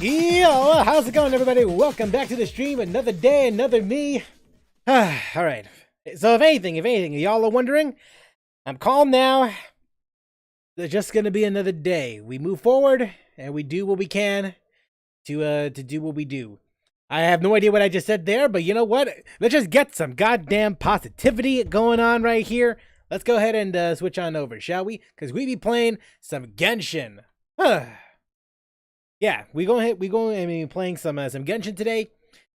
Yo, how's it going, everybody? Welcome back to the stream. Another day, another me. All right. So if anything, y'all are wondering, I'm calm now. There's just gonna be another day. We move forward and we do what we can to do what we do. I have no idea what I just said there, but you know what? Let's just get some goddamn positivity going on right here. Let's go ahead and switch on over, shall we? Because we be playing some Genshin. Yeah, we be playing some Genshin today,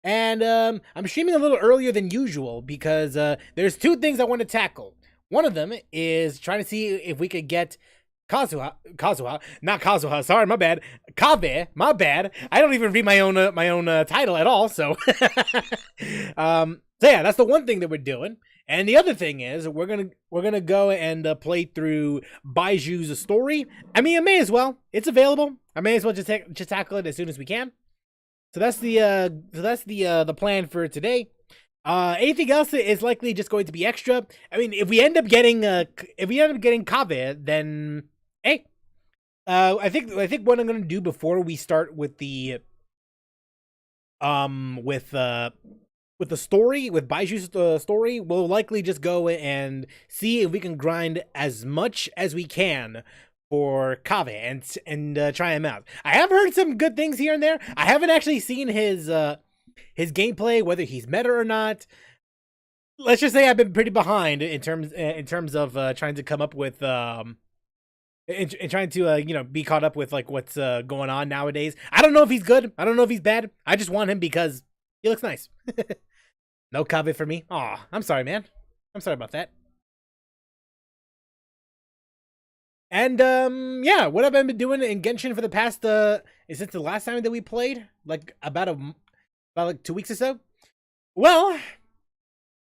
and I'm streaming a little earlier than usual because there's two things I want to tackle. One of them is trying to see if we could get Kaveh, sorry, my bad. Kaveh, my bad. I don't even read my own title at all, so so yeah, that's the one thing that we're doing. And the other thing is we're gonna go and play through Baizhu's story. I mean, I may as well. It's available. I may as well just tackle it as soon as we can. So that's the plan for today. Anything else is likely just going to be extra. I mean, if we end up getting Kaveh, then hey, I think what I'm gonna do before we start with the story, with Baizhu's story, we'll likely just go and see if we can grind as much as we can for Kaveh and try him out. I have heard some good things here and there. I haven't actually seen his gameplay, whether he's meta or not. Let's just say I've been pretty behind in terms of trying to come up with and trying to be caught up with like what's going on nowadays. I don't know if he's good. I don't know if he's bad. I just want him because he looks nice. No Kaveh for me. Aw, I'm sorry, man. I'm sorry about that. And yeah, what have I been doing in Genshin for the past since the last time that we played, like about 2 weeks or so? Well,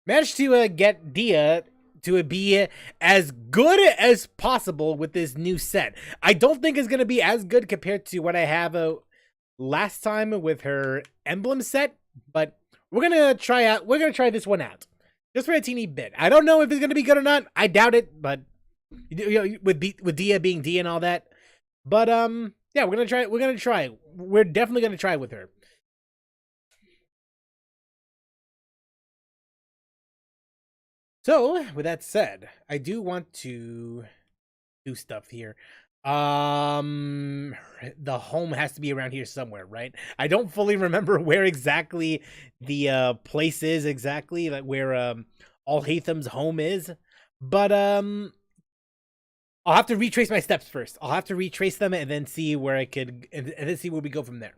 managed to get Dia to be as good as possible with this new set. I don't think it's gonna be as good compared to what I have last time with her emblem set, but we're gonna try this one out just for a teeny bit. I don't know if it's gonna be good or not. I doubt it, but with Dia being Dia and all that. But yeah, we're gonna try. We're definitely gonna try with her. So with that said, I do want to do stuff here. The home has to be around here somewhere, right? I don't fully remember where exactly the place is exactly, like where Alhaitham's home is, but I'll have to retrace my steps first. I'll have to retrace them and then see where I could and then see where we go from there.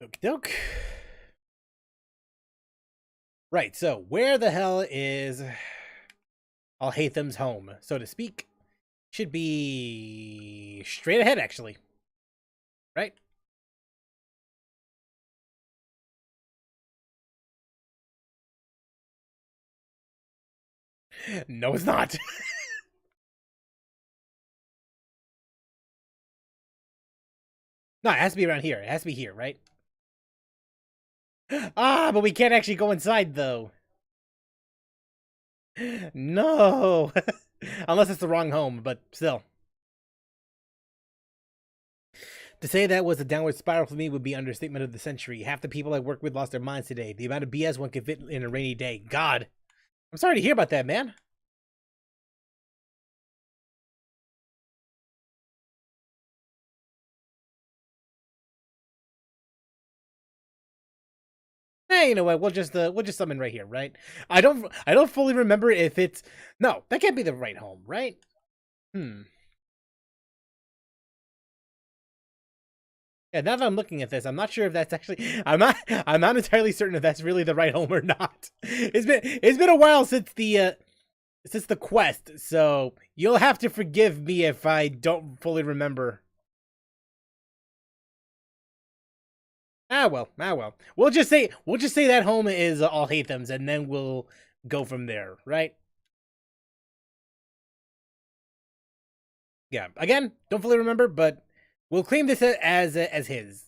Okie doke. Right, so where the hell is Alhaitham's home, so to speak? Should be straight ahead, actually. Right? No, it's not. No, it has to be around here. It has to be here, right? Ah, but we can't actually go inside, though. No. Unless it's the wrong home, but still. To say that was a downward spiral for me would be understatement of the century. Half the people I work with lost their minds today. The amount of BS one can fit in a rainy day. God, I'm sorry to hear about that, man. Hey, you know what? We'll just summon right here, right? I don't fully remember if it's no. That can't be the right home, right? Hmm. Yeah, now that I'm looking at this, I'm not sure if that's actually. I'm not entirely certain if that's really the right home or not. It's been a while since the quest, so you'll have to forgive me if I don't fully remember. Ah well. We'll just say that home is all Hathams, and then we'll go from there, right? Yeah. Again, don't fully remember, but we'll claim this as his.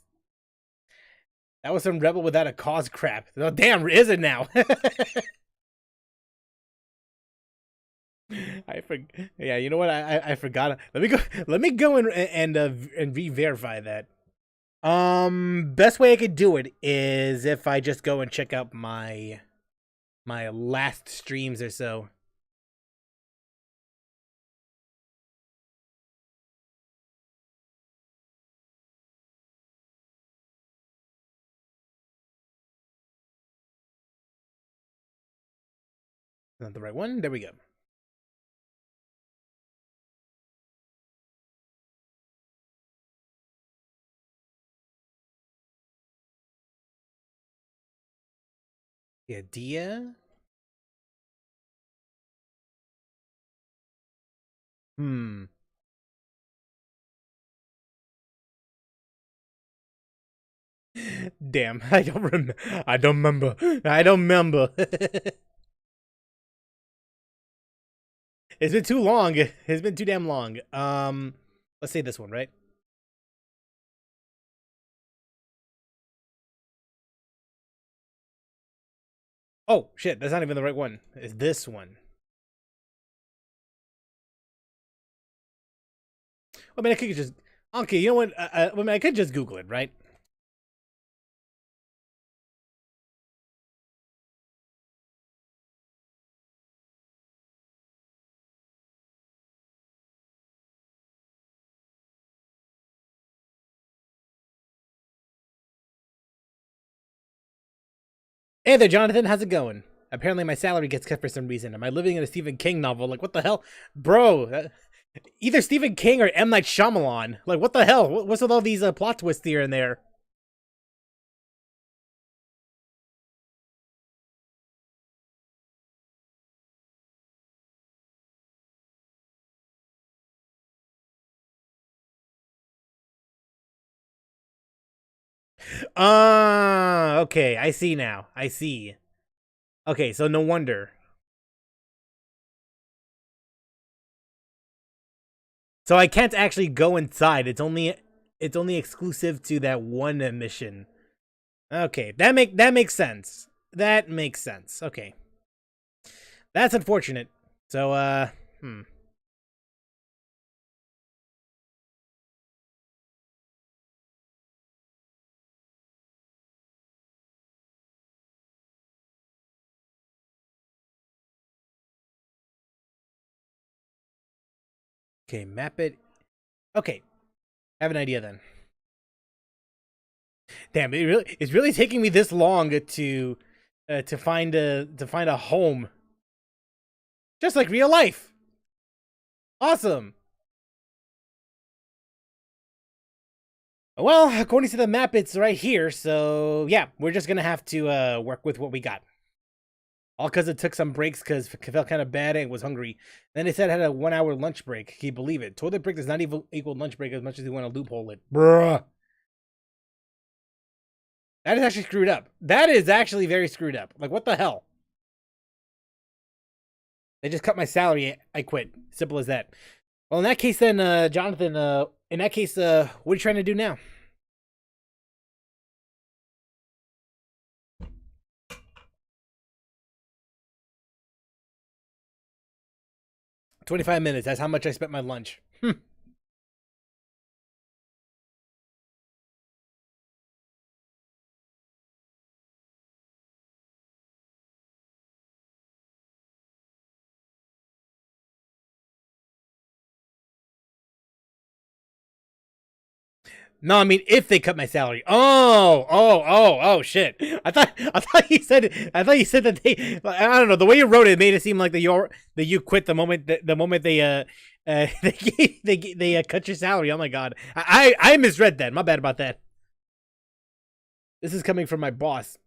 That was some rebel without a cause crap. Oh, damn, is it now? I for yeah. You know what? I forgot. Let me go and re-verify that. Best way I could do it is if I just go and check out my last streams or so. Not the right one. There we go. Yeah, Dia. Hmm. Damn, I don't remember. I don't remember. I don't remember. It's been too long. It's been too damn long. Let's say this one, right? Oh shit, that's not even the right one. It's this one. I mean, I could just. Okay, you know what? I mean, I could just Google it, right? Hey there, Jonathan. How's it going? Apparently, my salary gets cut for some reason. Am I living in a Stephen King novel? Like, what the hell, bro? Either Stephen King or M Night Shyamalan. Like, what the hell? What's with all these plot twists here and there? Okay. I see now. I see. Okay, so no wonder. So I can't actually go inside. It's only exclusive to that one mission. Okay, that makes sense. That makes sense. Okay, that's unfortunate. So hmm. Okay, map it. Okay, I have an idea then. Damn, it's really taking me this long to find a home, just like real life. Awesome. Well, according to the map, it's right here. So yeah, we're just gonna have to work with what we got. All because it took some breaks because it felt kind of bad and was hungry. Then they said it had a 1 hour lunch break. Can you believe it? Toilet break does not even equal lunch break as much as they want to loophole it. Bruh. That is actually screwed up. That is actually very screwed up. Like, what the hell? They just cut my salary. I quit. Simple as that. Well, in that case, then, Jonathan, in that case, what are you trying to do now? 25 minutes. That's how much I spent my lunch. No, I mean if they cut my salary. Oh, shit. I thought you said that they. I don't know. The way you wrote it made it seem like that you quit the moment they they cut your salary. Oh my god, I misread that. My bad about that. This is coming from my boss.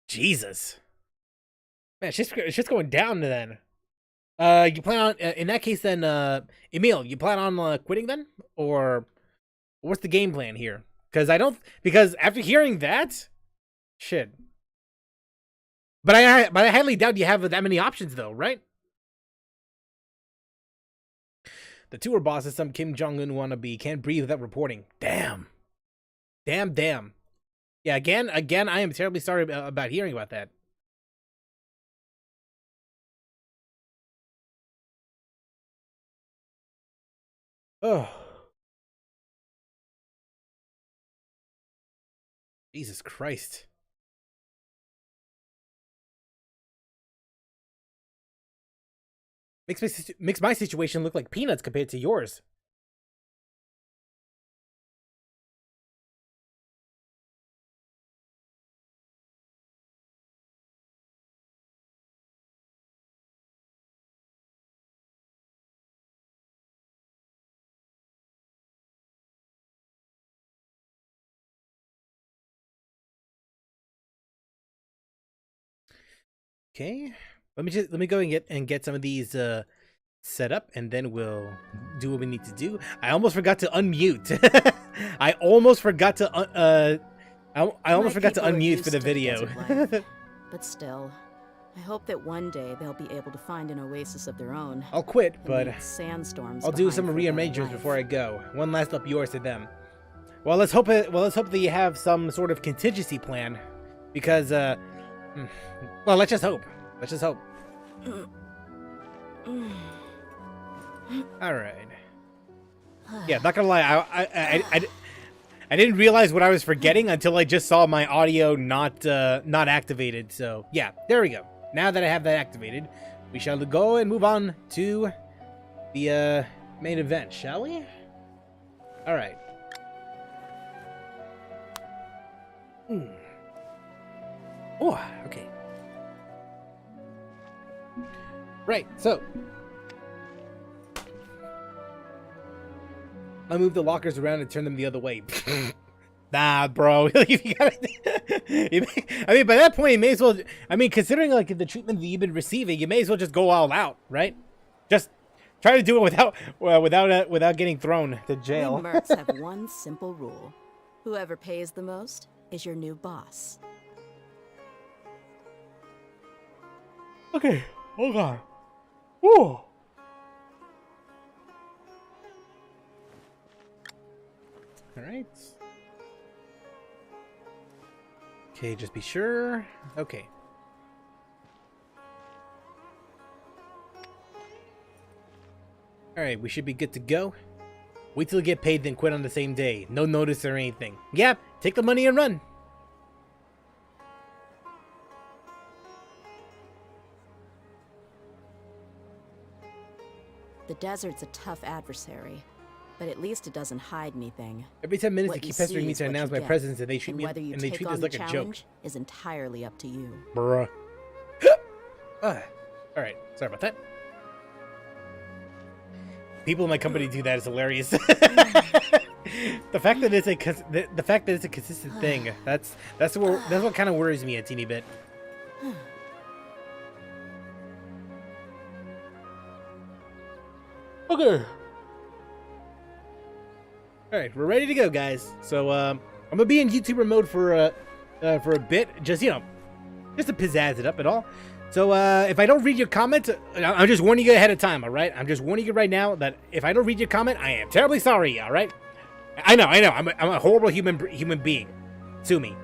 Jesus, man, shit's going down then. You plan on in that case then, Emil, you plan on quitting then, or what's the game plan here? Because after hearing that, shit. But I highly doubt you have that many options though, right? The tour boss is some Kim Jong-un wannabe. Can't breathe without reporting. Damn. Damn. Yeah, again, I am terribly sorry about hearing about that. Oh. Jesus Christ. Makes my situation look like peanuts compared to yours. Okay. Let me go and get some of these set up, and then we'll do what we need to do. I almost forgot to unmute. I almost forgot to I almost forgot to unmute for the video. But still, I hope that one day they'll be able to find an oasis of their own. I'll quit, but sandstorms. I'll do some rearrangements before I go. One last up yours to them. Well, let's hope that you have some sort of contingency plan, because well, let's just hope. Let's just hope. All right. Yeah, not gonna lie, I didn't realize what I was forgetting until I just saw my audio not activated. So yeah, there we go. Now that I have that activated, we shall go and move on to the main event, shall we? All right. Oh, okay. Right, so I move the lockers around and turn them the other way. Nah, bro. I mean, by that point, you may as well. I mean, considering like the treatment that you've been receiving, you may as well just go all out, right? Just try to do it without getting thrown to jail. We mercs have one simple rule: whoever pays the most is your new boss. Okay, hold on. Whoa. All right. Okay, just be sure. Okay. All right, we should be good to go. Wait till you get paid, then quit on the same day. No notice or anything. Yeah, take the money and run. The desert's a tough adversary, but at least it doesn't hide anything. Every 10 minutes, they keep pestering me to announce my presence, and they treat me this like a joke. Is entirely up to you. Bruh. All right, sorry about that. People in my company do that is hilarious. The fact that it's a consistent thing, that's what kind of worries me a teeny bit. Okay. Alright, we're ready to go, guys. So, I'm gonna be in YouTuber mode for a bit, just, you know, just to pizzazz it up and all. So, if I don't read your comment, I'm just warning you ahead of time, alright? I'm just warning you right now that if I don't read your comment, I am terribly sorry, alright? I know, I'm a horrible human being. Sue me.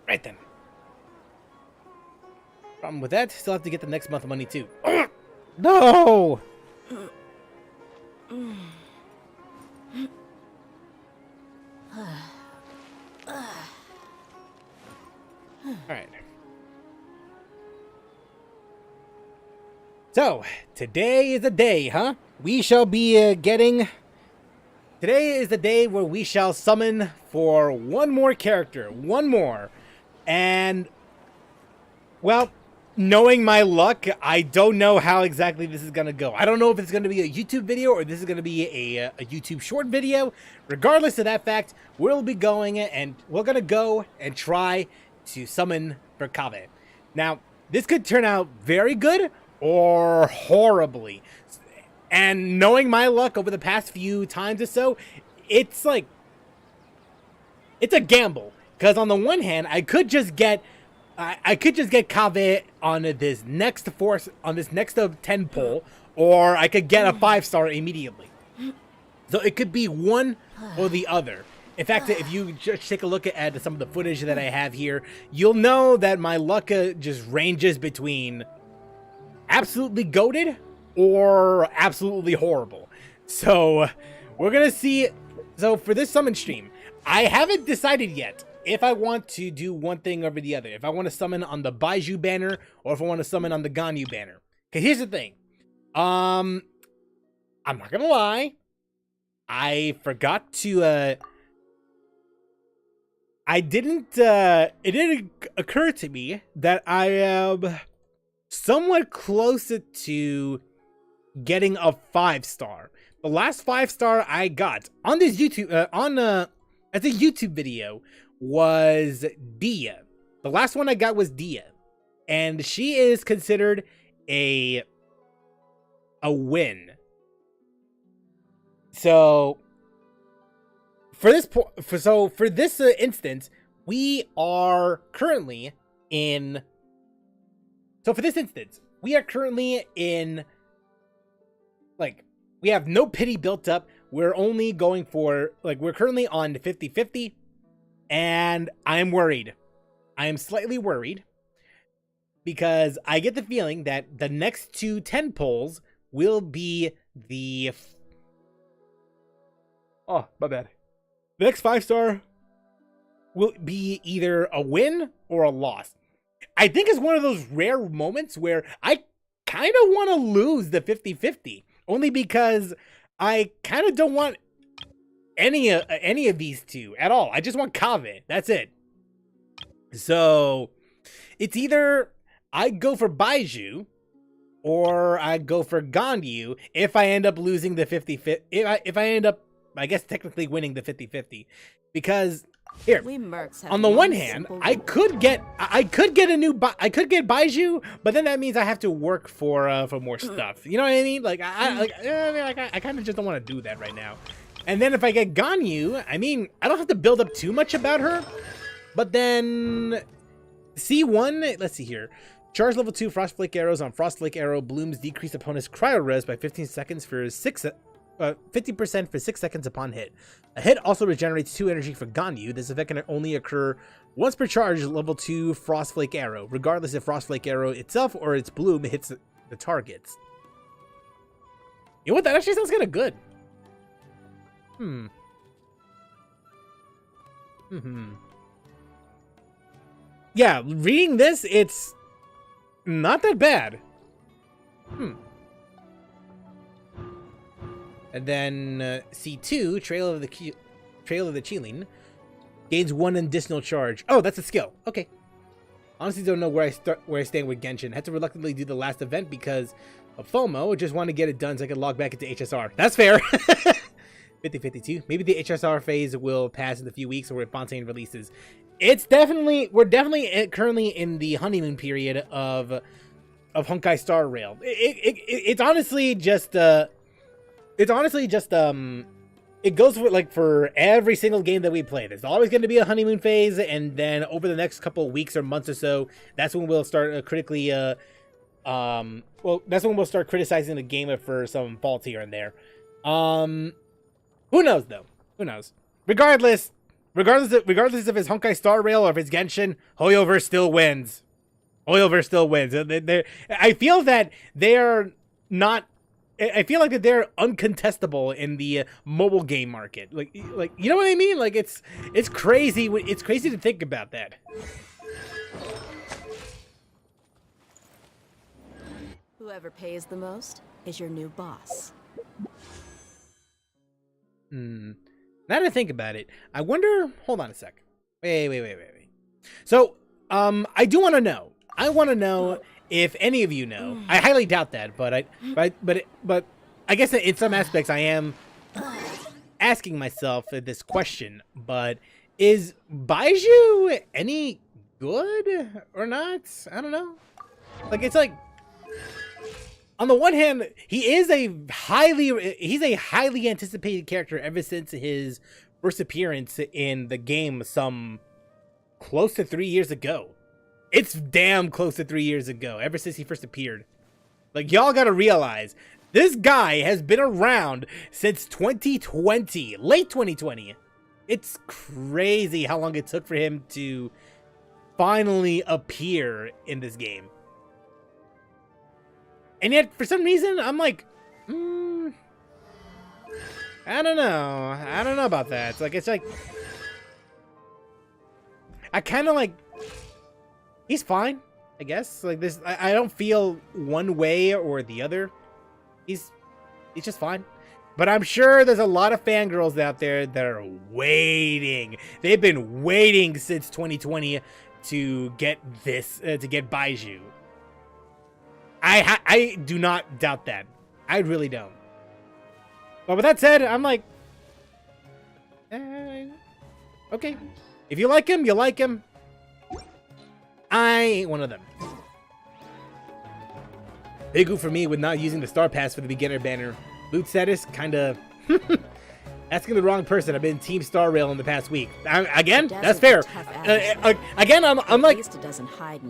Right then. Problem with that, still have to get the next month money too. No! Alright. So, today is the day, huh? We shall be getting... Today is the day where we shall summon for one more character. One more. And, well, knowing my luck, I don't know how exactly this is going to go. I don't know if it's going to be a YouTube video or this is going to be a YouTube short video. Regardless of that fact, we'll be going and we're going to go and try to summon for Kaveh. Now, this could turn out very good or horribly. And knowing my luck over the past few times or so, it's like, it's a gamble. Because on the one hand, I could just get Kaveh on this next 10 pull, or I could get a 5-star immediately. So it could be one or the other. In fact, if you just take a look at some of the footage that I have here, you'll know that my luck just ranges between absolutely goated or absolutely horrible. So we're gonna see. So for this summon stream, I haven't decided yet if I want to do one thing over the other. If I want to summon on the Baizhu banner or if I want to summon on the Ganyu banner. Okay, here's the thing. I'm not gonna lie. I forgot to it didn't occur to me that I am somewhat closer to getting a 5-star. The last 5-star I got on this YouTube as a YouTube video was Dia. The last one I got was Dia, and she is considered a win. So for this instance, we are currently in. So for this instance, we are currently in. Like, we have no pity built up. We're only going for, like, we're currently on 50-50. And I'm worried. I am slightly worried. Because I get the feeling that the next 2 10 pulls will be the... Oh, my bad. The next 5-star will be either a win or a loss. I think it's one of those rare moments where I kind of want to lose the 50-50. Only because I kind of don't want any of these two at all. I just want Kaveh. That's it. So it's either I go for Baizhu or I go for Ganyu if I end up losing the 50-50. If I end up, I guess, technically winning the 50-50. Because here, on the one hand, I could get Baizhu, but then that means I have to work for more stuff. You know what I mean? Like I kind of just don't want to do that right now. And then if I get Ganyu, I mean, I don't have to build up too much about her. But then C1, let's see here. Charge level 2 Frostflake arrows on Frostflake arrow blooms decrease opponent's cryo res by 15 seconds for 50% for 6 seconds upon hit. A hit also regenerates 2 energy for Ganyu. This effect can only occur once per charge level 2 Frostflake arrow, regardless if Frostflake arrow itself or its bloom hits the targets. You know what? That actually sounds kind of good. Yeah, reading this, it's not that bad. And then C2, Trail of the Qilin, gains 1 additional charge. Oh, that's a skill. Okay. Honestly, don't know where I stand with Genshin. Had to reluctantly do the last event because of FOMO. Just want to get it done so I can log back into HSR. That's fair. 50-52. Maybe the HSR phase will pass in a few weeks or when Fontaine releases. We're definitely currently in the honeymoon period of Honkai Star Rail. It's honestly just it goes for every single game that we play. There's always going to be a honeymoon phase, and then over the next couple of weeks or months or so, that's when we'll start that's when we'll start criticizing the game for some faults here and there. Who knows though? Who knows? Regardless if it's Honkai Star Rail or if it's Genshin, Hoyoverse still wins. Hoyoverse still wins. I feel that they're not. I feel like that they're uncontestable in the mobile game market. Like you know what I mean? Like it's crazy. It's crazy to think about that. Whoever pays the most is your new boss. Now that I think about it, I wonder. Hold on a sec. Wait. So, I do want to know. I want to know if any of you know. I highly doubt that, but I guess in some aspects I am asking myself this question. But is Baizhu any good or not? I don't know. Like, it's like, on the one hand, he's a highly anticipated character ever since his first appearance in the game some close to 3 years ago. It's damn close to 3 years ago, ever since he first appeared. Like, y'all gotta realize, this guy has been around since 2020, late 2020. It's crazy how long it took for him to finally appear in this game. And yet, for some reason, I'm like, I don't know. I don't know about that. It's like, I kind of like, he's fine, I guess. Like this, I don't feel one way or the other. He's just fine. But I'm sure there's a lot of fangirls out there that are waiting. They've been waiting since 2020 to get this, to get Baizhu. I do not doubt that. I really don't. But with that said, I'm like, okay. If you like him, you like him. I ain't one of them. Big oof for me with not using the star pass for the beginner banner. Loot status, kinda asking the wrong person. I've been Team Star Rail in the past week. Again, that's fair. Again, I'm like,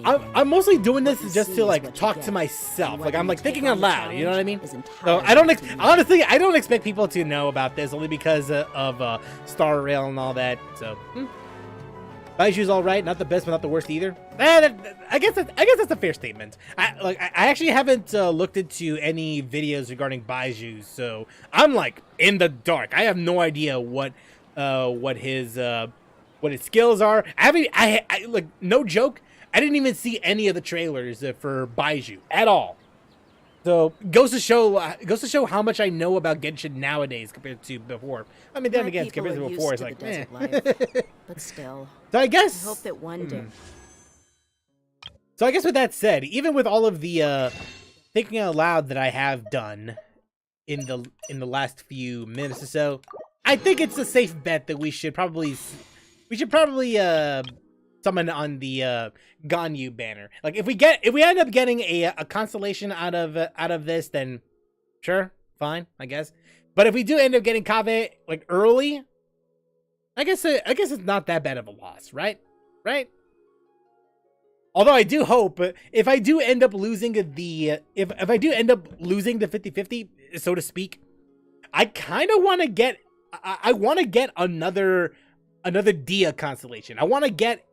I'm mostly doing this just to like talk to myself. Like I'm like thinking out loud. You know what I mean? So I don't honestly, I don't expect people to know about this only because of Star Rail and all that. So. Baizhu's all right, not the best, but not the worst either. I guess that's a fair statement. I actually haven't looked into any videos regarding Baizhu, so I'm like in the dark. I have no idea what his skills are. I like, no joke, I didn't even see any of the trailers for Baizhu at all. So goes to show how much I know about Genshin nowadays compared to before. I mean, then again, compared to before, it's like, But still, so I guess I hope that one day. So I guess with that said, even with all of the thinking out loud that I have done in the last few minutes or so, I think it's a safe bet that we should probably summon on the Ganyu banner. Like if we end up getting a constellation out of this, then sure, fine, I guess. But if we do end up getting Kaveh like early, I guess it's not that bad of a loss, right? Right? Although I do hope if I do end up losing the if I do end up losing the 50-50, so to speak, I kind of want to get I want to get another Dia constellation. I want to get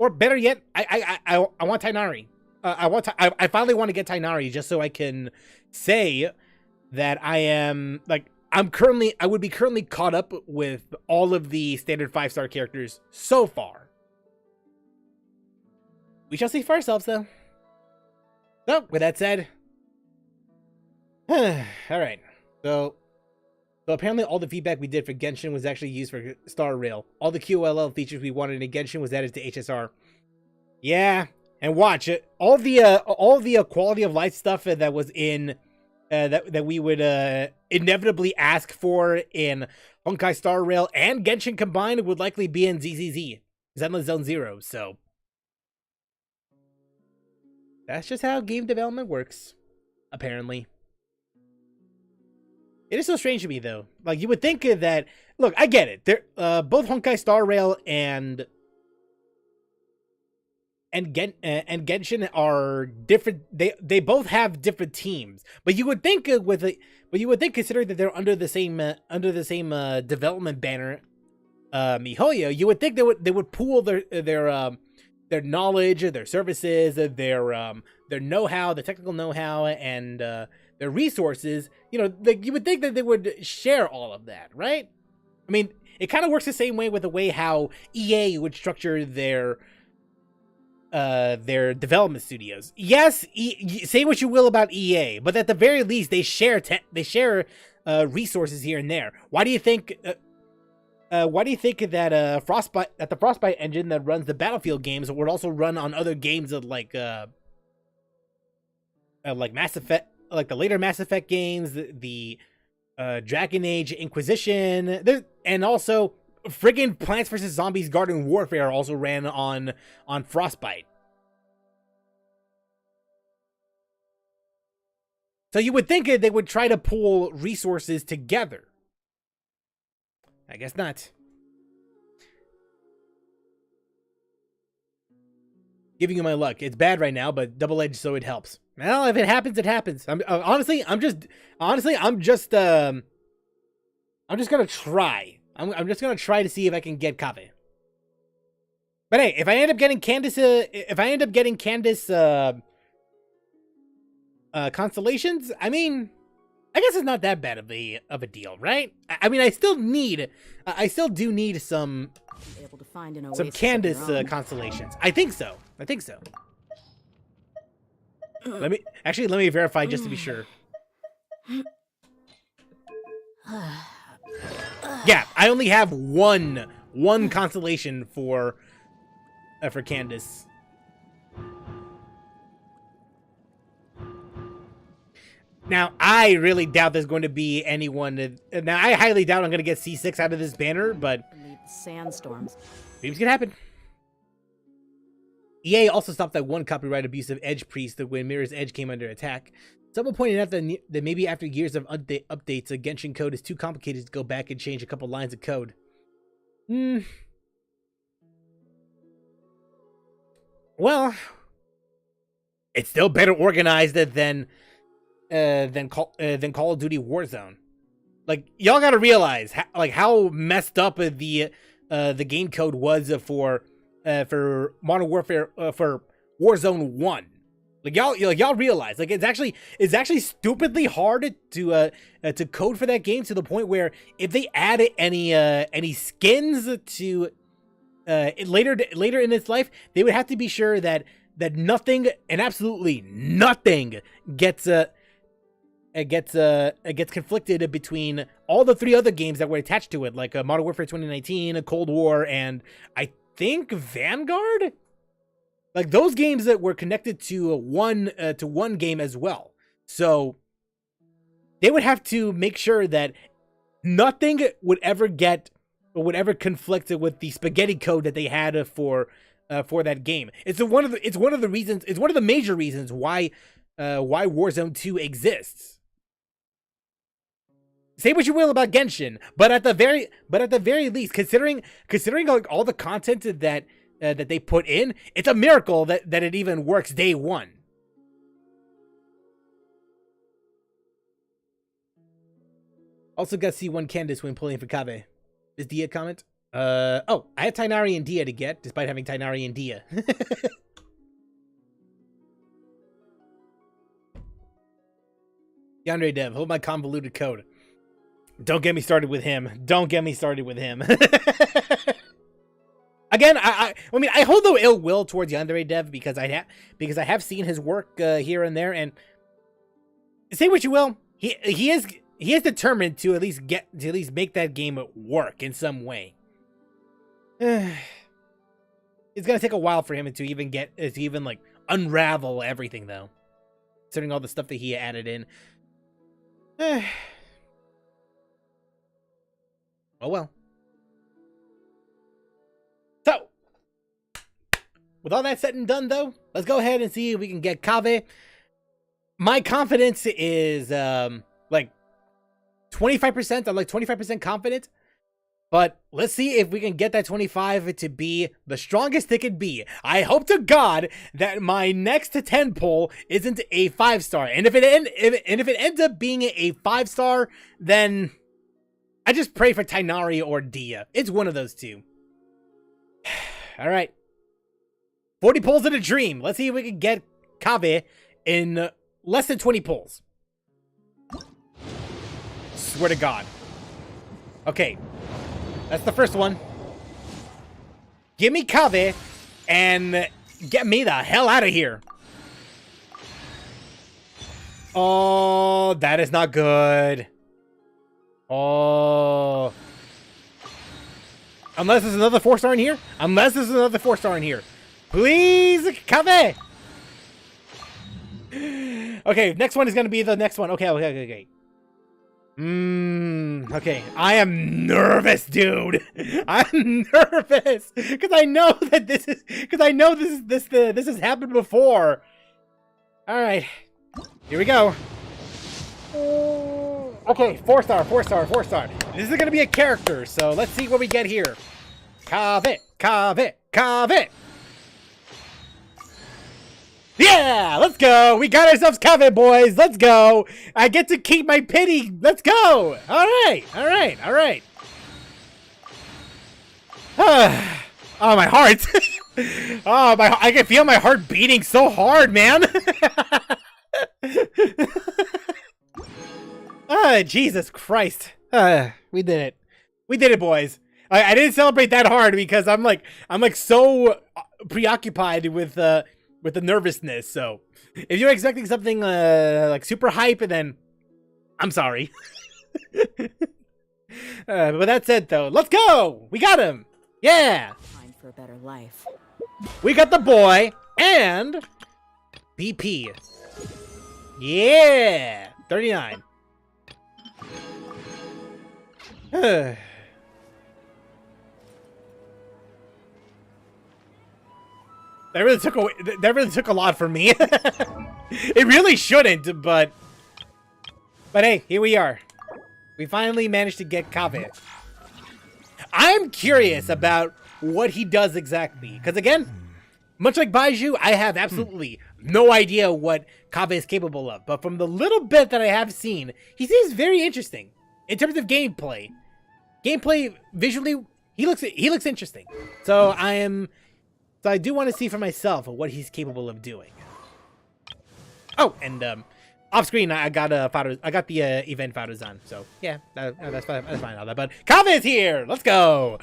or better yet, I want Tainari. I finally want to get Tainari just so I can say that I would be currently caught up with all of the standard 5-star characters so far. We shall see for ourselves, though. So, with that said, all right. So apparently all the feedback we did for Genshin was actually used for Star Rail. All the QLL features we wanted in Genshin was added to HSR. Yeah, and watch it. All the quality of life stuff that was in that we would inevitably ask for in Honkai Star Rail and Genshin combined would likely be in ZZZ, Zenless Zone Zero. So that's just how game development works, apparently. It is so strange to me, though. Like, you would think that... Look, I get it. Both Honkai Star Rail and Genshin are different. They both have different teams. But you would think considering that they're under the same development banner, MiHoYo, you would think they would pool their knowledge, their services, their know-how, the technical know-how, and their resources. You know, you would think that they would share all of that, right? I mean, it kind of works the same way with the way how EA would structure their their development studios. Yes, say what you will about EA, but at the very least, they share resources here and there. Why do you think? Why do you think that the Frostbite engine that runs the Battlefield games would also run on other games of like Mass Effect, like the later Mass Effect games, the Dragon Age Inquisition, and also friggin' Plants vs. Zombies Garden Warfare also ran on Frostbite. So you would think they would try to pull resources together. I guess not. Giving you my luck. It's bad right now, but double-edged so it helps. Well, if it happens, it happens. I'm just gonna try. I'm just gonna try to see if I can get Kaveh. But hey, if I end up getting Candace, constellations, I mean, I guess it's not that bad of a deal, right? I mean, I still do need some Able to find an some oasis of Candace your own. constellations. I think so. Let me verify just to be sure. Yeah, I only have one constellation for Candace. Now, I really doubt there's going to be anyone. Now, I highly doubt I'm going to get C6 out of this banner, but Leave the sandstorms. dreams can happen. EA also stopped that one copyright abuse of Edge Priest when Mirror's Edge came under attack. Someone pointed out that maybe after years of updates, a Genshin code is too complicated to go back and change a couple lines of code. Well, it's still better organized than Call of Duty Warzone. Like, y'all gotta realize how messed up the game code was for Modern Warfare for Warzone 1. Like y'all realize, like, it's actually stupidly hard to code for that game, to the point where if they added any skins to later in its life, they would have to be sure that nothing, and absolutely nothing, gets conflicted between all the three other games that were attached to it, like Modern Warfare 2019, Cold War, and I think Vanguard. Like, those games that were connected to one game as well. So they would have to make sure that nothing would ever conflict with the spaghetti code that they had for that game. It's one of the major reasons why Warzone 2 exists. Say what you will about Genshin, but at the very least, considering like all the content that they put in, it's a miracle that it even works day one. Also got C1 Candace when pulling for Kaveh. Is Dia comment? Oh, I had Tighnari and Dia to get, despite having Tighnari and Dia. Yandere Dev, hold my convoluted code. Don't get me started with him. Again, I mean, I hold no ill will towards Yandere Dev because I have seen his work here and there, and say what you will, he is determined to at least make that game work in some way. It's gonna take a while for him to even like unravel everything, though, considering all the stuff that he added in. Oh well. So, with all that said and done, though, let's go ahead and see if we can get Kaveh. My confidence is like 25%. I'm like 25% confident. But let's see if we can get that 25 to be the strongest it could be. I hope to God that my next 10 pull isn't a 5-star. And if it ends up being a 5-star, then I just pray for Tighnari or Dia. It's one of those two. All right. 40 pulls in a dream. Let's see if we can get Kaveh in less than 20 pulls. Swear to God. Okay. That's the first one. Give me Kaveh and Get me the hell out of here. Oh, that is not good. Oh. Unless there's another 4-star in here. Unless there's another 4-star in here. Please, Kaveh. Okay, next one is going to be the next one. Okay. Okay. I am nervous, dude. I'm nervous because I know that this has happened before. All right, here we go. Okay, 4-star. This is gonna be a character, so let's see what we get here. Kaveh. Yeah, let's go. We got ourselves Kaveh, boys. Let's go. I get to keep my pity. Let's go. All right. Oh, my heart. Oh, I can feel my heart beating so hard, man. Jesus Christ. We did it, boys. I didn't celebrate that hard because I'm like so preoccupied with the nervousness. So if you're expecting something like super hype, then I'm sorry. But that said, though, let's go. We got him. Yeah. Time for a better life. We got the boy and BP. Yeah. 39. That really took a lot from me. It really shouldn't, but hey, here we are. We finally managed to get Kaveh. I'm curious about what he does exactly, because again, much like Baizhu, I have absolutely no idea what Kaveh is capable of. But from the little bit that I have seen, he seems very interesting in terms of gameplay. Gameplay visually, he looks interesting. So I do want to see for myself what he's capable of doing. Oh, and off screen I got the event photos on. So yeah, that's fine. All that, but Kaveh is here. Let's go.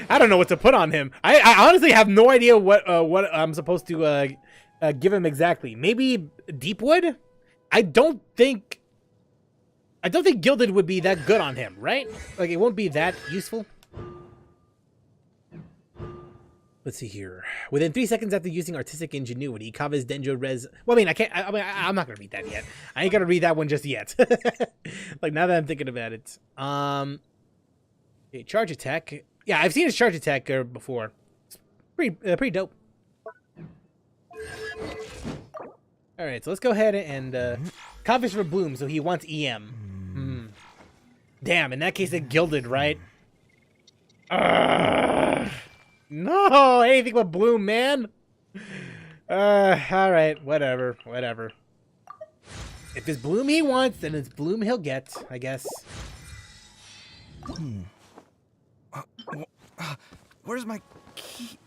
I don't know what to put on him. I honestly have no idea what I'm supposed to give him exactly. Maybe Deepwood? I don't think Gilded would be that good on him, right? Like, it won't be that useful. Let's see here. Within 3 seconds after using artistic ingenuity, Kaveh's Denjo Res... Well, I mean, I'm not gonna read that yet. I ain't gonna read that one just yet. Like, now that I'm thinking about it. Okay, charge attack. Yeah, I've seen his charge attack before. It's pretty dope. Alright, so let's go ahead and... Kaveh's for Bloom, so he wants EM. Damn, in that case, it Gilded, right? No, anything but Bloom, man. Alright, whatever. If it's Bloom he wants, then it's Bloom he'll get, I guess. Where's my key?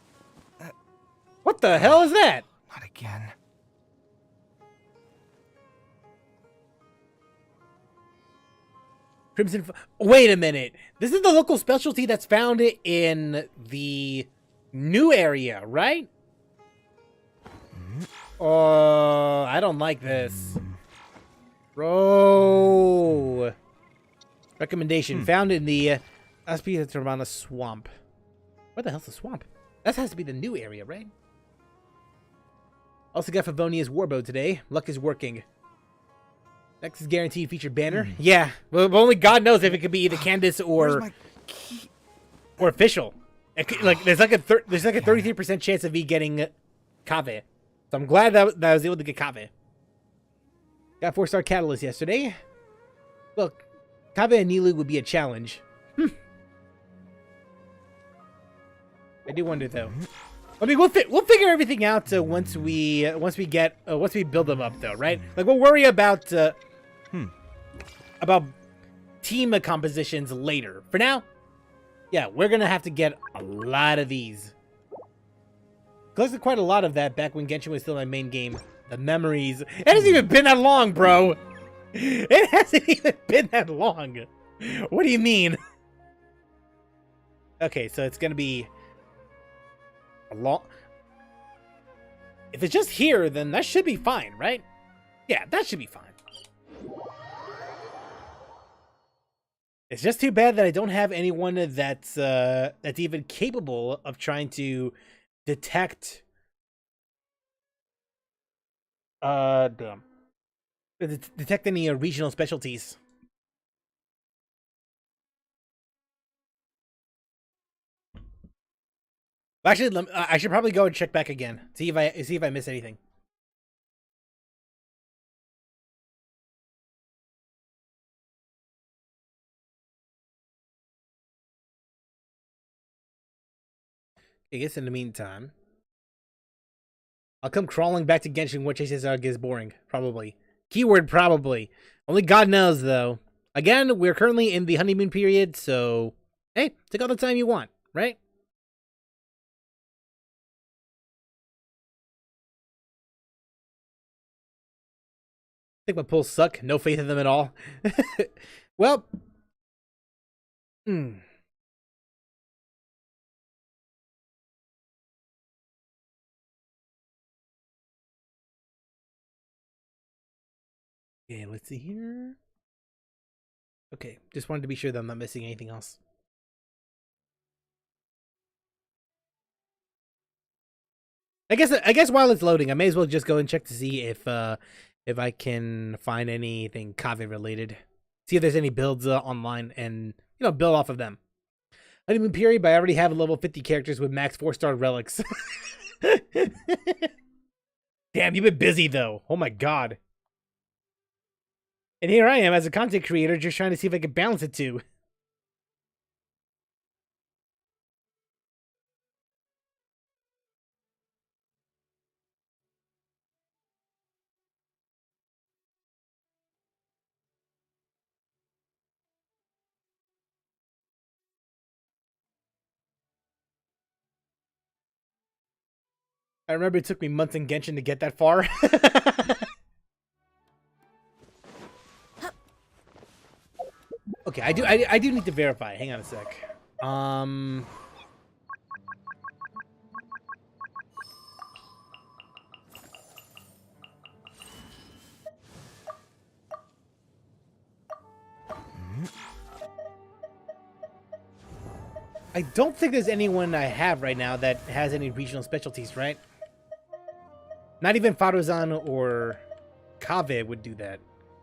What the hell is that? Not again. Crimson. Wait a minute. This is the local specialty that's found in the new area, right? Oh, I don't like this. Bro. Recommendation. Found in the Aspiratorana swamp. What the hell's the swamp? That has to be the new area, right? Also got Favonia's Warbow today. Luck is working. Next is guaranteed featured banner. Yeah, well, only God knows if it could be either Candace or official. Like there's like a 33% chance of me getting Kaveh. So I'm glad that I was able to get Kaveh. Got 4-star Catalyst yesterday. Look, Kaveh and Nilu would be a challenge. I do wonder though. I mean, we'll figure everything out once we build them up though, right? Like we'll worry about team compositions later. For now, yeah, we're gonna have to get a lot of these. Collected quite a lot of that back when Genshin was still my main game. The memories. It hasn't even been that long, bro. It hasn't even been that long. What do you mean? Okay, so it's gonna be a long. If it's just here, then that should be fine, right? Yeah, that should be fine. It's just too bad that I don't have anyone that's even capable of trying to detect. Damn. Detect any regional specialties. Actually, I should probably go and check back again. See if I miss anything. I guess in the meantime, I'll come crawling back to Genshin, which gets boring. Probably. Keyword probably. Only God knows, though. Again, we're currently in the honeymoon period, so hey, take all the time you want, right? I think my pulls suck. No faith in them at all. Well, Okay, let's see here. Okay, just wanted to be sure that I'm not missing anything else. I guess while it's loading, I may as well just go and check to see if I can find anything Kaveh related. See if there's any builds online and build off of them. Honeymoon period, but I already have level 50 characters with max 4-star relics. Damn, you've been busy though. Oh my god. And here I am as a content creator just trying to see if I can balance it too. I remember it took me months in Genshin to get that far. Okay, I do need to verify. Hang on a sec. I don't think there's anyone I have right now that has any regional specialties, right? Not even Faruzan or Kaveh would do that.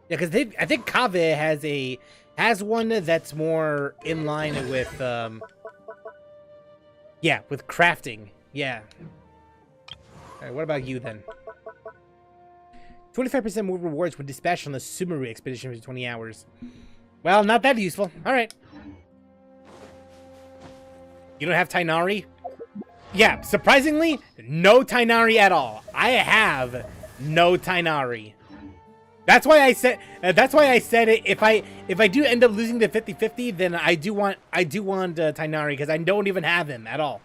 Yeah, because I think Kaveh has one that's more in line with with crafting. Yeah. All right, what about you then? 25% more rewards when dispatched on the Sumeru expedition for 20 hours. Well, not that useful. All right. You don't have Tainari? Yeah, surprisingly, no Tainari at all. I have no Tainari. That's why I said it. If I do end up losing the 50-50, then I do want Tainari because I don't even have him at all.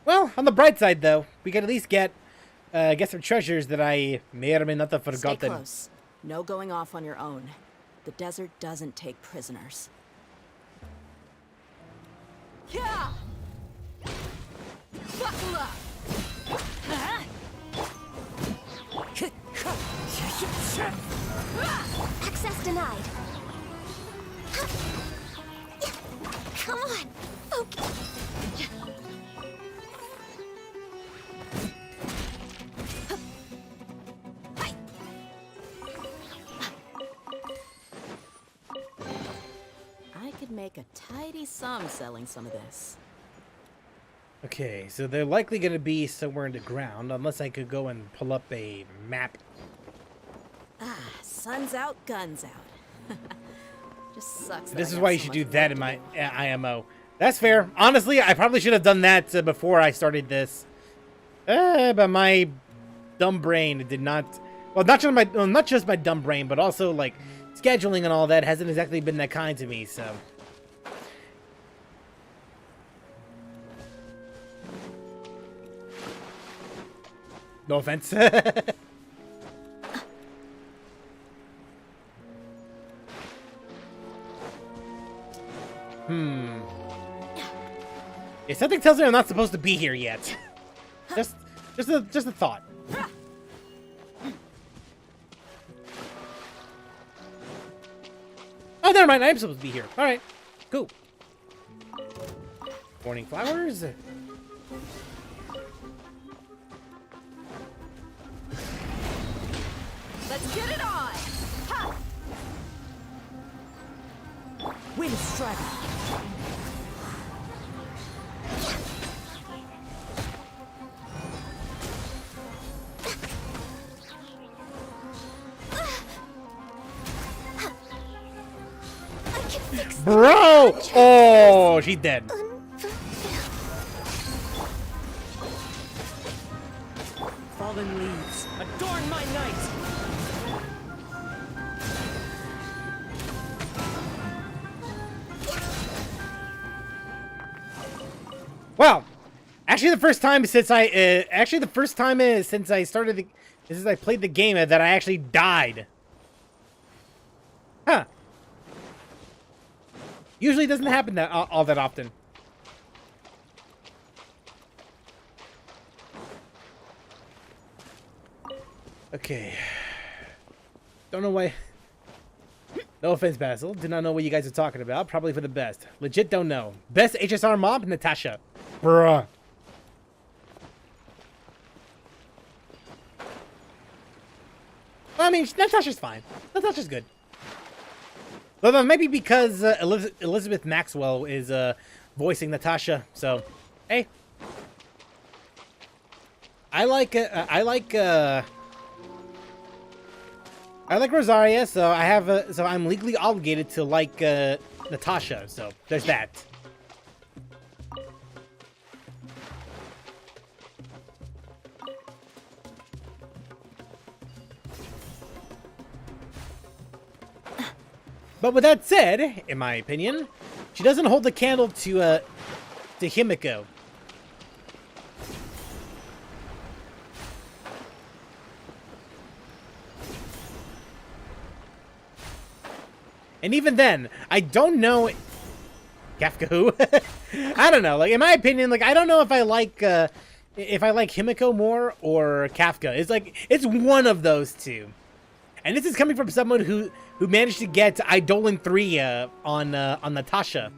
Well, on the bright side though, we can at least get some treasures that I may or may not have forgotten. Stay close. No going off on your own. The desert doesn't take prisoners. Yeah! Buckle up! Access denied. Come on. Okay. I could make a tidy sum selling some of this. Okay, so they're likely going to be somewhere in the ground, unless I could go and pull up a map. Ah, sun's out, guns out. Just sucks. This is why you should do that in my IMO. That's fair. Honestly, I probably should have done that before I started this. But my dumb brain did not... Well, not just my dumb brain, but also, like, scheduling and all that hasn't exactly been that kind to me, so... No offense. Yeah, something tells me I'm not supposed to be here yet. Just a thought. Oh, never mind. I am supposed to be here. All right, cool. Morning flowers. Let's get it on! Ha! Wind strike. I can fix Bro! Oh, she's dead. Fallen leaves, adorn my night! Wow. Actually, the first time since I played the game that I actually died. Huh. Usually it doesn't happen that all that often. Okay. Don't know why. No offense, Basil. Did not know what you guys are talking about. Probably for the best. Legit don't know. Best HSR mob, Natasha. Bruh. I mean, Natasha's fine. Natasha's good. Well, maybe because Elizabeth Maxwell is voicing Natasha. So, hey. I like Rosaria, so I'm legally obligated to like Natasha. So there's that. But with that said, in my opinion, she doesn't hold the candle to Himiko. And even then, I don't know. Kafka who? I don't know. Like, in my opinion, like, I don't know if I like Himiko more or Kafka. It's like, it's one of those two. And this is coming from someone who managed to get Eidolon 3 on Natasha.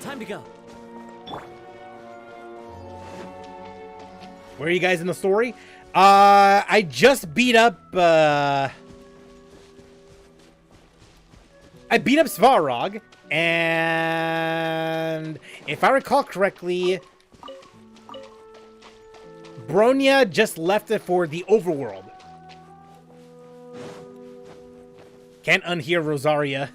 Time to go. Where are you guys in the story? I just beat up, I beat up Svarog, and if I recall correctly, Bronya just left it for the overworld. Can't unhear Rosaria.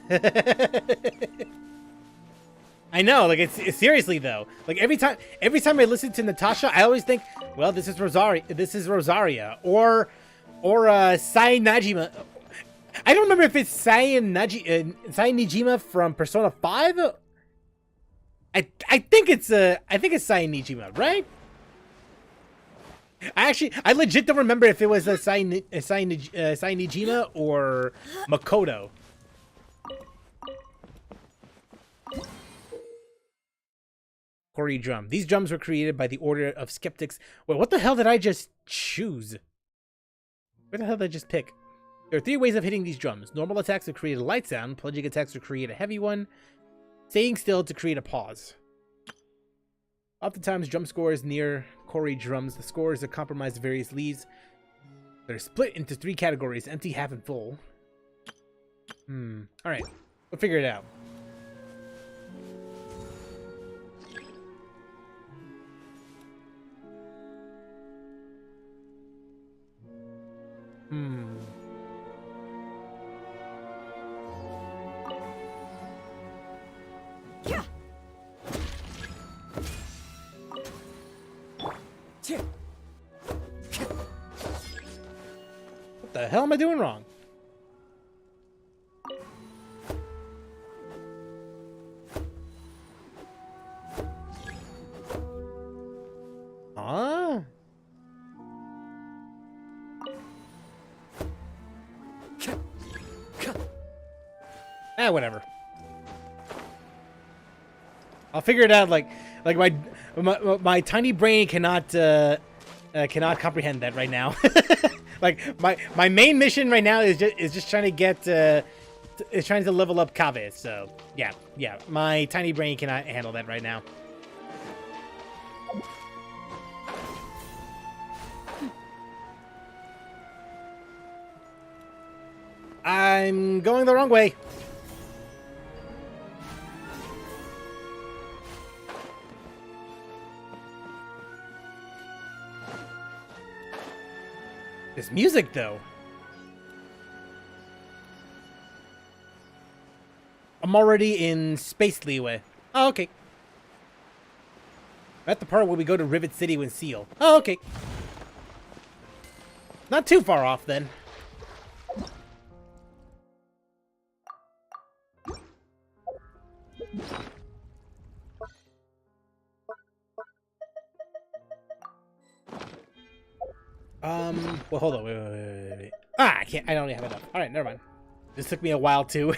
I know, like, it's seriously though. Like, every time I listen to Natasha, I always think, well, this is Rosaria, or Sai Najima. I don't remember if it's Sai Nijima from Persona 5. I think it's Sai Nijima, right? I legit don't remember if it was Sai Nijima or Makoto. Kori drum. These drums were created by the Order of Skeptics. Wait, what the hell did I just choose? Where the hell did I just pick? There are 3 ways of hitting these drums. Normal attacks to create a light sound, plunging attacks to create a heavy one, staying still to create a pause. Oftentimes, drum scores near Kori drums. The scores are compromised to various leads. They're split into 3 categories: empty, half, and full. Alright. We'll figure it out. The hell am I doing wrong? Huh? Whatever. I'll figure it out. Like my tiny brain cannot comprehend that right now. Like my main mission right now is just trying to get is trying to level up Kaveh. So yeah, my tiny brain cannot handle that right now. I'm going the wrong way. This music, though. I'm already in space leeway. Oh, okay. At the part where we go to Rivet City with Seal. Oh, okay. Not too far off, then. Well, hold on. Wait. Ah, I can't. I don't have enough. All right, never mind. This took me a while, too.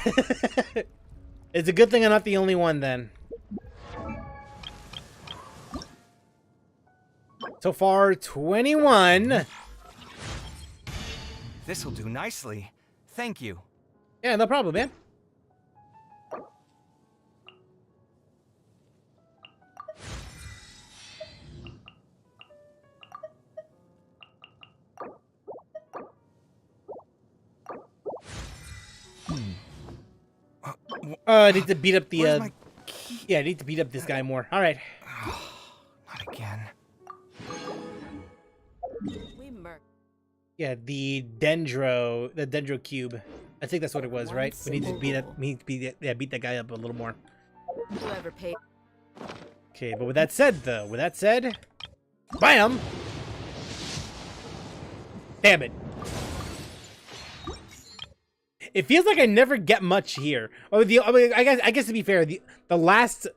It's a good thing I'm not the only one, then. So far, 21. This'll do nicely. Thank you. Yeah, no problem, man. I need to beat up the, Where's my key? yeah, I need to beat up this guy more. All right. Not again. We murk. Yeah, the dendro cube. I think that's what it was, right? We need to beat that guy up a little more. Whoever paid. Okay, but with that said, bam! Damn it. It feels like I never get much here. Oh, I guess to be fair, the last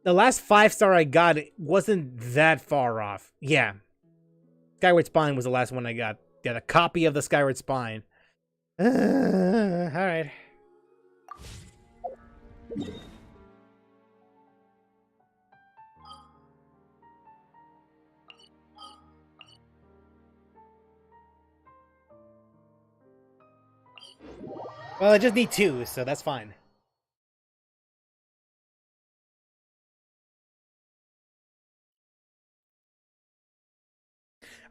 5-star I got wasn't that far off. Yeah. Skyward Spine was the last one I got. Yeah, the copy of the Skyward Spine. All right. Well, I just need 2, so that's fine.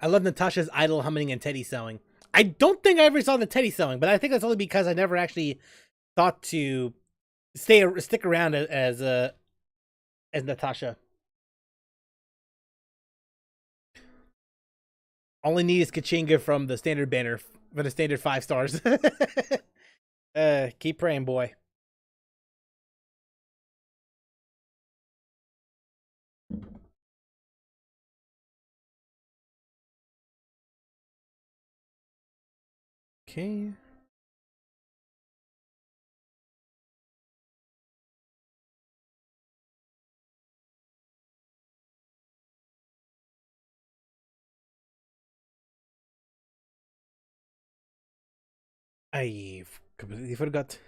I love Natasha's idle humming and Teddy sewing. I don't think I ever saw the Teddy sewing, but I think that's only because I never actually thought to stick around as Natasha. All I need is Kachinga from the standard banner for the standard 5 stars. Keep praying, boy. Okay. I completely forgot.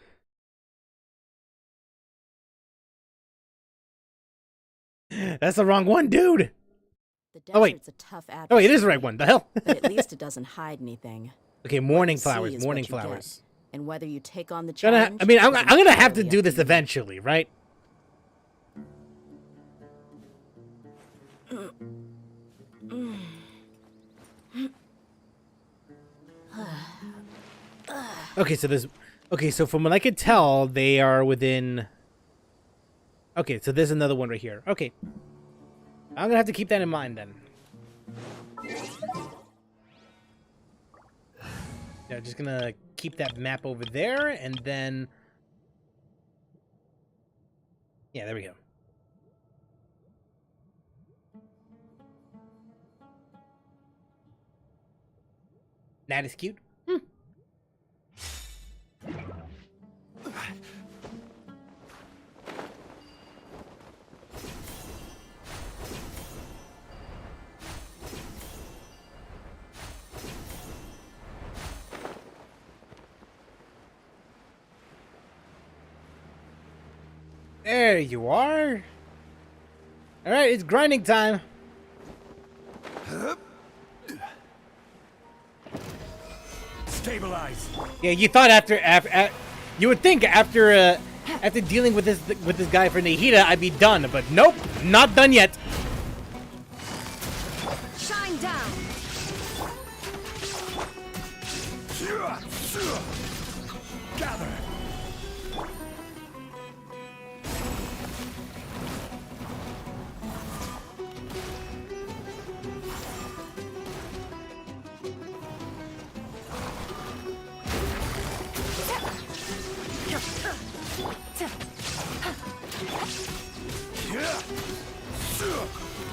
That's the wrong one, dude. The Oh, wait. desert's a tough adversary. Oh, it is the right one. The hell? But at least it doesn't hide anything. Okay, morning What you see flowers. is Morning what you get. flowers. And whether you take on the I'm challenge, gonna have to is do this entirely up eventually, right? Okay, so from what I could tell, they are within. Okay, so there's another one right here. Okay, I'm gonna have to keep that in mind then. Yeah, just gonna keep that map over there, and then. Yeah, there we go. That is cute. Hmm. There you are. All right, it's grinding time. Stabilize. Yeah, you thought after you would think after dealing with this guy for Nahida, I'd be done, but nope, not done yet. Shine down. Gather.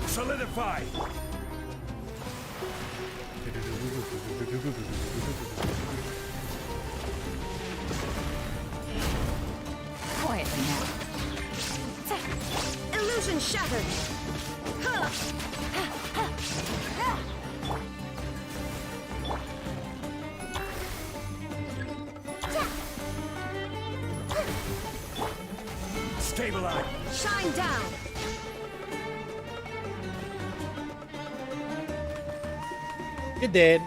Solidify. Quietly now. Illusion shattered. Stabilize. Shine down. You did.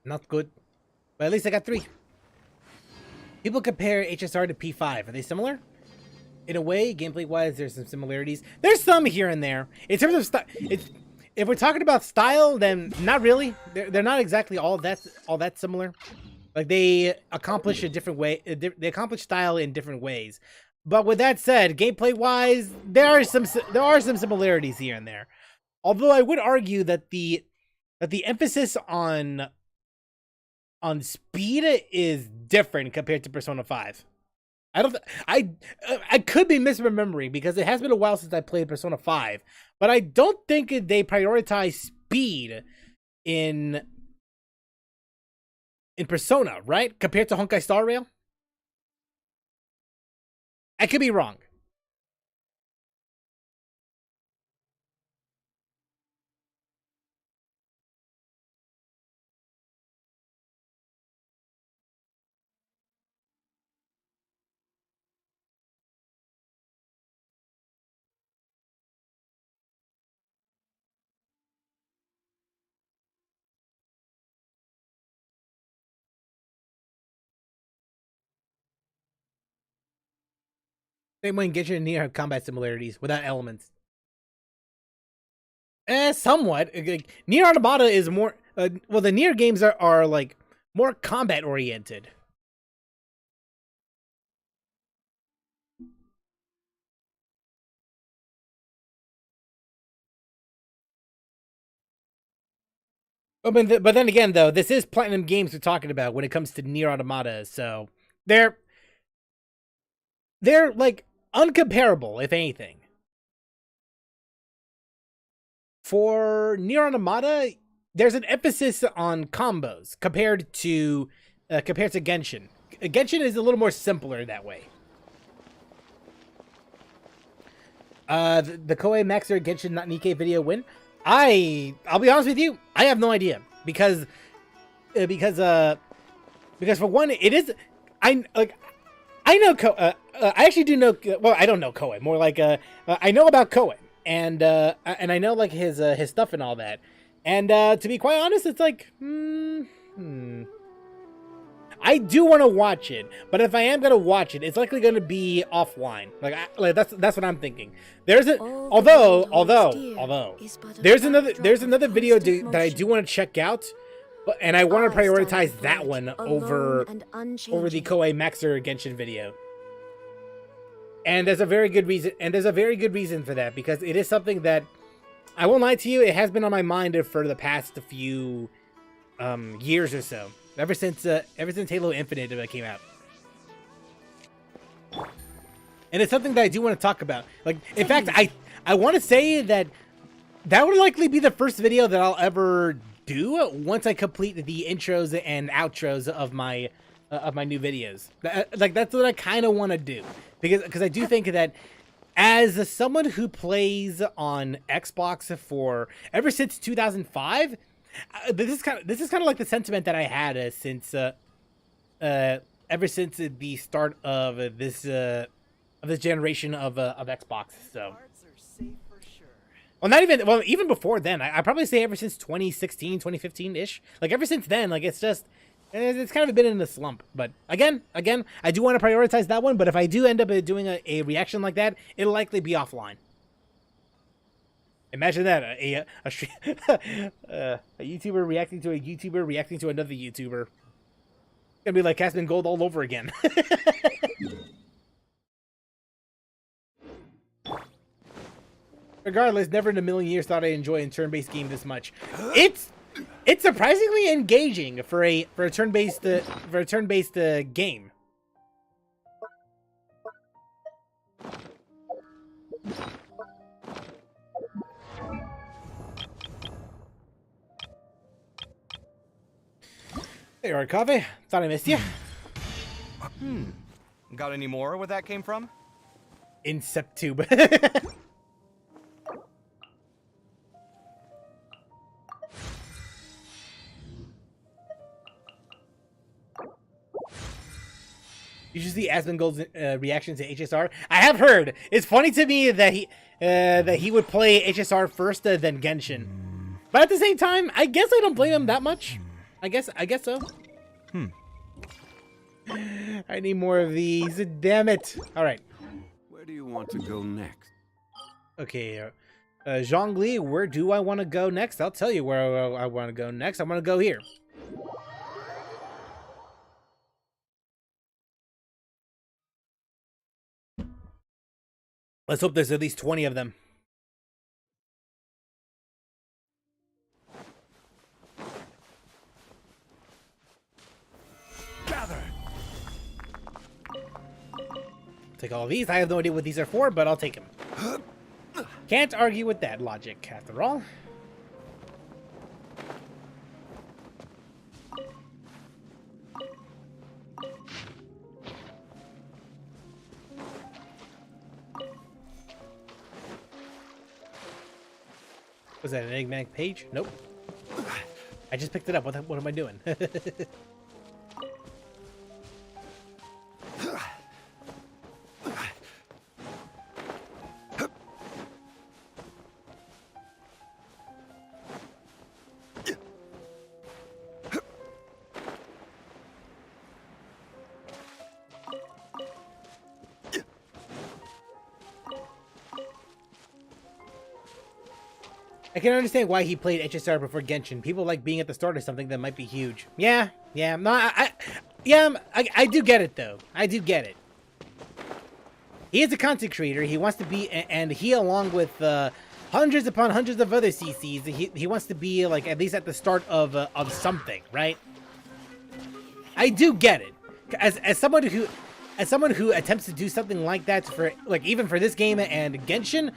Not good. But at least I got 3. People compare HSR to P5. Are they similar? In a way, gameplay-wise, there's some similarities. There's some here and there. In terms of if we're talking about style, then not really. They're not exactly all that similar. Like they accomplish a different way. They accomplish style in different ways. But with that said, gameplay-wise, there are some similarities here and there. Although I would argue that the emphasis on speed is different compared to Persona 5. I could be misremembering because it has been a while since I played Persona 5, but I don't think they prioritize speed in Persona, right? Compared to Honkai Star Rail? I could be wrong. Same way in Genshin and Nier have combat similarities without elements. Somewhat. Like, Nier Automata is more. Well, the Nier games are like more combat oriented. But then again, though, this is Platinum Games we're talking about when it comes to Nier Automata, so they're like uncomparable, if anything. For Nier Automata, there's an emphasis on combos compared to Genshin. Genshin is a little more simpler that way. The Koei Maxer Genshin not Nikkei video win. I'll be honest with you, I have no idea because for one, it is I know I actually do know, well, I don't know Koei, more like I know about Koei and I know like his stuff and all that. And to be quite honest, it's like I do want to watch it, but if I am gonna watch it, it's likely gonna be offline. Like that's what I'm thinking. There's a although there's another video that I do want to check out, and I want to prioritize that one over the Koei Maxer Genshin video. And there's a very good reason for that, because it is something that, I won't lie to you, it has been on my mind for the past few years or so. Ever since Halo Infinite came out. And it's something that I do want to talk about. Like, in fact, I want to say that would likely be the first video that I'll ever do once I complete the intros and outros of my new videos. Like, that's what I kind of want to do. Because I do think that as someone who plays on Xbox ever since 2005, This is kind of like the sentiment that I had since ever since the start of this generation of Xbox. So, well, not even even before then. I probably say ever since 2016, 2015 ish. Like ever since then, like it's kind of been in a slump. But again, I do want to prioritize that one. But if I do end up doing a reaction like that, it'll likely be offline. Imagine that a YouTuber reacting to a YouTuber reacting to another YouTuber. It's gonna be like Casting Gold all over again. Regardless, never in a million years thought I'd enjoy a turn-based game this much. It's surprisingly engaging for a turn-based game. There you are, Kaveh. Thought I missed you. Got any more where that came from? Inceptube. You should see Asmongold's reaction to HSR. I have heard. It's funny to me that he would play HSR first, then Genshin. But at the same time, I guess I don't blame him that much. I guess so. I need more of these. Damn it! All right. Where do you want to go next? Okay, Zhongli, where do I want to go next? I'll tell you where I want to go next. I want to go here. Let's hope there's at least 20 of them. Gather. Take all of these. I have no idea what these are for, but I'll take them. Can't argue with that logic, after all. Was that an enigmatic page? Nope. I just picked it up. What am I doing? I can understand why he played HSR before Genshin. People like being at the start of something that might be huge. Yeah. No, I do get it though. I do get it. He is a content creator. He wants to be, and he, along with hundreds upon hundreds of other CCs, he wants to be like at least at the start of something, right? I do get it. As someone who attempts to do something like that for like even for this game and Genshin,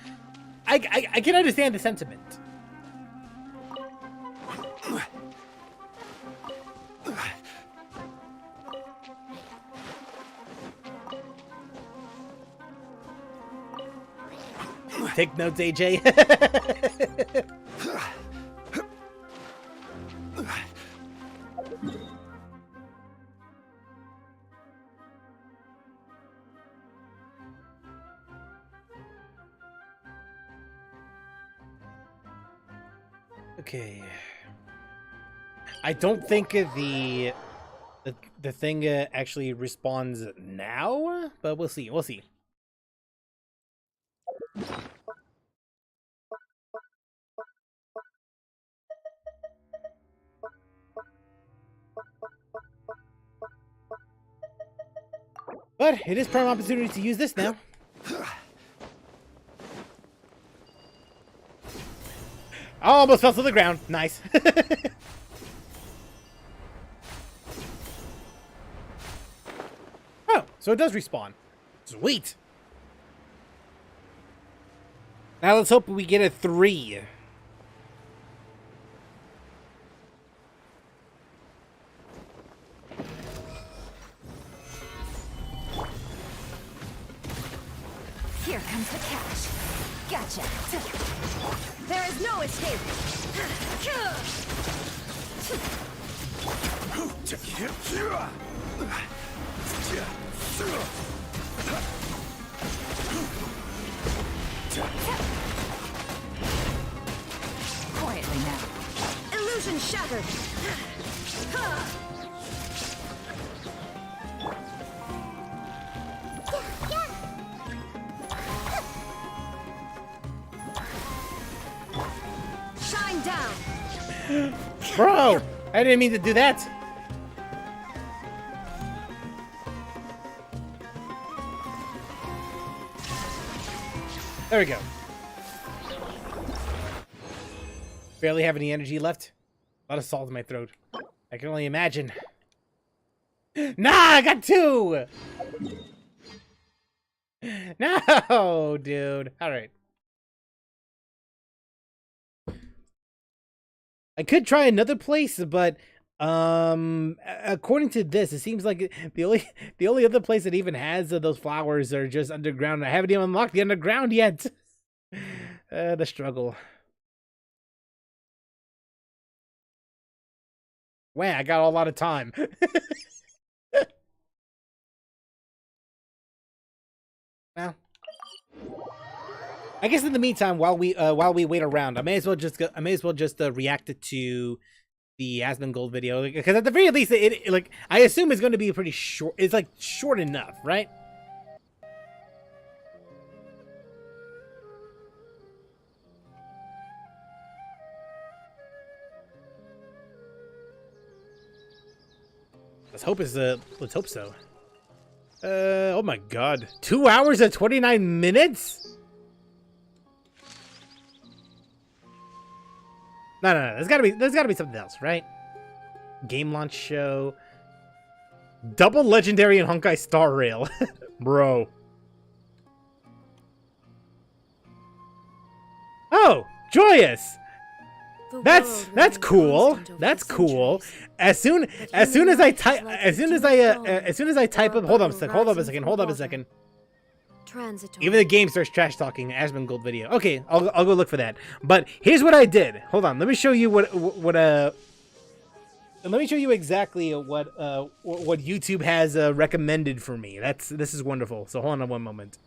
I can understand the sentiment. Take notes, AJ. Okay. I don't think the thing actually responds now, but we'll see. We'll see. But it is prime opportunity to use this now. I almost fell to the ground. Nice. Oh, so it does respawn. Sweet. Now let's hope we get a 3. Here comes the catch. Gotcha. There is no escape. Quietly now. Illusion shattered. Shine down. Bro, I didn't mean to do that. There we go. Barely have any energy left. A lot of salt in my throat. I can only imagine. Nah, I got 2! No, dude. Alright. I could try another place, but according to this, it seems like the only other place that even has those flowers are just underground. I haven't even unlocked the underground yet. The struggle. Wow, I got a lot of time. Well, I guess in the meantime, while we wait around, I may as well just react to the Asmongold video, because at the very least, it like I assume it's going to be pretty short. It's like short enough, right? Let's hope so. Oh my god. 2 hours and 29 minutes? No. There's gotta be something else, right? Game launch show. Double legendary and Honkai Star Rail. Bro. Oh, joyous. That's cool. That's cool. As soon as I type up, hold up a second. Transitory. Even the game starts trash talking Asmongold video. Okay, I'll go look for that. But here's what I did. Hold on, let me show you let me show you exactly what YouTube has recommended for me. This is wonderful. So hold on one moment.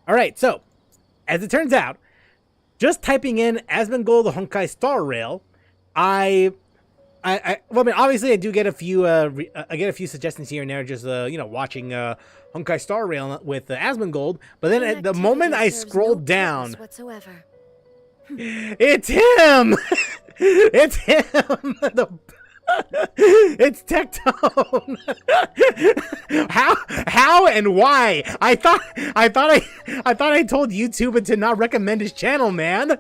All right, so as it turns out, just typing in Asmongold Honkai Star Rail, well, I mean, obviously I do get a few suggestions here and there, just watching Honkai Star Rail with Asmongold. But then at the moment I scroll down, whatsoever. it's him. It's him. It's Tectone. How and why? I thought I told YouTube to not recommend his channel, man.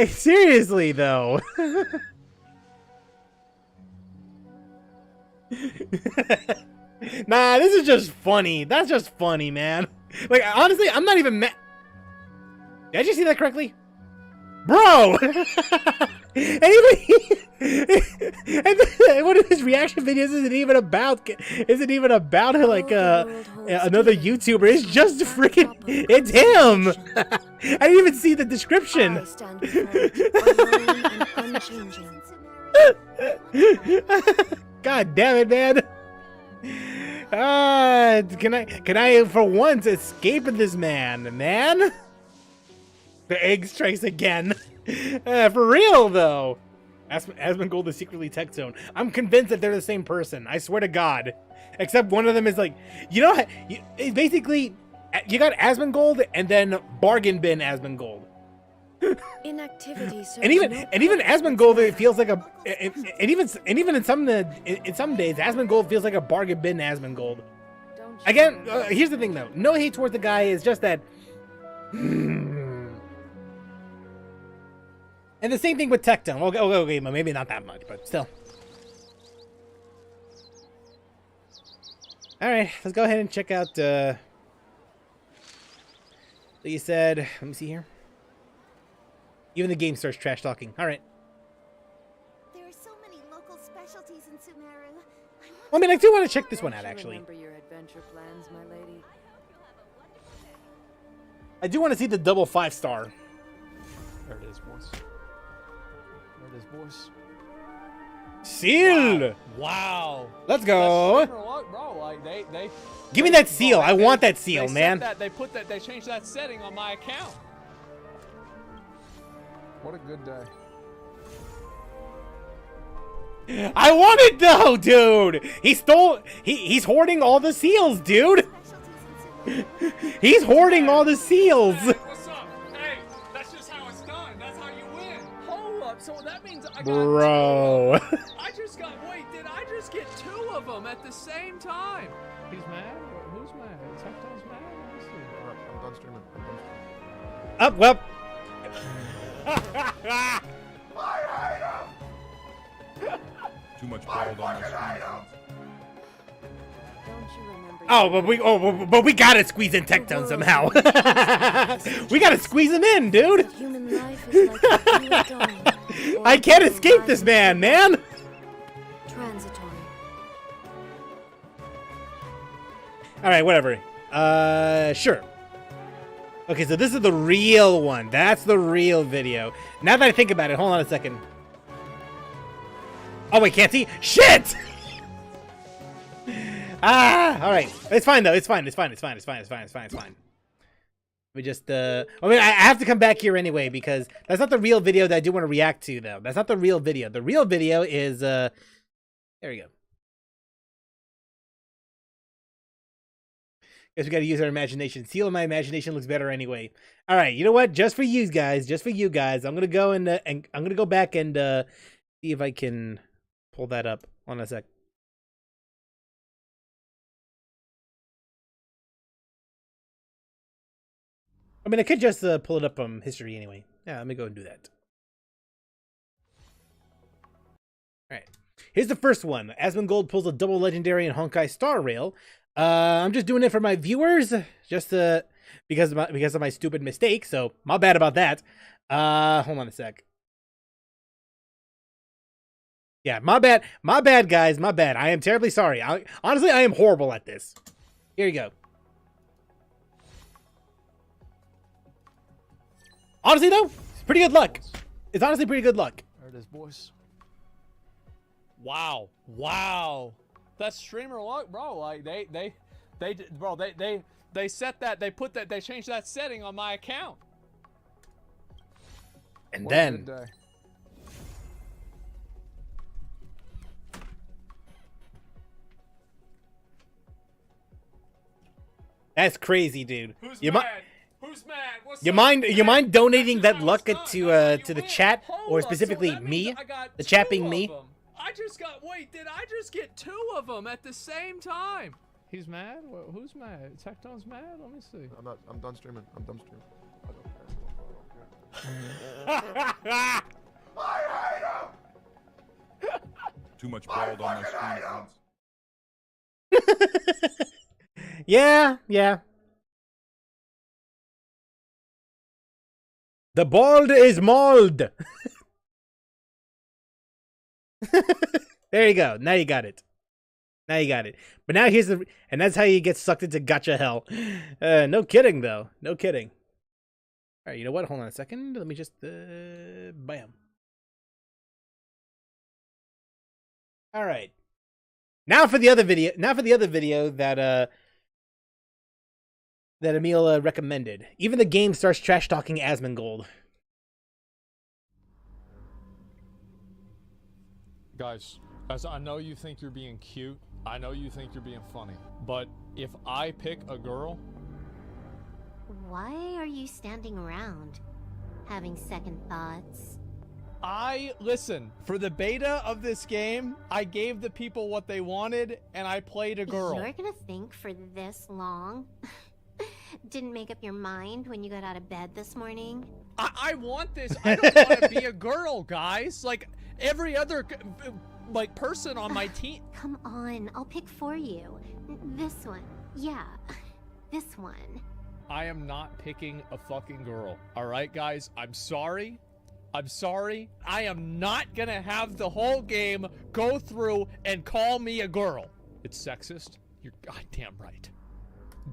Seriously though. Nah, this is just funny. That's just funny, man. Like, honestly, I'm not even mad. Did I just see that correctly? Bro! And one of his reaction videos isn't even about like another YouTuber. It's just freaking, it's him. I didn't even see the description. I stand before you, alone and unchanging. God damn it, man. Can I for once escape this man? The egg strikes again. For real, though. Asmongold is secretly Tectone. I'm convinced that they're the same person. I swear to God. Except one of them is like, it's basically, you got Asmongold and then Bargain Bin Asmongold. Inactivity. And even Asmongold, it feels like and even in some days, Asmongold feels like a Bargain Bin Asmongold. Again, here's the thing though. No hate towards the guy. It's just that. And the same thing with Tectone. Okay, maybe not that much, but still. All right, let's go ahead and check out. So you said, let me see here. Even the game starts trash talking. All right. There are so many local specialties in Sumeru. Well, I mean, I do want to check this one out, actually. Remember your adventure plans, my lady. I do want to see the double 5-star. There it is, boys. There it is, boys. Seal. Wow. Let's go. Bro, like they Give me that seal. I want that seal, man. They changed that setting on my account. What a good day. I want it though, dude. He's hoarding all the seals, dude. He's hoarding all the seals. Hey, what's up? Hey, that's just how it's done. That's how you win. Hold up. So that means I got Bro. two. Wait, did I just get 2 of them at the same time? He's mad? Who's mad? Tecton's mad? Let me see. I'm done streaming. Up, well. Too much bald on my screen. Don't you remember? But we gotta squeeze in Tectone somehow. We gotta squeeze him in, dude. Human life is like a blue dawn, or I can't a escape this man, man. transitory. All right, whatever. Sure. Okay, so this is the real one. That's the real video. Now that I think about it, hold on a second. Oh wait, can't see? Shit! All right. It's fine though. It's fine. We just I mean, I have to come back here anyway because that's not the real video that I do want to react to though. That's not the real video. The real video is there we go. Guess we got to use our imagination. Seal of my imagination looks better anyway. All right, you know what? Just for you guys, I'm gonna go and I'm gonna go back and see if I can pull that up. Hold on a sec. I mean, I could just pull it up from history anyway. Yeah, let me go and do that. All right, here's the first one. Asmongold pulls a double legendary and Honkai Star Rail. I'm just doing it for my viewers, just because of my stupid mistake. So my bad about that. Hold on a sec. Yeah, my bad, guys, my bad. I am terribly sorry. Honestly, I am horrible at this. Here you go. Honestly, though, it's pretty good luck. It's honestly pretty good luck. There it is, boys. Wow. That streamer luck, bro. Like they set that. They changed that setting on my account. And What a then. good day. That's crazy, dude. Who's You mad? mi- Who's mad? What's You up? mind donating That's that just luck how it's to done. That's how the you chat, win. or Hold up, specifically so that me, means I got the 2 chat being of me? them. Wait, did I just get 2 of them at the same time? He's mad? Who's mad? Tecton's mad? Let me see. I'm done streaming. I'm done streaming. I don't care. Too much bald on my screen at once. Yeah. The bald is mauled. There you go. Now you got it. But now here's and that's how you get sucked into gacha hell. No kidding though. No kidding. All right, you know what? Hold on a second. Let me just bam. All right. Now for the other video. That Emil recommended. Even the game starts trash talking Asmongold. Guys, as I know you think you're being cute, I know you think you're being funny, but if I pick a girl, Why are you standing around? Having second thoughts? listen, for the beta of this game, I gave the people what they wanted and I played a girl. You're gonna think for this long? Didn't make up your mind when you got out of bed this morning? I want this. I don't want to be a girl, guys. Like every other like person on my team. Come on, I'll pick for you. This one. Yeah, this one. I am not picking a fucking girl. All right, guys. I'm sorry. I am not gonna have the whole game go through and call me a girl. It's sexist. You're goddamn right.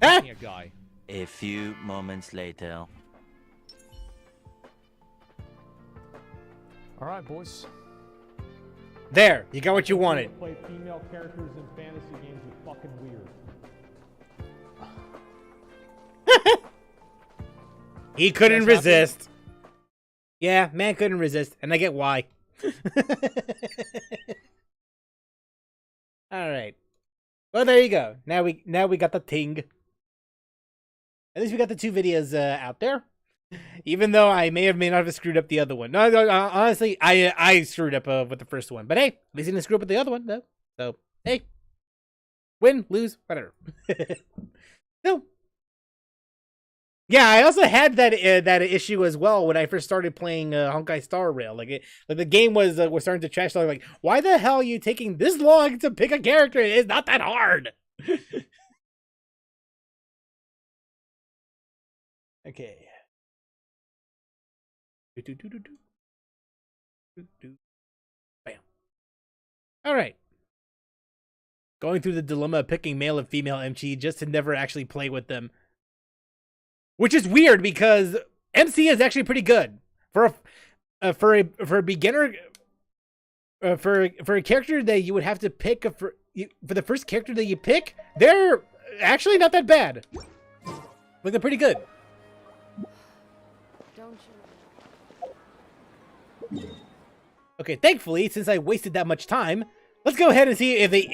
Picking a guy. A few moments later. All right, boys. There, you got what you wanted. Play female characters in fantasy games is fucking weird. He couldn't That's happening. resist. Yeah, man couldn't resist, and I get why. All right. Well, there you go. Now we got the ting. At least we got the 2 videos out there. Even though I may not have screwed up the other one. No, honestly, I screwed up with the first one. But hey, at least I didn't screw up with the other one, though. So, hey. Win, lose, whatever. No. Yeah, I also had that issue as well when I first started playing Honkai Star Rail. Like the game was starting to trash. So I'm like, why the hell are you taking this long to pick a character? It's not that hard. Okay. Bam. All right. Going through the dilemma of picking male and female MC just to never actually play with them. Which is weird because MC is actually pretty good for a beginner. For a character that you would have to pick for the first character that you pick, they're actually not that bad. Like they're pretty good. Don't you? Okay, thankfully, since I wasted that much time, let's go ahead and see if the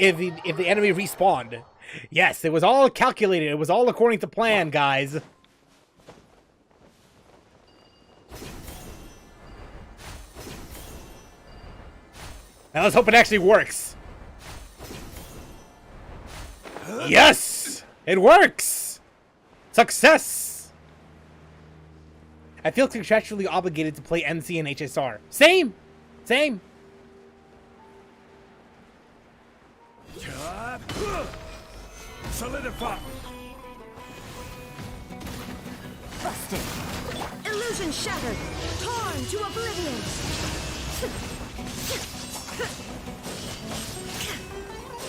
enemy respawned. Yes, it was all calculated. It was all according to plan, guys. Now let's hope it actually works. Yes! It works! Success! I feel contractually obligated to play MC and HSR. Same! Same! Solidify! Busted. Illusion shattered. Torn to oblivion.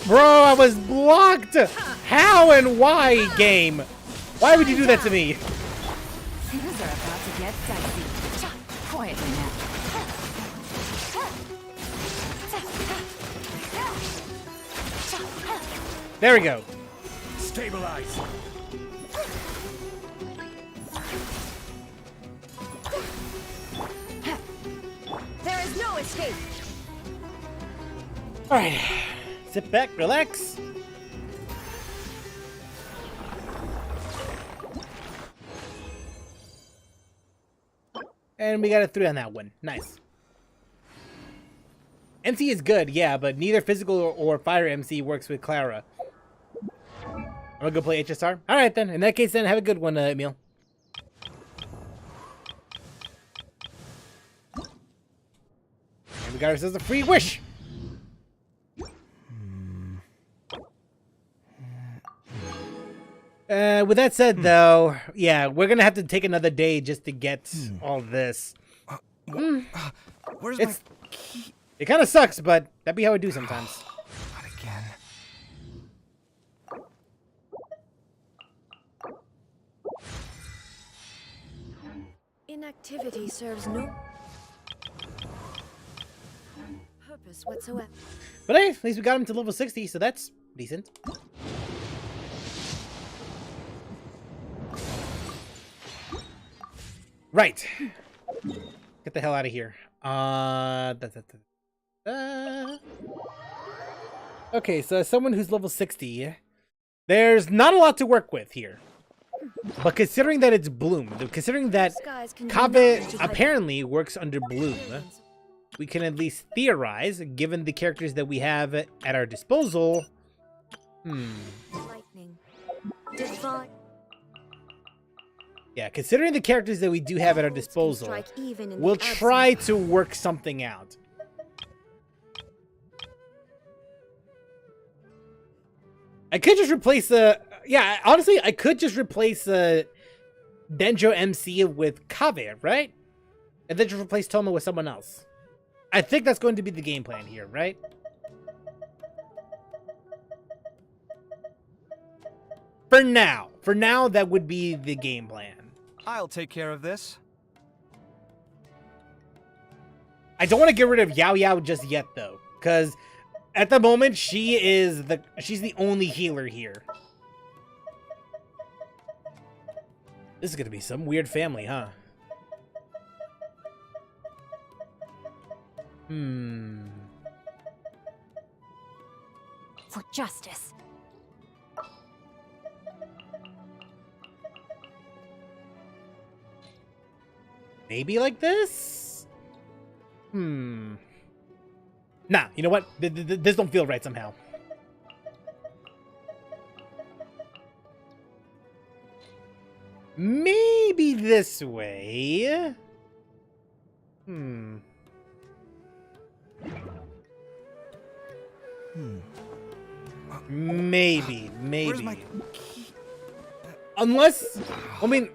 Bro, I was blocked! How and why, game? Why would you do that to me? Things are about to get dicey. Quietly now. There we go. Stabilize! There is no escape. Alright. Sit back, relax. And we got a 3 on that one. Nice. MC is good, yeah, but neither physical or fire MC works with Clara. I'm gonna go play HSR. Alright then. In that case then, have a good one, Emil. And we got ourselves a free wish! With that said, though, yeah, we're gonna have to take another day just to get all this. Where's It's- my key? It kind of sucks, but that'd be how I do sometimes. Not again. Inactivity serves no purpose whatsoever. But hey, at least we got him to level 60, so that's decent. Right. Get the hell out of here. Okay, so as someone who's level 60, there's not a lot to work with here. But considering that it's Bloom, considering that Kaveh apparently works under Bloom, we can at least theorize, given the characters that we have at our disposal. Lightning. Divine. Yeah, considering the characters that we do have at our disposal, we'll try to work something out. I could just replace yeah, honestly, I could just replace Denjo MC with Kaveh, right? And then just replace Toma with someone else. I think that's going to be the game plan here, right? For now, that would be the game plan. I'll take care of this. I don't want to get rid of Yao Yao just yet, though, because at the moment she's the only healer here. This is gonna be some weird family, huh? For justice. Maybe like this? Nah, you know what? This don't feel right somehow. Maybe this way. Maybe. Where's my key? Unless, I mean,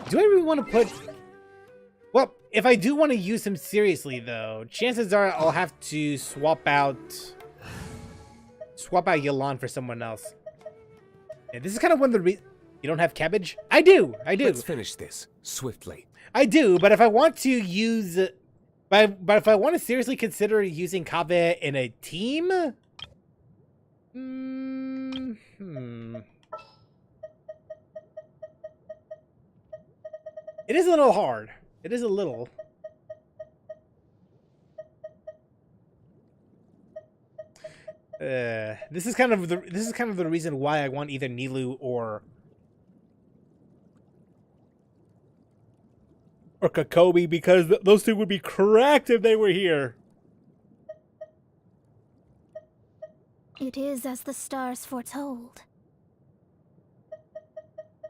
do I really want to put... Well, if I do want to use him seriously, though, chances are I'll have to swap out Yelan for someone else. Yeah, this is kind of one of the reasons... You don't have cabbage? I do. Let's finish this swiftly. I do, but if I want to use... But if I want to seriously consider using Kaveh in a team... It is a little hard. It is a little. This is kind of the reason why I want either Nilu or Kokobi, because those two would be correct if they were here. It is as the stars foretold.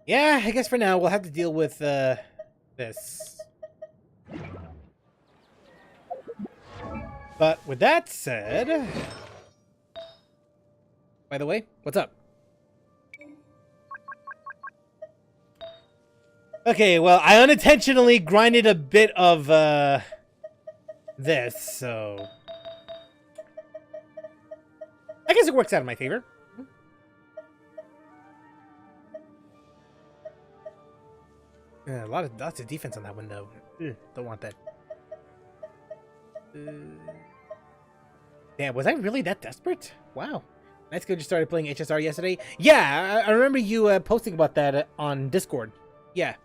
Yeah, I guess for now we'll have to deal with this. But with that said, by the way, what's up? Okay, well, I unintentionally grinded a bit of this, so I guess it works out in my favor. Yeah, lots of defense on that one, though. Ugh, don't want that. Damn, was I really that desperate? Wow. Nice Go just started playing HSR yesterday. Yeah, I remember you posting about that on Discord. Yeah.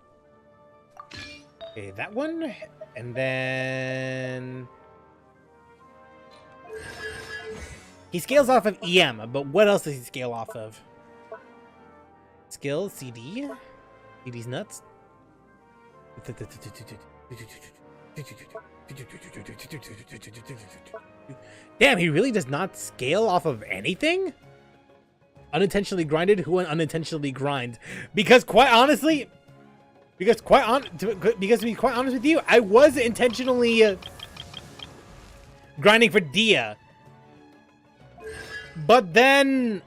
Okay, that one. And then... He scales off of EM, but what else does he scale off of? Skill, CD? CD's nuts. Damn, he really does not scale off of anything? Unintentionally grinded? Who unintentionally grind? Because quite honestly, because to be quite honest with you, I was intentionally grinding for Dia. But then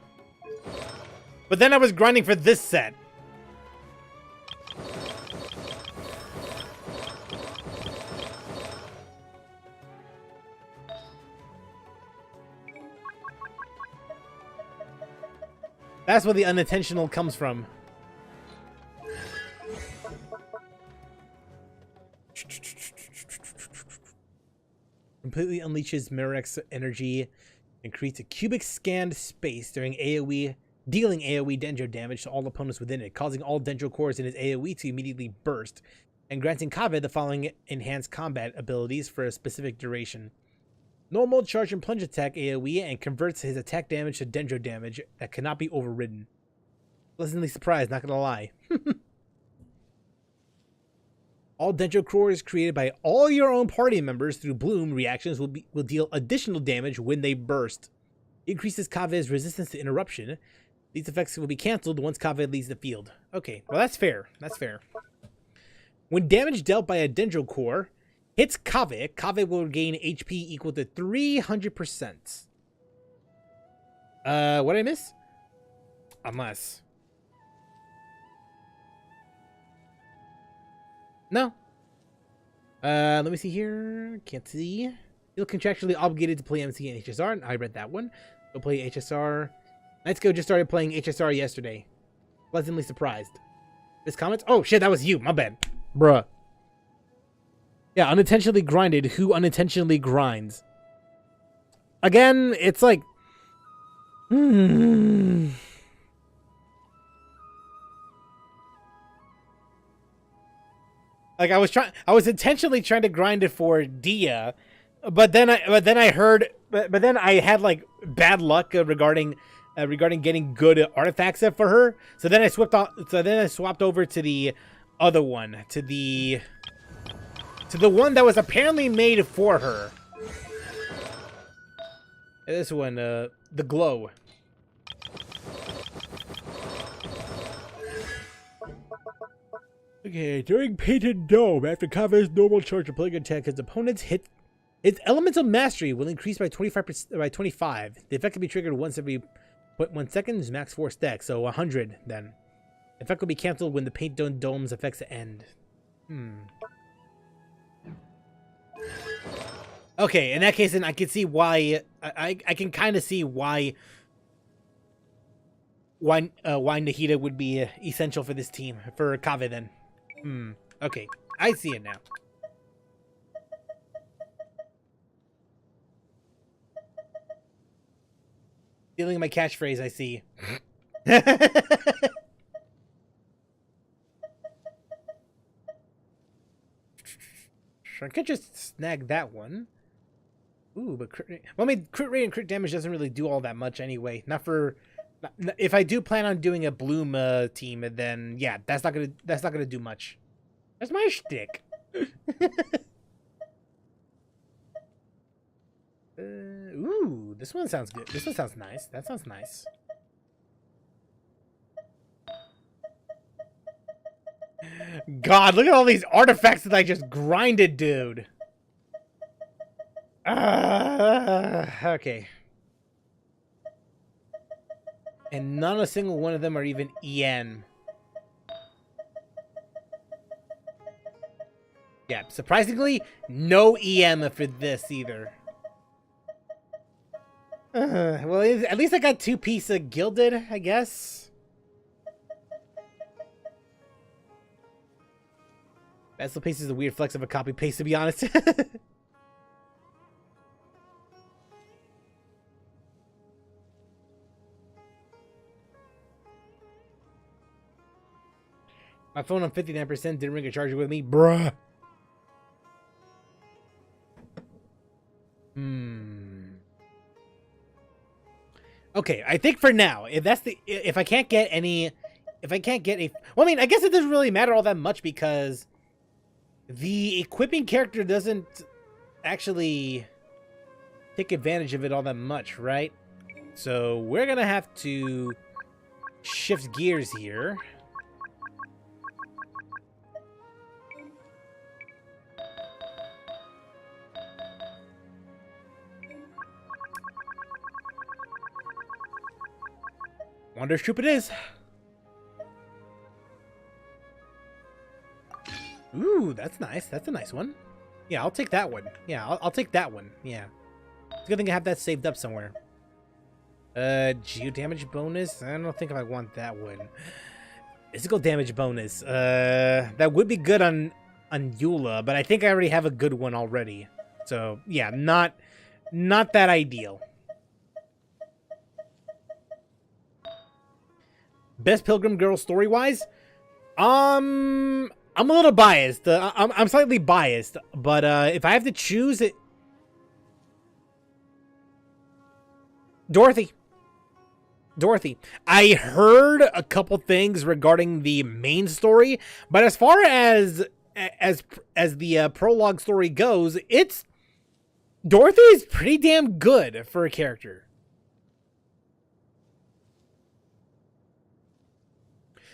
I was grinding for this set. That's where the unintentional comes from. Completely unleashes Mirex's energy and creates a cubic scanned space during AoE, dealing AoE dendro damage to all opponents within it, causing all dendro cores in his AoE to immediately burst, and granting Kaveh the following enhanced combat abilities for a specific duration. Normal, charge, and plunge attack AoE, and converts his attack damage to dendro damage that cannot be overridden. Pleasantly surprised, not gonna lie. All dendro cores created by all your own party members through bloom reactions will deal additional damage when they burst. Increases Kaveh's resistance to interruption. These effects will be cancelled once Kaveh leaves the field. Okay, well that's fair. That's fair. When damage dealt by a dendro core hits Kaveh, Kaveh will gain HP equal to 300%. What did I miss? Unless... No. Let me see here. Can't see. Feel contractually obligated to play MC and HSR. I read that one. Go play HSR. Let's Go just started playing HSR yesterday. Pleasantly surprised. This comments? Oh shit, that was you. My bad. Bruh. Yeah, unintentionally grinded. Who unintentionally grinds? Again, it's like... Like I was intentionally trying to grind it for Dia, but then I had like bad luck regarding getting good artifacts for her. So then I swapped over to the other one, to the one that was apparently made for her. This one, the glow. Okay, during Painted Dome, after Kaveh's normal charge of playing attack, his opponent's elemental mastery will increase by 25%. By 25, the effect can be triggered once every 0.1 seconds, max 4 stacks, so 100. Then, the effect will be canceled when the Painted Dome's effects end. Okay, in that case, then I can see why. I can kind of see why Nahida would be essential for this team, for Kaveh then. Okay, I see it now. Stealing my catchphrase, I see. I could just snag that one. Ooh, but crit rate, well, I mean, crit rate and crit damage doesn't really do all that much anyway. Not for... If I do plan on doing a Bloom team, then yeah, that's not gonna do much. That's my shtick. Ooh, this one sounds good. This one sounds nice. That sounds nice. God, look at all these artifacts that I just grinded, dude. Okay. And not a single one of them are even EN. Yeah, surprisingly, no EM for this either. Well, at least I got 2 pieces of gilded, I guess. Vessel paste is a weird flex of a copy paste, to be honest. My phone on 59% didn't ring a charger with me, bruh. Okay, I think for now, if I can't get a, well, I mean, I guess it doesn't really matter all that much because the equipping character doesn't actually take advantage of it all that much, right? So we're gonna have to shift gears here. Wander's Troop it is. Ooh, that's nice. That's a nice one. Yeah, I'll take that one. Yeah, I'll take that one. Yeah. It's a good thing I have that saved up somewhere. Geo damage bonus? I don't think if I want that one. Physical damage bonus. That would be good on Eula, but I think I already have a good one already. So, yeah, not that ideal. Best Pilgrim Girl story-wise? I'm a little biased. I'm slightly biased, but if I have to choose it, Dorothy. I heard a couple things regarding the main story, but as far as the prologue story goes, Dorothy is pretty damn good for a character.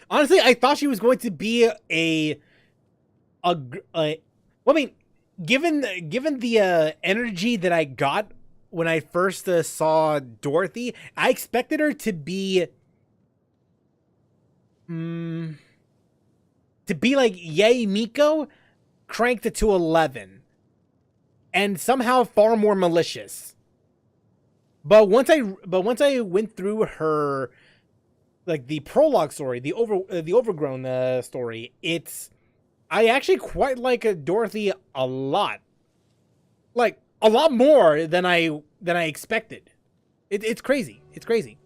Honestly, I thought she was going to be well, I mean, given the energy that I got when I first saw Dorothy, I expected her to be like Yae Miko cranked to 11 and somehow far more malicious. But once I went through her like the prologue story, the overgrown story, I actually quite like Dorothy a lot. Like a lot more than I expected. It's crazy. It's crazy.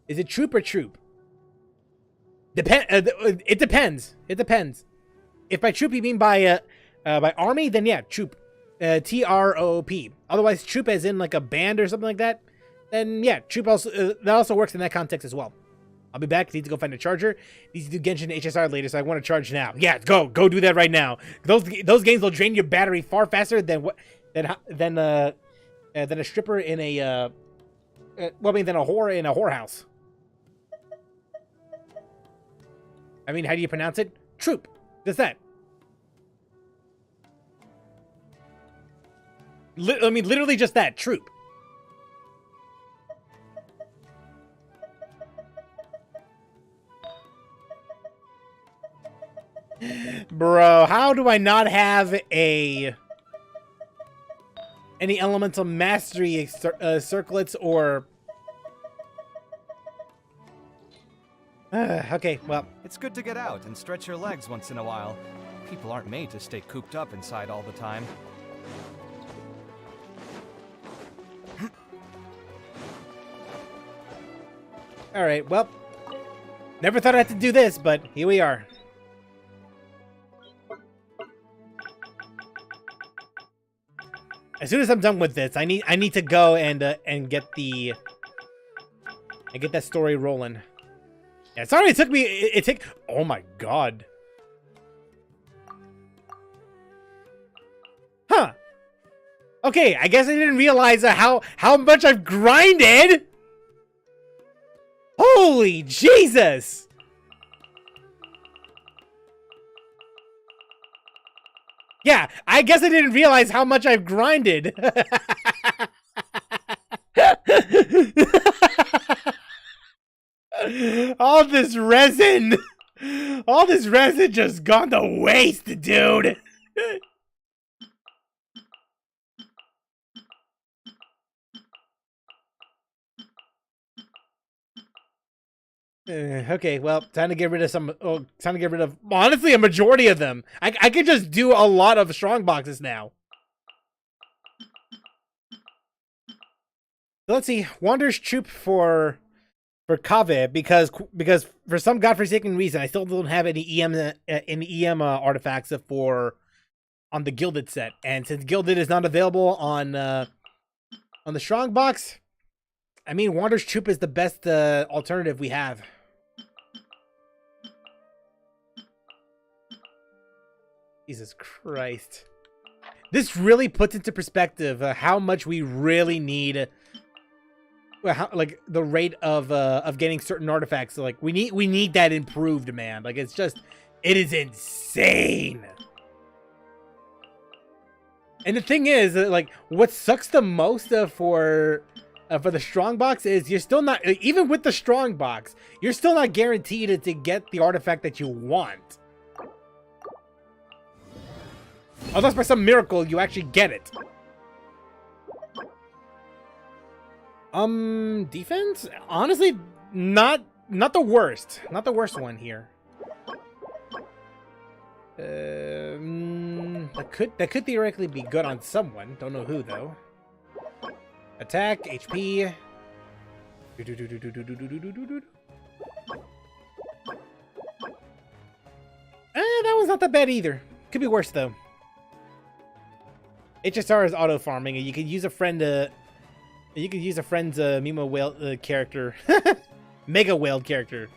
Is it troop or troop? It depends. It depends. If by troop you mean by army, then yeah, troop. TROOP. Otherwise, troop as in like a band or something like that. Then yeah, troop also that also works in that context as well. I'll be back. Need to go find a charger. Need to do Genshin HSR later, so I want to charge now. Yeah, go do that right now. Those games will drain your battery far faster than a stripper in a than a whore in a whorehouse. I mean, how do you pronounce it? Troop. Just that. I mean, literally just that. Troop. Bro, how do I not have any elemental mastery circlets or... okay, well... It's good to get out and stretch your legs once in a while. People aren't made to stay cooped up inside all the time. Alright, well... never thought I had to do this, but here we are. As soon as I'm done with this, I need to go and get that story rolling. Yeah, sorry it took me. It took. Oh my god. Huh. Okay, I guess I didn't realize how much I've grinded. Holy Jesus. Yeah, I guess I didn't realize how much I've grinded. All this resin just gone to waste, dude. Okay, well, time to get rid of some. Oh, time to get rid of honestly a majority of them. I could just do a lot of strong boxes now. So let's see, Wander's troop for Kaveh because for some godforsaken reason I still don't have any EM artifacts on the Gilded set, and since Gilded is not available on the strong box, I mean Wander's troop is the best alternative we have. Jesus Christ. This really puts into perspective how much we really need, like the rate of getting certain artifacts. So, like we need that improved, man. Like it is insane. And the thing is, like what sucks the most for the strong box is you're still not, even with the strong box, you're still not guaranteed to get the artifact that you want. Unless by some miracle you actually get it. Defense? Honestly, not the worst. Not the worst one here. That could theoretically be good on someone. Don't know who though. Attack, HP. That one's not that bad either. Could be worse though. HSR is auto farming, and you could use a friend. You could use a friend's Mimo whale character, Mega Whale character.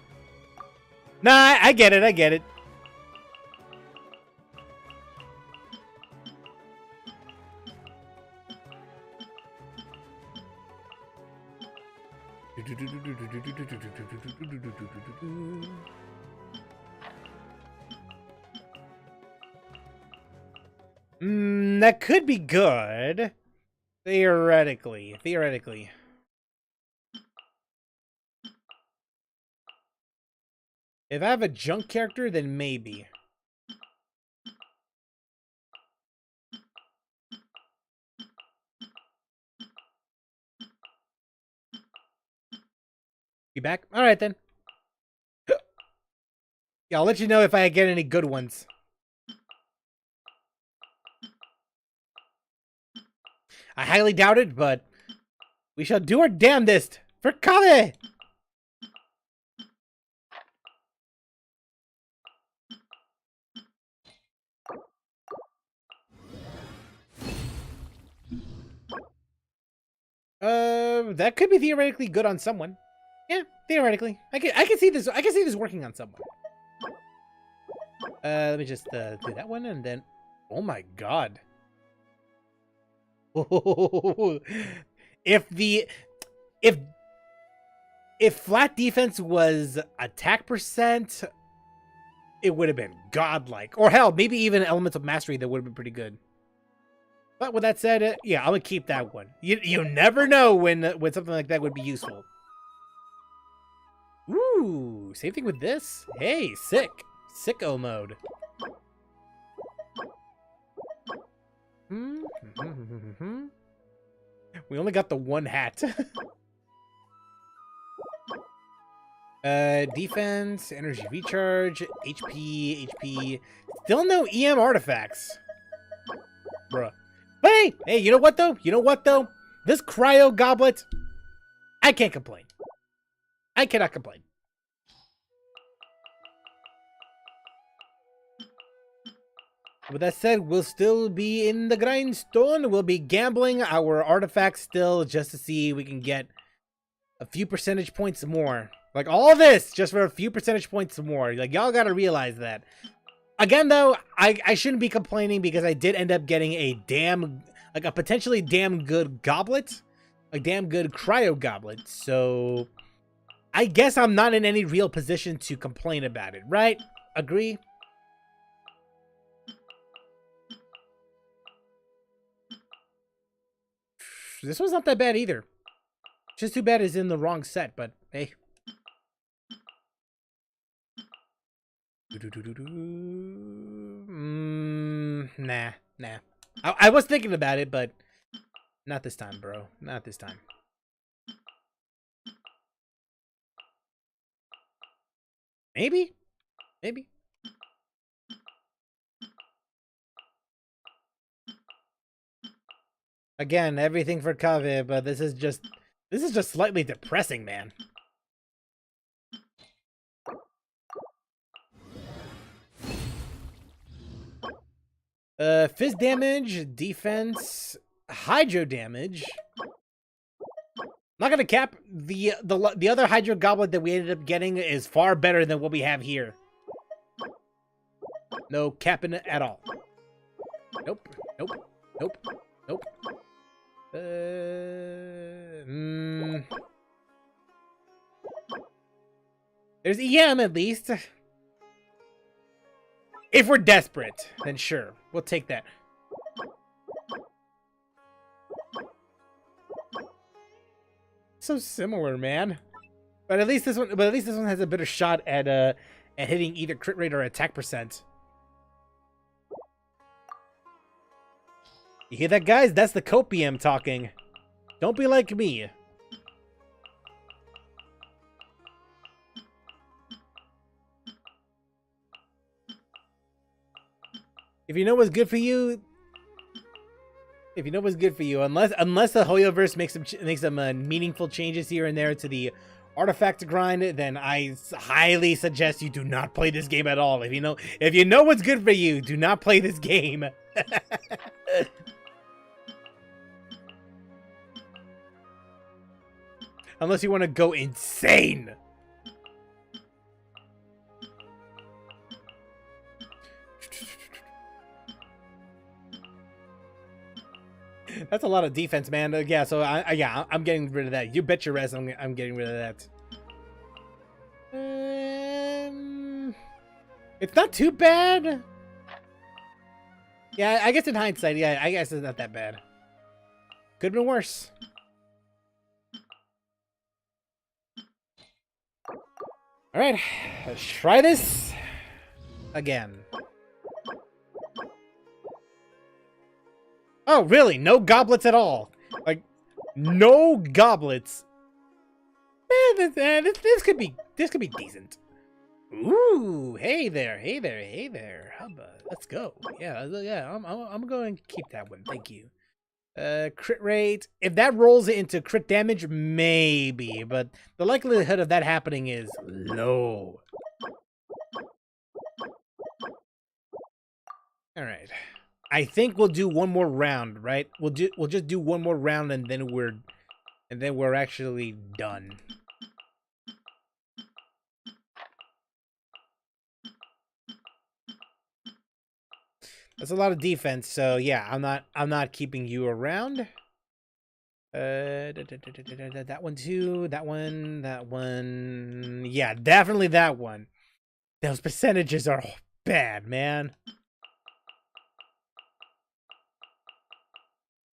Nah, I get it. I get it. That could be good. Theoretically. If I have a junk character, then maybe. You back? All right then. Yeah, I'll let you know if I get any good ones. I highly doubt it, but we shall do our damnedest for Kaveh! That could be theoretically good on someone. Yeah, theoretically. I can see this working on someone. Let me just do that one and then oh my god. If flat defense was attack percent, it would have been godlike. Or hell, maybe even elemental mastery that would have been pretty good. But with that said, yeah, I'm gonna keep that one. You never know when something like that would be useful. Ooh, same thing with this. Hey, sick. Sicko mode. We only got the one hat. Defense, energy recharge, HP. Still no EM artifacts. Bruh. But hey, you know what though? This cryo goblet, I can't complain. I cannot complain. With that said, we'll still be in the grindstone. We'll be gambling our artifacts still just to see if we can get a few percentage points more. Like all this just for a few percentage points more. Like y'all gotta realize that. Again though, I shouldn't be complaining because I did end up getting a potentially damn good goblet. A damn good cryo goblet. So I guess I'm not in any real position to complain about it, right? Agree? This one's not that bad either. Just too bad it's in the wrong set, but hey. Nah. I was thinking about it, but not this time, bro. Not this time. Maybe. Again, everything for Kaveh, but this is just slightly depressing, man. Fizz damage, defense, hydro damage. Not gonna cap the other hydro goblet that we ended up getting is far better than what we have here. No capping it at all. Nope. There's EM at least. If we're desperate, then sure, we'll take that. So similar, man. But at least this one has a better shot at hitting either crit rate or attack percent. You hear that, guys? That's the copium talking. Don't be like me. If you know what's good for you, unless the Hoyoverse makes some meaningful changes here and there to the artifact grind, then I highly suggest you do not play this game at all. If you know what's good for you, do not play this game. Unless you want to go insane. That's a lot of defense, man. Yeah, so I'm getting rid of that. You bet your ass I'm getting rid of that. It's not too bad. Yeah, I guess in hindsight, yeah, I guess it's not that bad. Could have been worse. All right, let's try this again. Oh, really? No goblets at all? Like, no goblets? This could be decent. Ooh, hey there. Hubba, let's go. Yeah, I'm going to keep that one. Thank you. Crit rate. If that rolls into crit damage, maybe, but the likelihood of that happening is low. All right. I think we'll do one more round, right? We'll just do one more round and then we're actually done. That's a lot of defense, so yeah, I'm not keeping you around. That one too, that one. Yeah, definitely that one. Those percentages are bad, man.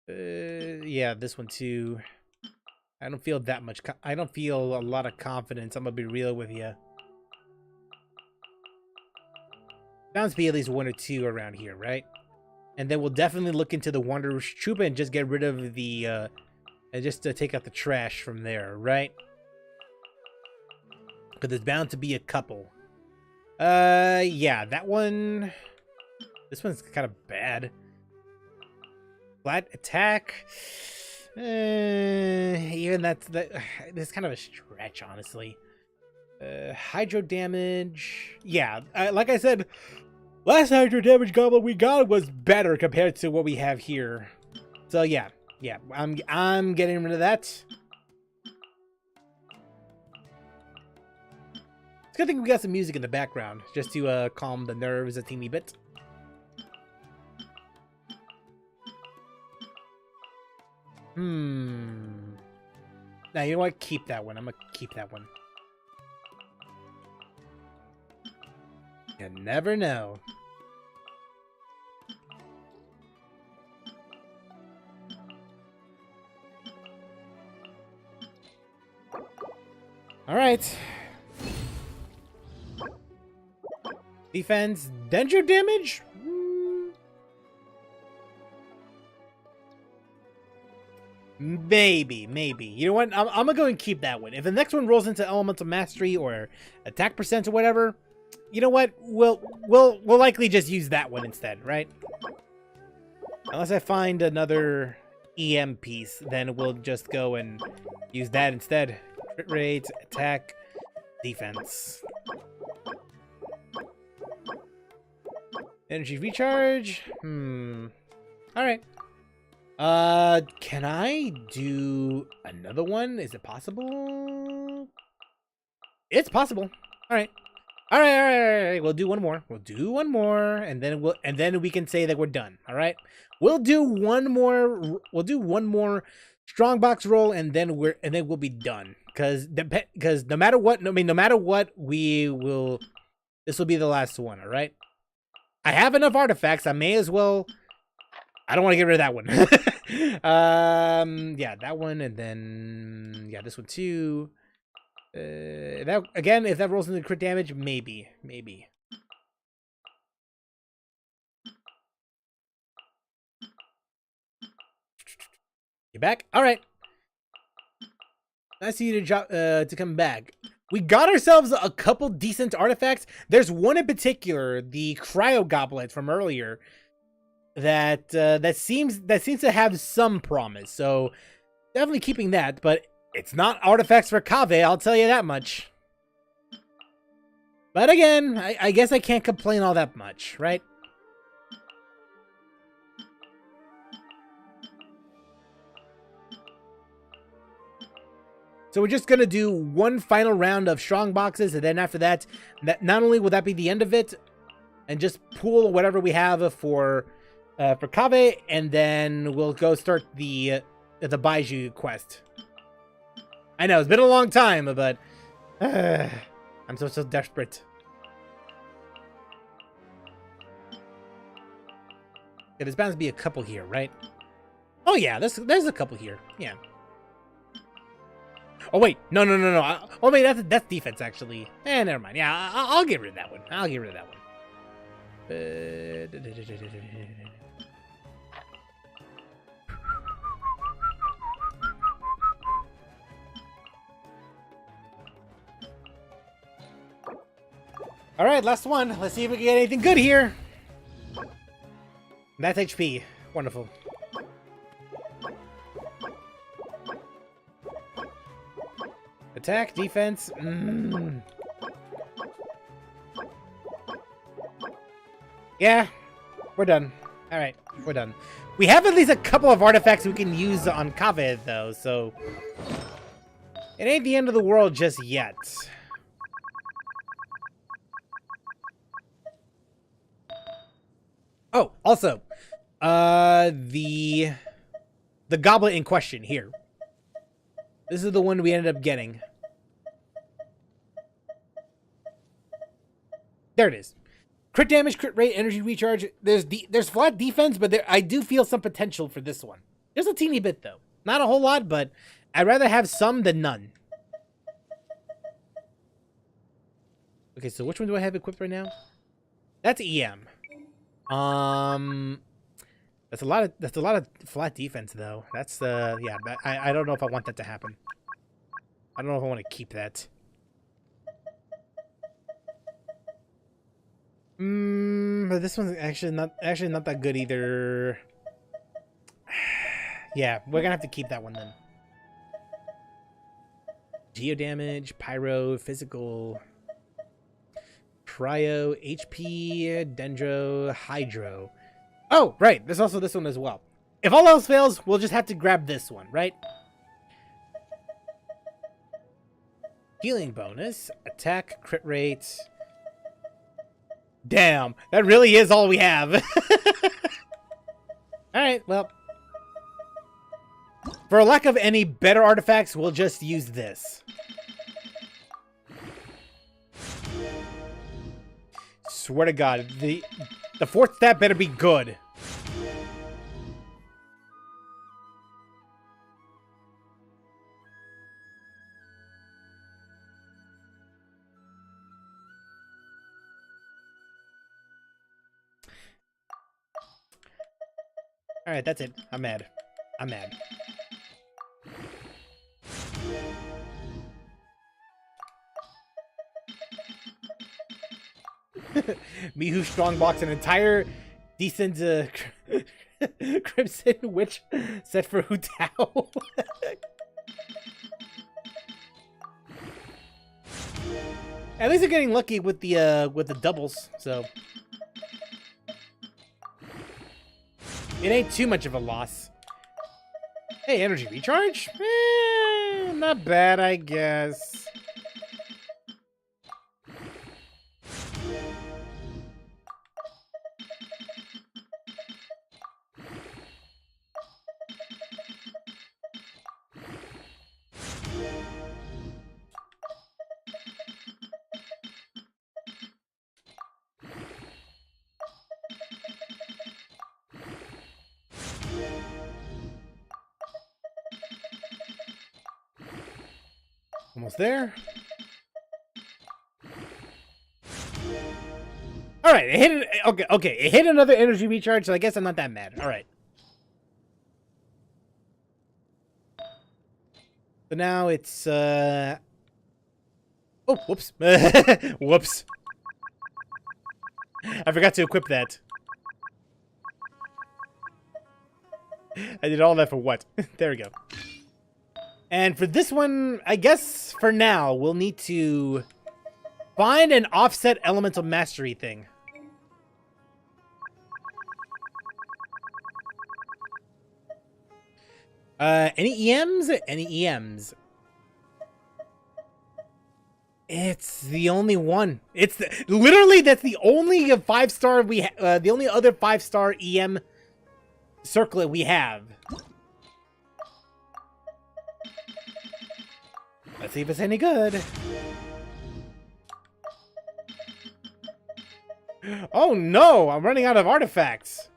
Yeah, this one too. I don't feel that much. I don't feel a lot of confidence. I'm gonna be real with you. Bound to be at least one or two around here, right? And then we'll definitely look into the Wanderer's Troupe and just get rid of the, and just take out the trash from there, right? Because there's bound to be a couple. Yeah, that one. This one's kind of bad. Flat attack. Even that's kind of a stretch, honestly. Hydro damage. Yeah, like I said, last hydro damage goblin we got was better compared to what we have here. So yeah, I'm getting rid of that. It's a good thing we got some music in the background just to calm the nerves a teeny bit. Now, you know what? Keep that one. I'm gonna keep that one. You never know. All right. Defense, danger damage? Maybe. You know what? I'm gonna go and keep that one. If the next one rolls into elemental mastery or attack percent or whatever, you know what? We'll likely just use that one instead, right? Unless I find another EM piece, then we'll just go and use that instead. Crit rate, attack, defense. Energy recharge. Alright. Can I do another one? Is it possible? It's possible. Alright. Alright. We'll do one more. And then we can say that we're done. Alright. We'll do one more strong box roll and then we'll be done. Because no matter what, we will. This will be the last one. All right. I have enough artifacts. I may as well. I don't want to get rid of that one. Yeah, that one, and then yeah, this one too. That again, if that rolls into crit damage, maybe. You back? All right. Nice of you to come back. We got ourselves a couple decent artifacts. There's one in particular, the cryo goblet from earlier, that seems to have some promise. So definitely keeping that, but it's not artifacts for Kaveh, I'll tell you that much. But again, I guess I can't complain all that much, right? So we're just going to do one final round of strong boxes, and then after that, not only will that be the end of it, and just pool whatever we have for Kaveh, and then we'll go start the Baizhu quest. I know, it's been a long time, but I'm so desperate. Yeah, there's bound to be a couple here, right? Oh yeah, there's a couple here, yeah. Oh wait, no. Oh wait, that's defense actually. Never mind. Yeah, I'll get rid of that one. All right, last one. Let's see if we can get anything good here. That's HP. Wonderful. Attack, defense. Yeah, we're done. All right, we're done. We have at least a couple of artifacts we can use on Kaveh, though, so it ain't the end of the world just yet. Oh, also, the goblet in question here. This is the one we ended up getting. There it is. Crit damage, crit rate, energy recharge. There's flat defense, but I do feel some potential for this one. Just a teeny bit, though. Not a whole lot, but I'd rather have some than none. Okay, so which one do I have equipped right now? That's EM. That's a lot of flat defense, though. That's yeah. I don't know if I want that to happen. I don't know if I want to keep that. But this one's actually not that good either. Yeah, we're gonna have to keep that one then. Geo damage, pyro, physical, cryo, HP, dendro, hydro. Oh, right. There's also this one as well. If all else fails, we'll just have to grab this one, right? Healing bonus, attack, crit rate. Damn, that really is all we have. Alright, well. For lack of any better artifacts, we'll just use this. Swear to God, the fourth stat better be good. Alright, that's it. I'm mad. I'm mad. Mihu strongbox an entire decent Crimson Witch set for Hu Tao. At least we're getting lucky with the doubles, so it ain't too much of a loss. Hey, energy recharge? Not bad, I guess. Almost there. All right, it hit it. Okay, it hit another energy recharge, so I guess I'm not that mad. All right. So now it's oh, whoops. Whoops. I forgot to equip that. I did all that for what? There we go. And for this one, I guess for now, we'll need to find an offset elemental mastery thing. Any EMs? Any EMs? It's the only one. It's literally that's the only 5-star we the only other 5-star EM circlet we have. Let's see if it's any good. Oh no, I'm running out of artifacts.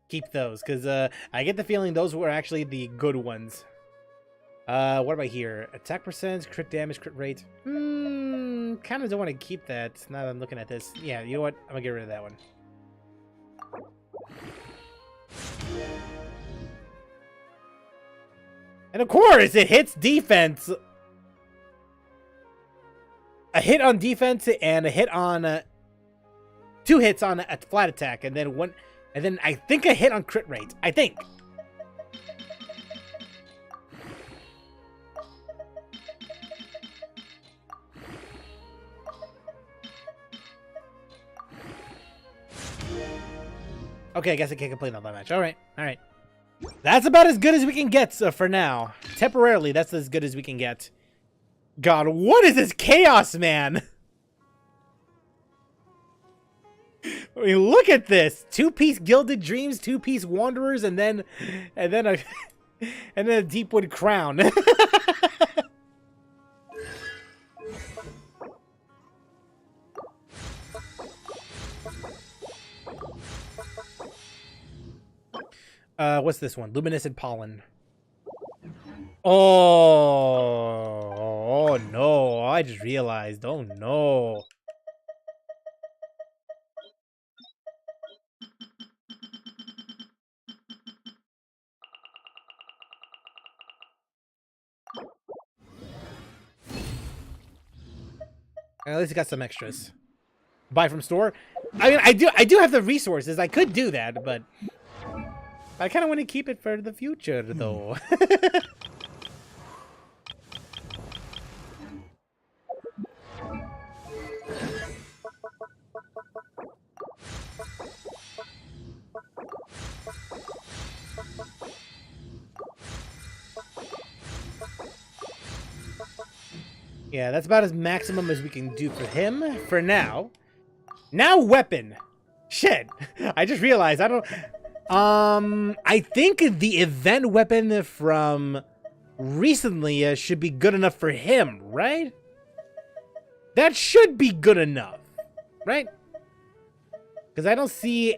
Keep those, because I get the feeling those were actually the good ones. What about here? Attack percent, crit damage, crit rate. Kind of don't want to keep that now that I'm looking at this. Yeah, you know what? I'm gonna get rid of that one. And of course, it hits defense. A hit on defense and a hit on 2 hits on a flat attack, and then I think a hit on crit rate. I think. Okay, I guess I can't complain on that match. All right. That's about as good as we can get for now. Temporarily, that's as good as we can get. God, what is this chaos, man? I mean, look at this. 2-piece Gilded Dreams, 2-piece Wanderers, and then a Deepwood Crown. What's this one? Luminescent Pollen. Oh no, I just realized. Oh no. At least I got some extras. Buy from store. I mean, I do have the resources. I could do that, but I kind of want to keep it for the future, though. Yeah, that's about as maximum as we can do for him for now. Now weapon. Shit. I just realized I don't... I think the event weapon from recently should be good enough for him, right? That should be good enough, right? Because I don't see...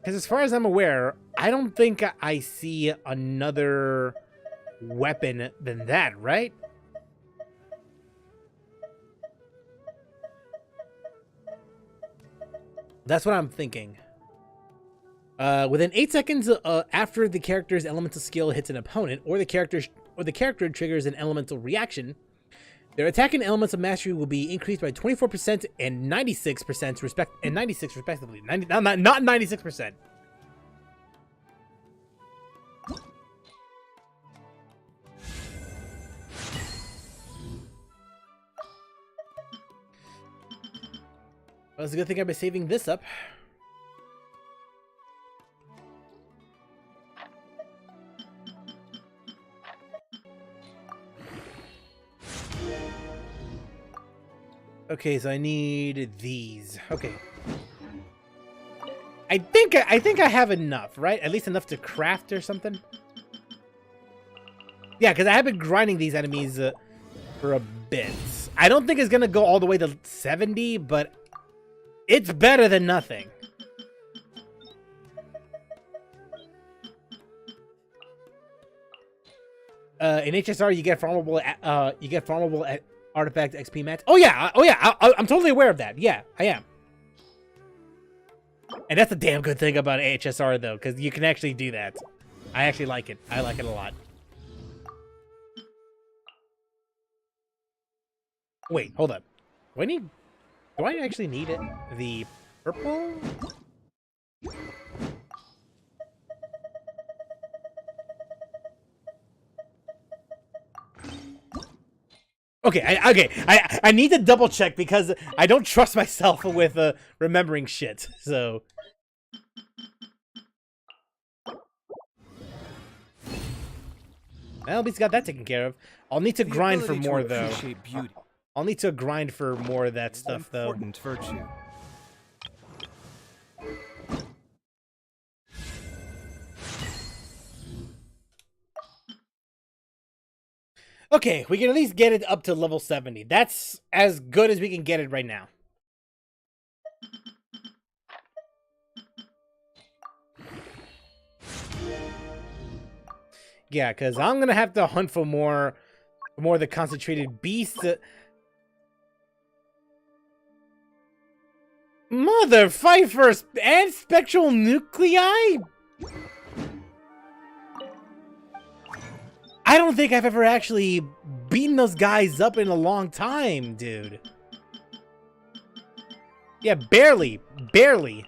Because as far as I'm aware, I don't think I see another weapon than that, right? That's what I'm thinking. Within 8 seconds after the character's elemental skill hits an opponent, or the character triggers an elemental reaction, their attack and elements of mastery will be increased by 24% and 96% respectively. Not 96%. Well, it's a good thing I've been saving this up. Okay, so I need these. Okay. I think I have enough, right? At least enough to craft or something. Yeah, because I have been grinding these enemies for a bit. I don't think it's gonna go all the way to 70, but it's better than nothing. In HSR, you get farmable at artifact XP mats. Oh yeah, I'm totally aware of that. Yeah, I am. And that's a damn good thing about HSR though, because you can actually do that. I actually like it. I like it a lot. Wait, hold up. Do I actually need it? The purple? Okay, I need to double check because I don't trust myself with remembering shit. So well, at least got that taken care of. I'll need to grind for more though. I'll need to grind for more of that stuff though. Important virtue. Okay, we can at least get it up to level 70. That's as good as we can get it right now. Yeah, because I'm going to have to hunt for more of the concentrated beasts. Mother, fight first and spectral nuclei? I don't think I've ever actually beaten those guys up in a long time, dude. Yeah, barely. Barely.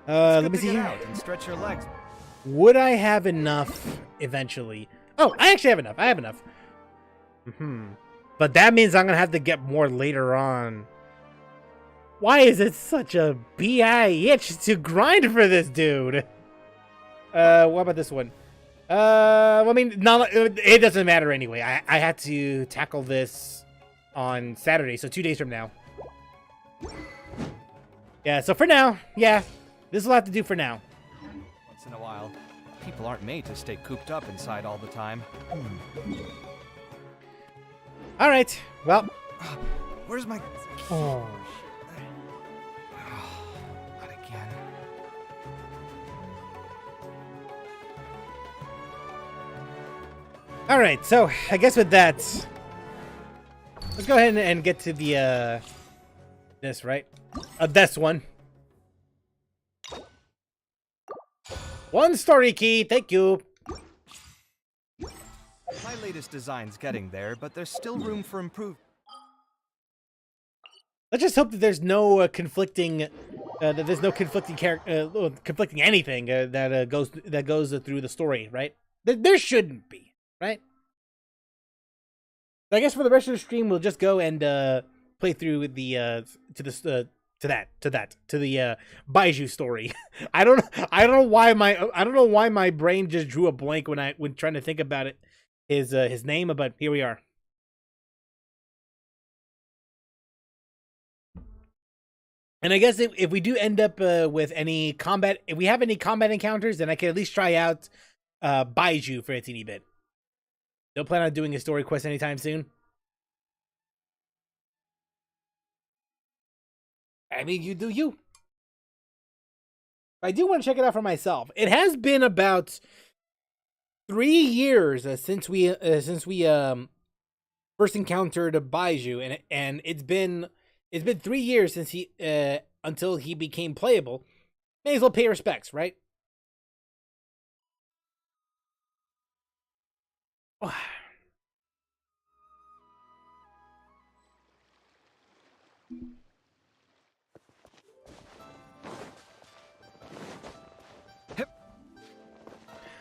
Let me see here. Out and stretch your legs. Would I have enough eventually? Oh, I actually have enough. I have enough. But that means I'm gonna have to get more later on. Why is it such a BI itch to grind for this dude? What about this one? Well, I mean, no, it doesn't matter anyway. I had to tackle this on Saturday, so 2 days from now. Yeah, so for now, yeah, this will have to do for now. Once in a while, people aren't made to stay cooped up inside all the time. All right, well. Where's my... Oh. Not again. All right, so I guess with that, let's go ahead and get to the, this, right? This one. One story key, thank you. My latest design's getting there, but there's still room for improvement. Let's just hope that there's no conflicting, conflicting anything that goes through the story, right? There shouldn't be, right? I guess for the rest of the stream, we'll just go and play through the to the Baizhu story. I don't know why my brain just drew a blank when trying to think about it. His name, but here we are. And I guess if we do end up with any combat, if we have any combat encounters, then I can at least try out Baizhu for a teeny bit. Don't plan on doing a story quest anytime soon. I mean, you do you. I do want to check it out for myself. It has been about 3 years since we first encountered Baizhu, and it's been 3 years since he until he became playable. May as well pay respects, right?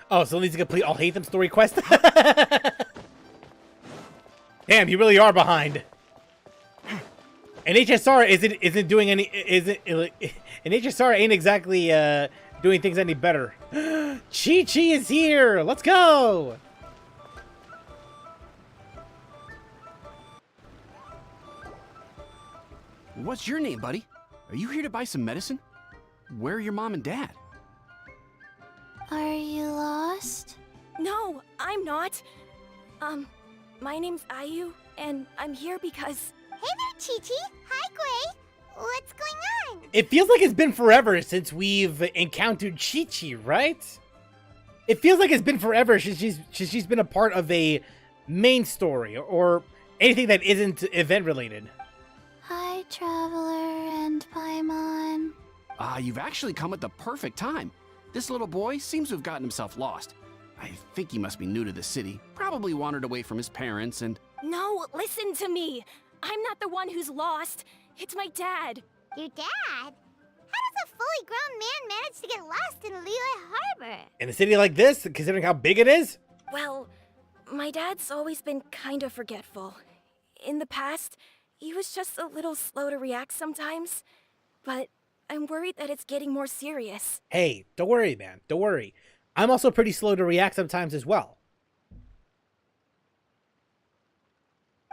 Oh, so needs to complete all Hate Them story quest. Damn, you really are behind. And HSR isn't doing any and HSR ain't exactly doing things any better. Chi-Chi is here. Let's go. What's your name, buddy? Are you here to buy some medicine? Where are your mom and dad? Are you lost? No, I'm not. My name's Ayu, and I'm here because... Hey there, Chi-Chi! Hi, Gray! What's going on? It feels like it's been forever since we've encountered Chi-Chi, right? It feels like it's been forever since she's been a part of a main story or anything that isn't event related. Hi, Traveler and Paimon. You've actually come at the perfect time. This little boy seems to have gotten himself lost. I think he must be new to the city. Probably wandered away from his parents and... No, listen to me! I'm not the one who's lost. It's my dad. Your dad? How does a fully grown man manage to get lost in Liyue Harbor? In a city like this, considering how big it is? Well, my dad's always been kind of forgetful. In the past, he was just a little slow to react sometimes. But I'm worried that it's getting more serious. Hey, don't worry, man. Don't worry. I'm also pretty slow to react sometimes as well.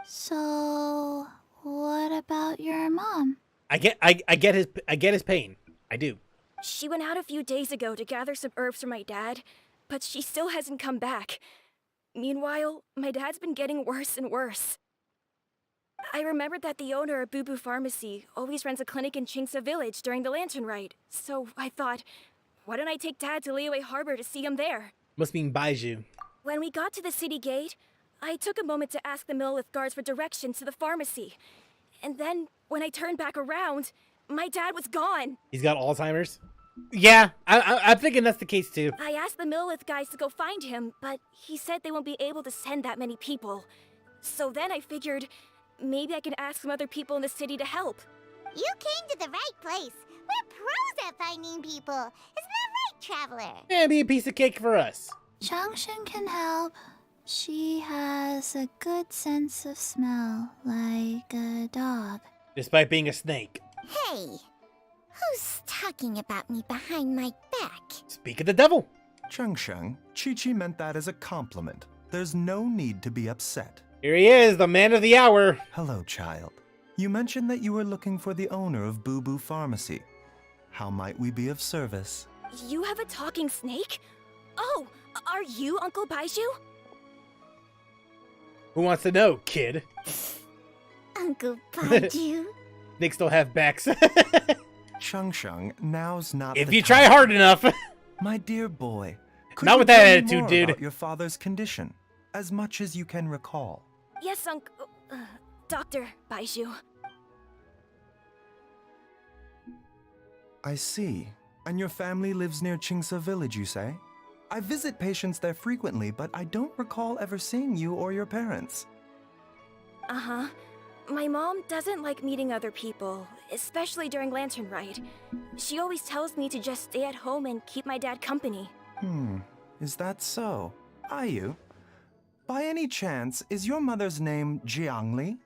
So, what about your mom? I get his pain. I do. She went out a few days ago to gather some herbs for my dad, but she still hasn't come back. Meanwhile, my dad's been getting worse and worse. I remembered that the owner of Boo Boo Pharmacy always runs a clinic in Chingsa Village during the Lantern Rite, so I thought, why don't I take Dad to Liyue Harbor to see him there? Must mean Baizhu. When we got to the city gate, I took a moment to ask the Millelith guards for directions to the pharmacy. And then, when I turned back around, my dad was gone. He's got Alzheimer's? Yeah, I'm thinking that's the case too. I asked the Millelith guys to go find him, but he said they won't be able to send that many people. So then I figured, maybe I can ask some other people in the city to help. You came to the right place. We're pros at finding people. Isn't that right, Traveler? Yeah, be a piece of cake for us. Changshen can help. She has a good sense of smell, like a dog. Despite being a snake. Hey, who's talking about me behind my back? Speak of the devil. Changshen, Chi-Chi meant that as a compliment. There's no need to be upset. Here he is, the man of the hour. Hello, child. You mentioned that you were looking for the owner of Boo Boo Pharmacy. How might we be of service? You have a talking snake? Oh, are you Uncle Baizhu? Who wants to know, kid? Uncle Baizhu? They still have backs. Changshen, now's not if the you time. try hard enough. My dear boy, could Not you with that tell me attitude, more dude. about your father's condition, as much as you can recall? Yes, Dr. Baizhu. I see. And your family lives near Qingse Village, you say? I visit patients there frequently, but I don't recall ever seeing you or your parents. Uh-huh. My mom doesn't like meeting other people, especially during Lantern Rite. She always tells me to just stay at home and keep my dad company. Is that so? Ayu, by any chance, is your mother's name Jiangli?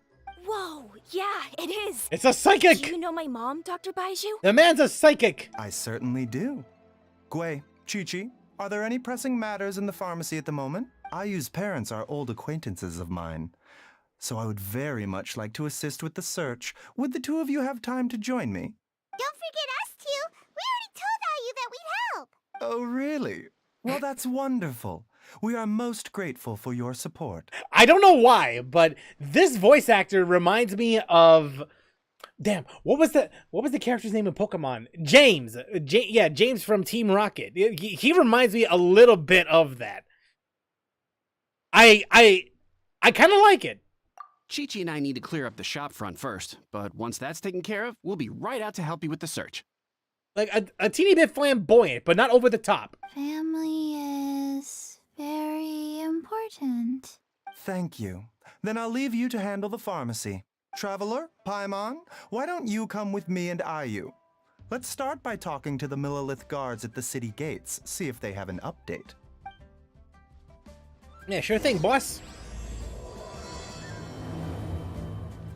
Whoa, yeah, it is. It's a psychic. Do you know my mom, Dr. Baizhu? The man's a psychic. I certainly do. Gui, Chi-Chi, are there any pressing matters in the pharmacy at the moment? Ayu's parents are old acquaintances of mine, so I would very much like to assist with the search. Would the two of you have time to join me? Don't forget us two. We already told Ayu that we'd help. Oh, really? Well, that's wonderful. We are most grateful for your support. I don't know why, but this voice actor reminds me of... Damn, what was the character's name in Pokemon? James. James from Team Rocket. He reminds me a little bit of that. I kind of like it. Chi-Chi and I need to clear up the shop front first, but once that's taken care of, we'll be right out to help you with the search. Like a teeny bit flamboyant, but not over the top. Family is very important. Thank you. Then I'll leave you to handle the pharmacy. Traveler, Paimon, why don't you come with me and Ayu? Let's start by talking to the Millelith guards at the city gates, see if they have an update. Yeah, sure thing, boss.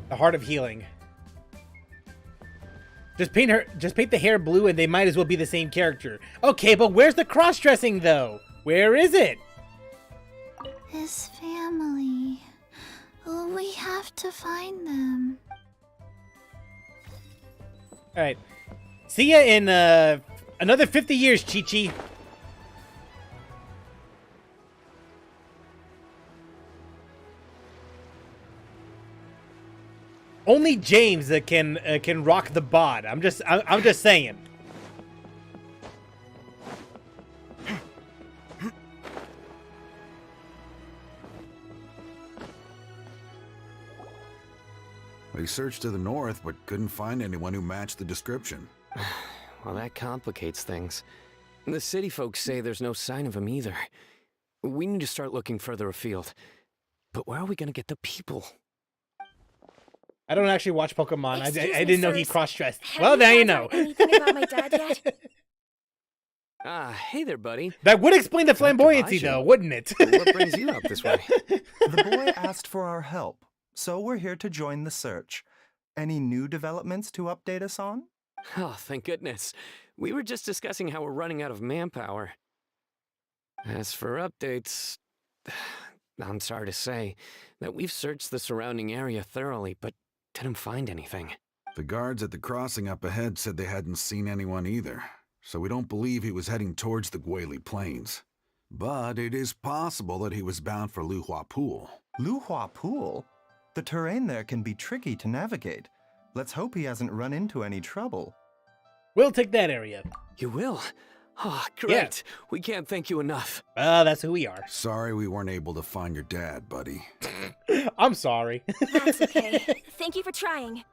The Heart of Healing. Just paint the hair blue and they might as well be the same character. Okay, but where's the cross-dressing though? Where is it? His family. We have to find them. Alright. See ya in another 50 years, Chi-Chi. Only James can rock the bod. I'm just saying. We searched to the north, but couldn't find anyone who matched the description. Well, that complicates things. The city folks say there's no sign of him either. We need to start looking further afield. But where are we gonna get the people? I don't actually watch Pokemon. I didn't know he cross-dressed. Have Well, now you found know. out anything about my dad yet? Hey there, buddy. That would explain the flamboyancy, Baizhu. though, wouldn't it? What brings you out this way? The boy asked for our help, so we're here to join the search. Any new developments to update us on? Oh, thank goodness. We were just discussing how we're running out of manpower. As for updates, I'm sorry to say that we've searched the surrounding area thoroughly, but didn't find anything. The guards at the crossing up ahead said they hadn't seen anyone either, so we don't believe he was heading towards the Guili Plains. But it is possible that he was bound for Luhua Pool. Luhua Pool? The terrain there can be tricky to navigate. Let's hope he hasn't run into any trouble. We'll take that area. You will? Oh, great. We can't thank you enough. That's who we are. Sorry we weren't able to find your dad, buddy. I'm sorry. That's okay. Thank you for trying.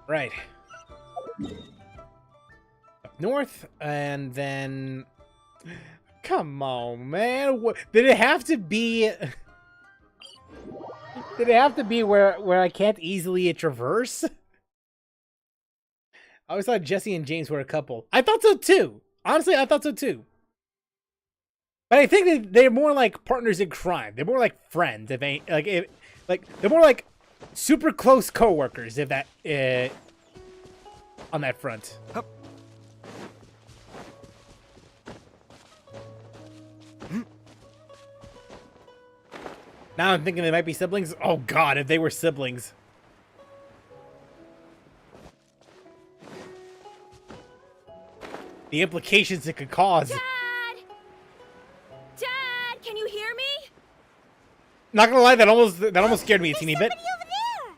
Right. Up north, and then... Come on, man. Did it have to be... Did it have to be where I can't easily traverse? I always thought Jesse and James were a couple. I thought so too. Honestly, I thought so too. But I think that they're more like partners in crime. They're more like friends. If they they're more like super close coworkers. If that on that front. Hup. Now I'm thinking they might be siblings. Oh God, if they were siblings. The implications it could cause. Dad! Dad, can you hear me? Not gonna lie, that almost scared me a teeny bit. Over there.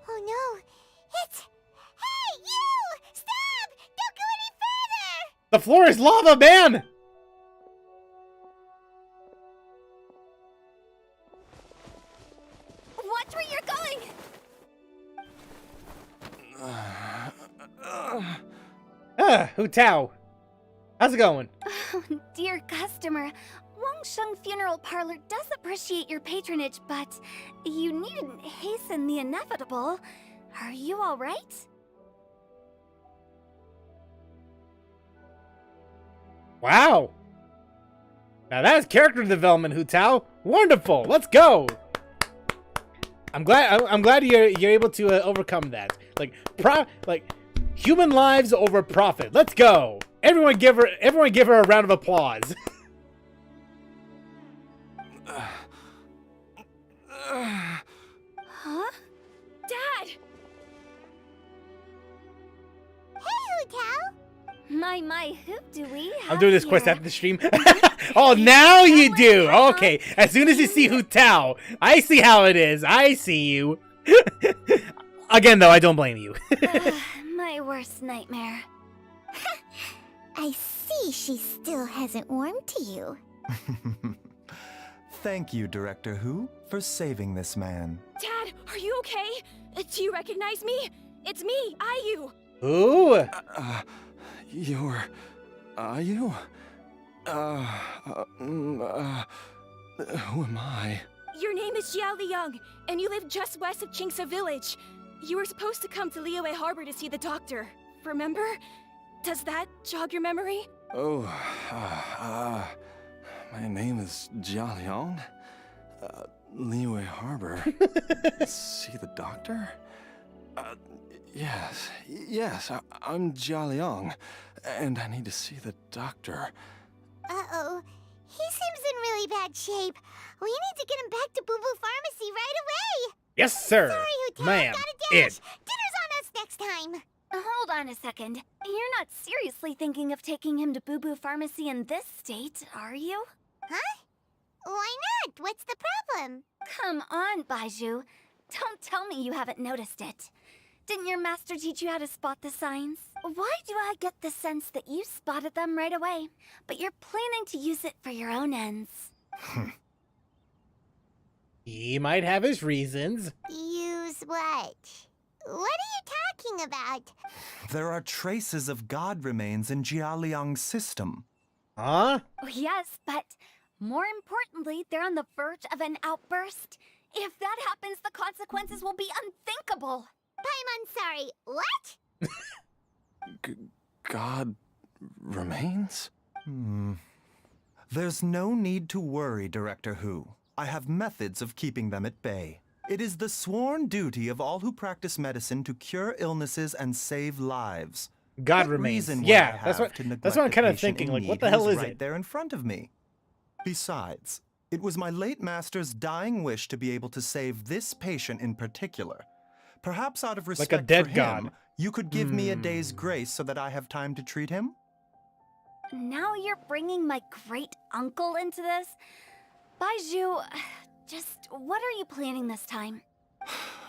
Oh no! It's... Hey, you! Stop! Don't go any further! The floor is lava, man! Watch where you're going! Hu Tao. How's it going? Oh, dear customer. Wangsheng Funeral Parlor does appreciate your patronage, but you needn't hasten the inevitable. Are you all right? Wow. Now that's character development, Hu Tao. Wonderful. Let's go. I'm glad you're able to overcome that. Like human lives over profit. Let's go. Everyone give her a round of applause. Huh? Dad! Hey, Hu Tao! My, who do we have I'm doing this quest here? after the stream. Oh, now you do. Okay. As soon as you see Hu Tao, I see how it is. I see you. Again, though, I don't blame you. My worst nightmare. I see she still hasn't warmed to you. Thank you, Director Hu, for saving this man. Dad, are you okay? Do you recognize me? It's me, Ayu. Ooh. Are you? Who am I? Your name is Xiao Liang, and you live just west of Qingse Village. You were supposed to come to Liyue Harbor to see the doctor. Remember? Does that jog your memory? Oh, my name is Jia Liang. Liyue Harbor. See the doctor? Yes, I'm Jia Liang, and I need to see the doctor. Uh-oh. He seems in really bad shape. We need to get him back to Boo Boo Pharmacy right away. Yes, sir. Sorry, Hu Tao, Ma'am. gotta It. dash. Dinner's on us next time. Hold on a second. You're not seriously thinking of taking him to Boo Boo Pharmacy in this state, are you? Huh? Why not? What's the problem? Come on, Baizhu. Don't tell me you haven't noticed it. Didn't your master teach you how to spot the signs? Why do I get the sense that you spotted them right away, but you're planning to use it for your own ends? He might have his reasons. Use what? What are you talking about? There are traces of god remains in Jia Liang's system. Huh? Oh, yes, but more importantly, they're on the verge of an outburst. If that happens, the consequences will be unthinkable. I'm sorry, what? God remains? There's no need to worry, Director Hu. I have methods of keeping them at bay. It is the sworn duty of all who practice medicine to cure illnesses and save lives. God What remains. reason would Yeah, I that's have what- to that's neglect what I'm a kinda patient thinking, in like, what need the who hell is right it? there in front of me? Besides, it was my late master's dying wish to be able to save this patient in particular. Perhaps out of respect Like a dead for god. him, you could give me a day's grace so that I have time to treat him? Now you're bringing my great uncle into this? Baizhu, Just what are you planning this time?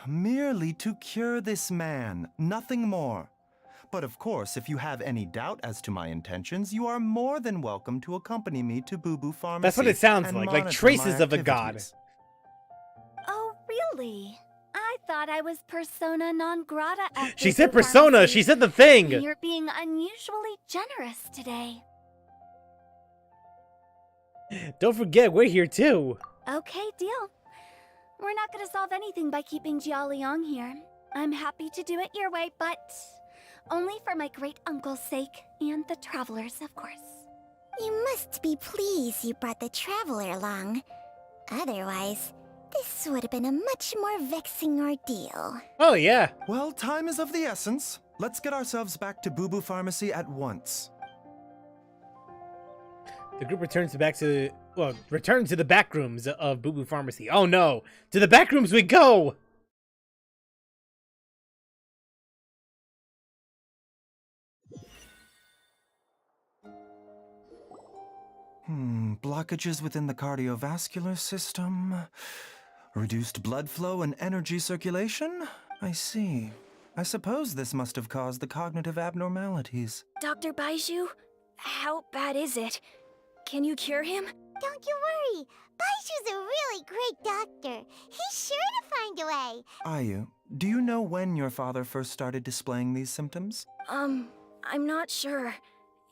Merely to cure this man, nothing more. But of course, if you have any doubt as to my intentions, you are more than welcome to accompany me to Boo Boo Pharmacy. That's what it sounds and like monitor traces my of a god. activities. Oh, really? I thought I was persona non grata at She Boo said Boo persona. Pharmacy. She said the thing. You're being unusually generous today. Don't forget, we're here too. Okay, deal. We're not gonna solve anything by keeping Jialiang here. I'm happy to do it your way, but only for my great uncle's sake and the travelers, of course. You must be pleased you brought the traveler along. Otherwise, this would have been a much more vexing ordeal. Oh, yeah. Well, time is of the essence. Let's get ourselves back to Boo Boo Pharmacy at once. The group returns to the back rooms of Boo Boo Pharmacy. Oh no! To the back rooms we go! Blockages within the cardiovascular system. Reduced blood flow and energy circulation? I see. I suppose this must have caused the cognitive abnormalities. Dr. Baizhu, how bad is it? Can you cure him? Don't you worry. Baizhu's a really great doctor. He's sure to find a way. Ayu, do you know when your father first started displaying these symptoms? I'm not sure.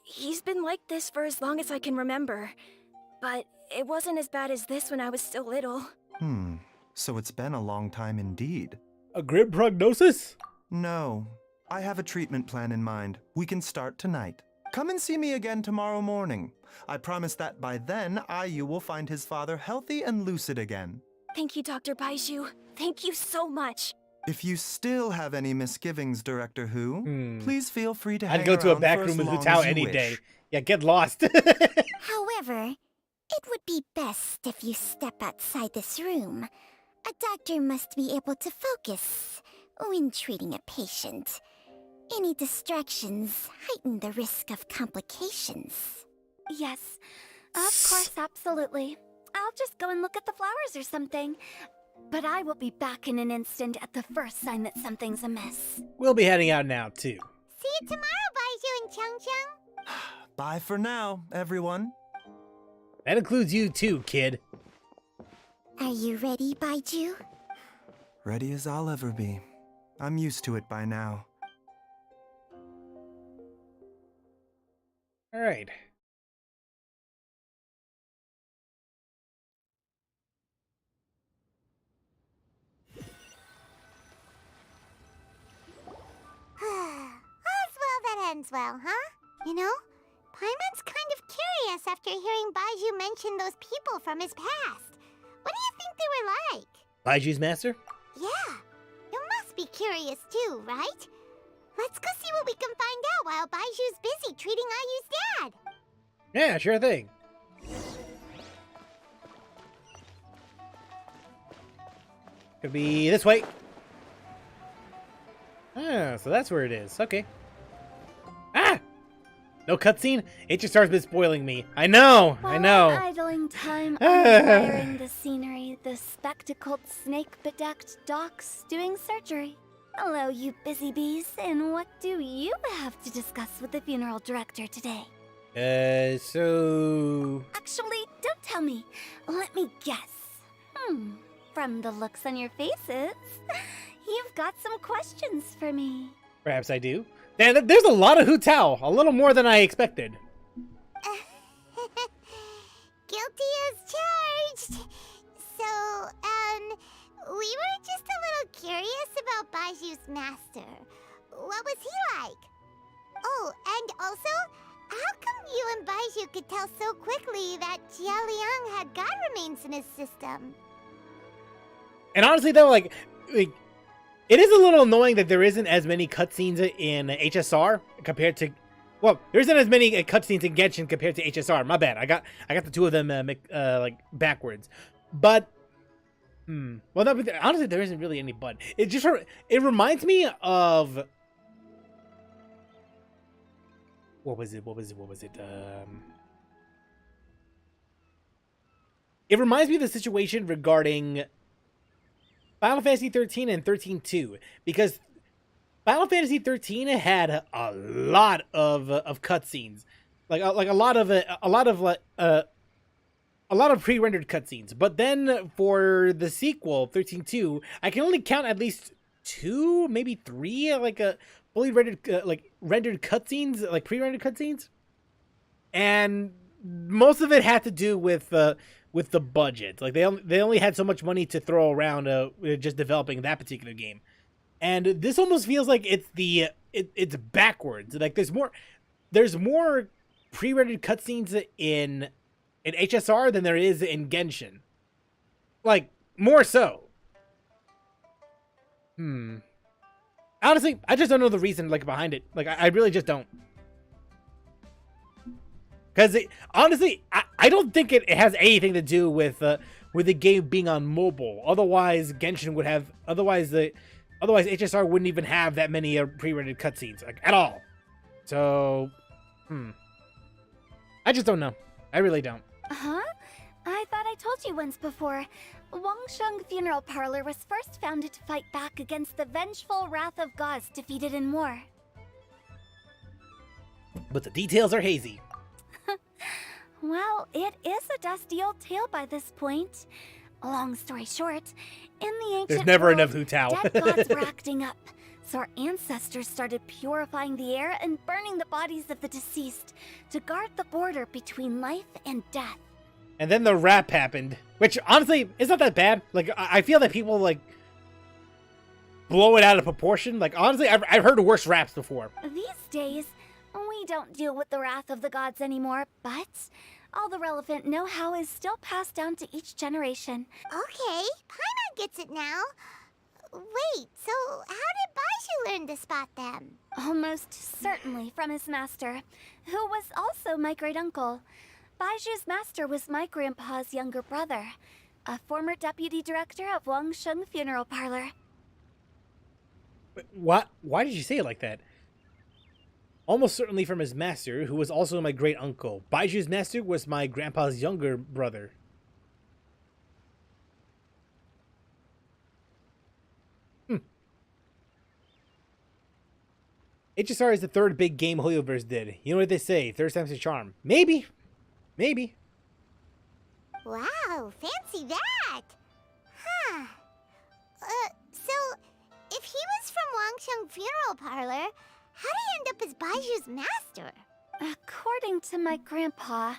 He's been like this for as long as I can remember. But it wasn't as bad as this when I was still little. So it's been a long time indeed. A grim prognosis? No. I have a treatment plan in mind. We can start tonight. Come and see me again tomorrow morning. I promise that by then, Ayu will find his father healthy and lucid again. Thank you, Dr. Baizhu. Thank you so much. If you still have any misgivings, Director Who, please feel free to hang I'd go to a around back for as room with long Hu Tao as you any wish. day. Yeah, get lost. However, it would be best if you step outside this room. A doctor must be able to focus when treating a patient. Any distractions heighten the risk of complications. Yes, of course, absolutely. I'll just go and look at the flowers or something. But I will be back in an instant at the first sign that something's amiss. We'll be heading out now, too. See you tomorrow, Baizhu and Chung Chung. Bye for now, everyone. That includes you, too, kid. Are you ready, Baizhu? Ready as I'll ever be. I'm used to it by now. All right. All's well that ends well, huh? You know, Paimon's kind of curious after hearing Baizhu mention those people from his past. What do you think they were like? Baiju's master? Yeah, you must be curious too, right? Let's go see what we can find out while Baiju's busy treating Ayu's dad. Yeah, sure thing. Could be this way. Ah, so that's where it is. Okay. Ah! No cutscene? HSR's been spoiling me. I know, I know. While idling time admiring the scenery, the spectacled snake-bedecked docs doing surgery. Hello, you busy bees, and what do you have to discuss with the funeral director today? So... Actually, don't tell me. Let me guess. From the looks on your faces, you've got some questions for me. Perhaps I do. There's a lot of Hu Tao. A little more than I expected. Guilty as charged. So, we were just a little curious about Baiju's master. What was he like? Oh, and also, how come you and Baizhu could tell so quickly that Jia Liang had god remains in his system? And honestly, though, like, it is a little annoying that there isn't as many cutscenes in HSR compared to... Well, there isn't as many cutscenes in Genshin compared to HSR. My bad. I got the two of them like backwards. But... Well, no, but honestly, there isn't really any but. It just... It reminds me of... What was it? it reminds me of the situation regarding Final Fantasy 13 and 13-2, because Final Fantasy 13 had a lot of cutscenes, like a lot of pre-rendered cutscenes. But then for the sequel 13-2, I can only count at least 2, maybe 3, like a fully rendered rendered cutscenes, like pre-rendered cutscenes, and most of it had to do with the budget. Like they only had so much money to throw around just developing that particular game. And this almost feels like it's backwards. Like there's more pre-rendered cutscenes in HSR than there is in Genshin. Like more so. Honestly, I just don't know the reason behind it. Like I really just don't. Because honestly, I don't think it has anything to do with the game being on mobile. Otherwise, Genshin would have. Otherwise, HSR wouldn't even have that many pre-rendered cutscenes at all. So, I just don't know. I really don't. Huh? I thought I told you once before. Wangsheng Funeral Parlor was first founded to fight back against the vengeful wrath of gods defeated in war. But the details are hazy. Well, it is a dusty old tale by this point. Long story short, in the ancient There's never world, enough Hu Tao. dead gods were acting up, so our ancestors started purifying the air and burning the bodies of the deceased to guard the border between life and death. And then the rap happened, which honestly is not that bad. Like I feel that people blow it out of proportion. Like honestly, I've heard worse raps before. These days, we don't deal with the wrath of the gods anymore, but all the relevant know-how is still passed down to each generation. Okay, Paimon gets it now. Wait, so how did Baizhu learn to spot them? Almost certainly from his master, who was also my great-uncle. Baizhu's master was my grandpa's younger brother, a former deputy director of Wangsheng Funeral Parlor. What? Why did you say it like that? Almost certainly from his master, who was also my great uncle. Baizhu's master was my grandpa's younger brother. HSR is the third big game Hoyoverse did. You know what they say, third time's a charm. Maybe. Maybe. Wow, fancy that! Huh. So, if he was from Wangsheng Funeral Parlor, how did he end up as Baizhu's master? According to my grandpa,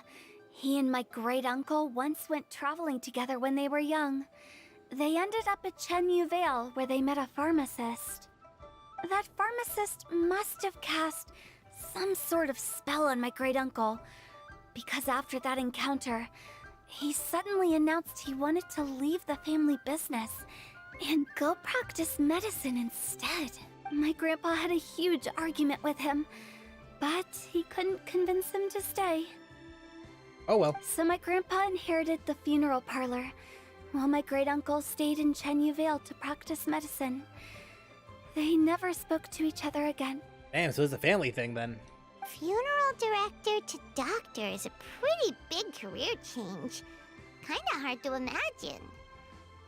he and my great-uncle once went traveling together when they were young. They ended up at Chenyu Vale, where they met a pharmacist. That pharmacist must have cast some sort of spell on my great-uncle, because after that encounter, he suddenly announced he wanted to leave the family business and go practice medicine instead. My grandpa had a huge argument with him, but he couldn't convince him to stay. Oh well. So my grandpa inherited the funeral parlor, while my great-uncle stayed in Chenyu Vale to practice medicine. They never spoke to each other again. Damn, so it's a family thing then. Funeral director to doctor is a pretty big career change. Kinda hard to imagine.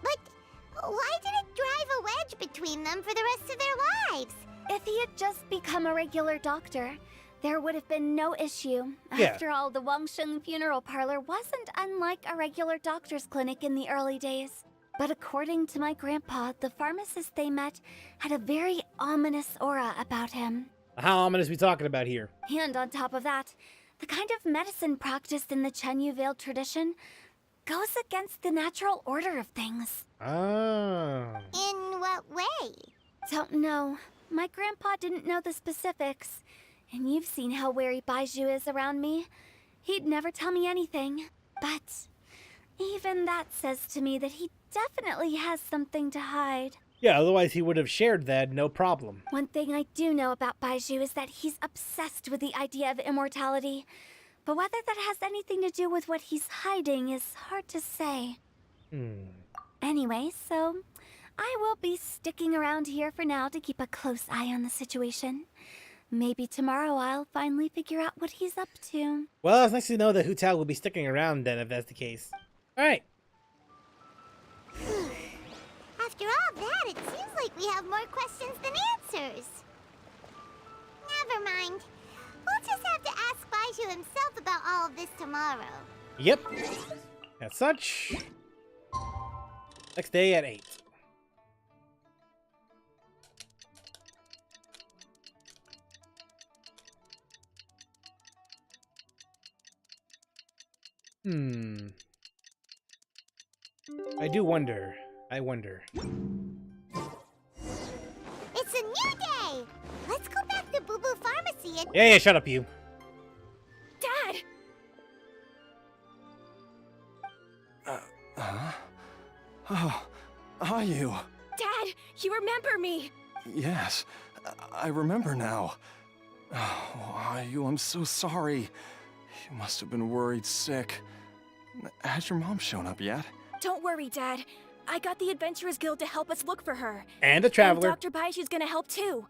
But why did it drive a wedge between them for the rest of their lives? If he had just become a regular doctor, there would have been no issue. Yeah. After all, the Wangsheng Funeral Parlor wasn't unlike a regular doctor's clinic in the early days. But according to my grandpa, the pharmacist they met had a very ominous aura about him. How ominous are we talking about here? And on top of that, the kind of medicine practiced in the Chenyu Vale tradition goes against the natural order of things. Oh. In what way? Don't know. My grandpa didn't know the specifics. And you've seen how wary Baizhu is around me. He'd never tell me anything. But even that says to me that he definitely has something to hide. Yeah, otherwise he would have shared that, no problem. One thing I do know about Baizhu is that he's obsessed with the idea of immortality. But whether that has anything to do with what he's hiding is hard to say. Anyway, so I will be sticking around here for now to keep a close eye on the situation. Maybe tomorrow I'll finally figure out what he's up to. Well, it's nice to know that Hu Tao will be sticking around then, if that's the case. Alright. After all that, it seems like we have more questions than answers. Never mind. We'll just have to ask Baizhu himself about all of this tomorrow. Yep. As such. Next day at 8. I wonder. It's a new day! Let's go back to Boo Boo Pharmacy and... Yeah, shut up, you. Dad! Huh? Oh, are you? Dad, you remember me! Yes, I remember now. Oh, are you? I'm so sorry. You must have been worried sick. Has your mom shown up yet? Don't worry, Dad. I got the Adventurers Guild to help us look for her. And the Traveler. And Dr. Baizhu's gonna help too.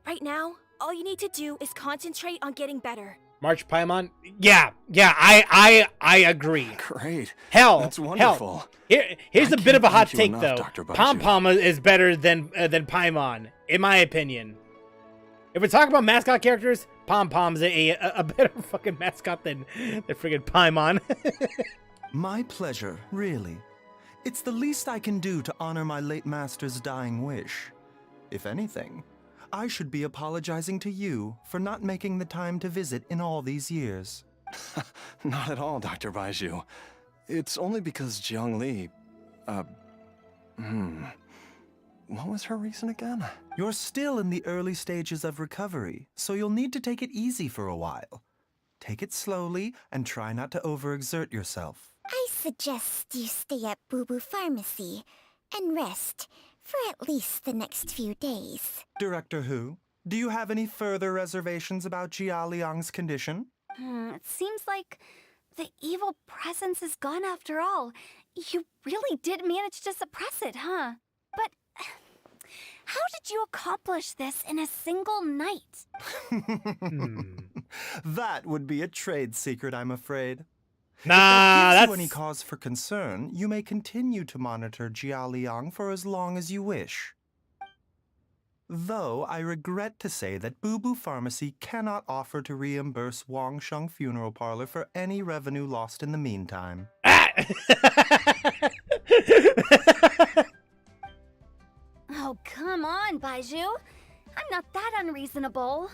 Right now, all you need to do is concentrate on getting better. March Paimon? Yeah, I agree. Great. Hell, that's wonderful. Here's a bit of a hot take, enough, though. Dr. Baizhu. Pom Pom is better than Paimon, in my opinion. If we're talking about mascot characters, Pom Pom's a better fucking mascot than the friggin' Paimon. My pleasure, really. It's the least I can do to honor my late master's dying wish. If anything, I should be apologizing to you for not making the time to visit in all these years. Not at all, Dr. Baizhu. It's only because Jiang Li... What was her reason again? You're still in the early stages of recovery, so you'll need to take it easy for a while. Take it slowly and try not to overexert yourself. I suggest you stay at Boo Boo Pharmacy and rest for at least the next few days. Director Hu, do you have any further reservations about Jia Liang's condition? It seems like the evil presence is gone after all. You really did manage to suppress it, huh? But how did you accomplish this in a single night? That would be a trade secret, I'm afraid. Nah, if that gives that's... you any cause for concern, you may continue to monitor Jia Liang for as long as you wish. Though I regret to say that Boo Boo Pharmacy cannot offer to reimburse Wang Sheng Funeral Parlor for any revenue lost in the meantime. Oh, come on, Baizhu. I'm not that unreasonable.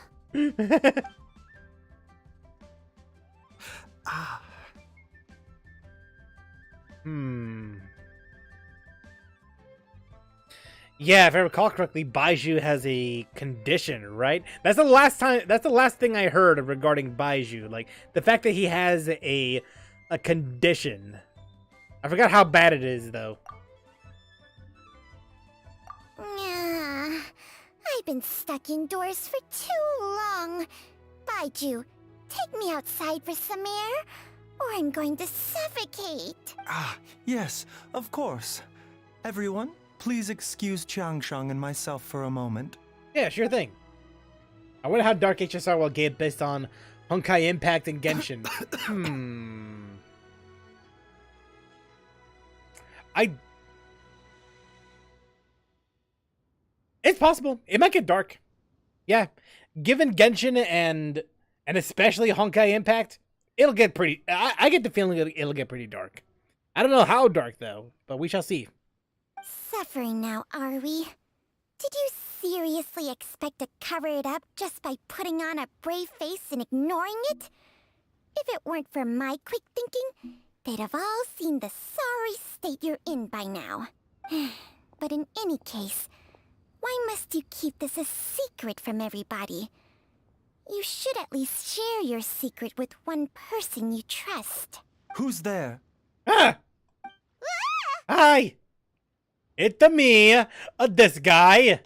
Yeah, if I recall correctly, Baizhu has a condition, right? That's the last thing I heard regarding Baizhu. Like, the fact that he has a condition. I forgot how bad it is, though. I've been stuck indoors for too long. Baizhu, take me outside for some air, or I'm going to suffocate. Yes, of course. Everyone, please excuse Qiangsheng and myself for a moment. Yeah, sure thing. I wonder how Dark HSR will get based on Honkai Impact and Genshin. It's possible. It might get dark. Yeah. Given Genshin and especially Honkai Impact, it'll get pretty... I get the feeling it'll get pretty dark. I don't know how dark, though, but we shall see. Suffering now, are we? Did you seriously expect to cover it up just by putting on a brave face and ignoring it? If it weren't for my quick thinking, they'd have all seen the sorry state you're in by now. But in any case, why must you keep this a secret from everybody? You should at least share your secret with one person you trust. Who's there? Hi! It's me, this guy.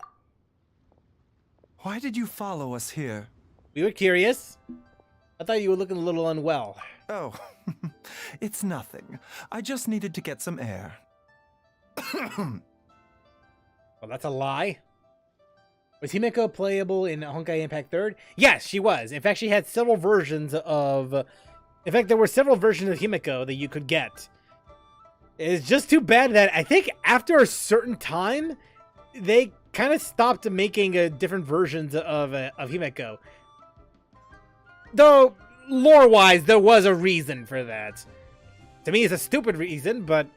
Why did you follow us here? We were curious. I thought you were looking a little unwell. Oh, it's nothing. I just needed to get some air. Well, that's a lie. Was Himeko playable in Honkai Impact 3rd? Yes, she was. In fact, she had several versions of... In fact, there were several versions of Himeko that you could get. It's just too bad that I think after a certain time, they kind of stopped making different versions of Himeko. Though, lore-wise, there was a reason for that. To me, it's a stupid reason, but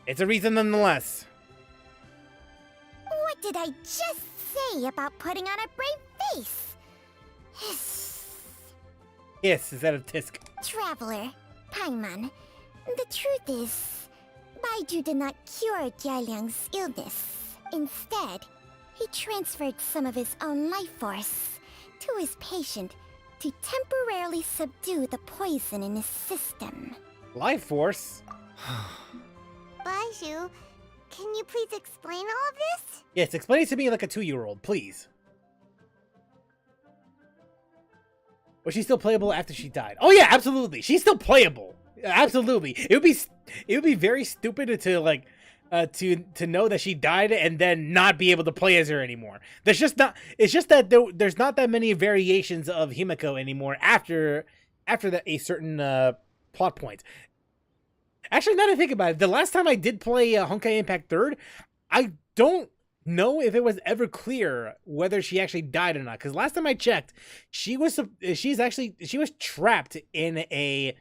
it's a reason nonetheless. What did I just say about putting on a brave face? Yes, instead of Tisk. Traveler, Paimon, the truth is, Baizhu did not cure Jialiang's illness. Instead, he transferred some of his own life force to his patient to temporarily subdue the poison in his system. Life force? Baizhu, can you please explain all of this? Yes, explain it to me like a 2-year-old, please. Was she still playable after she died? Oh yeah, absolutely. She's still playable. Absolutely. It would be very stupid to like to know that she died and then not be able to play as her anymore. There's just not. It's just that there's not that many variations of Himeko anymore after a certain plot point. Actually, now that I think about it, the last time I did play Honkai Impact 3rd, I don't know if it was ever clear whether she actually died or not. Because last time I checked, she was trapped in an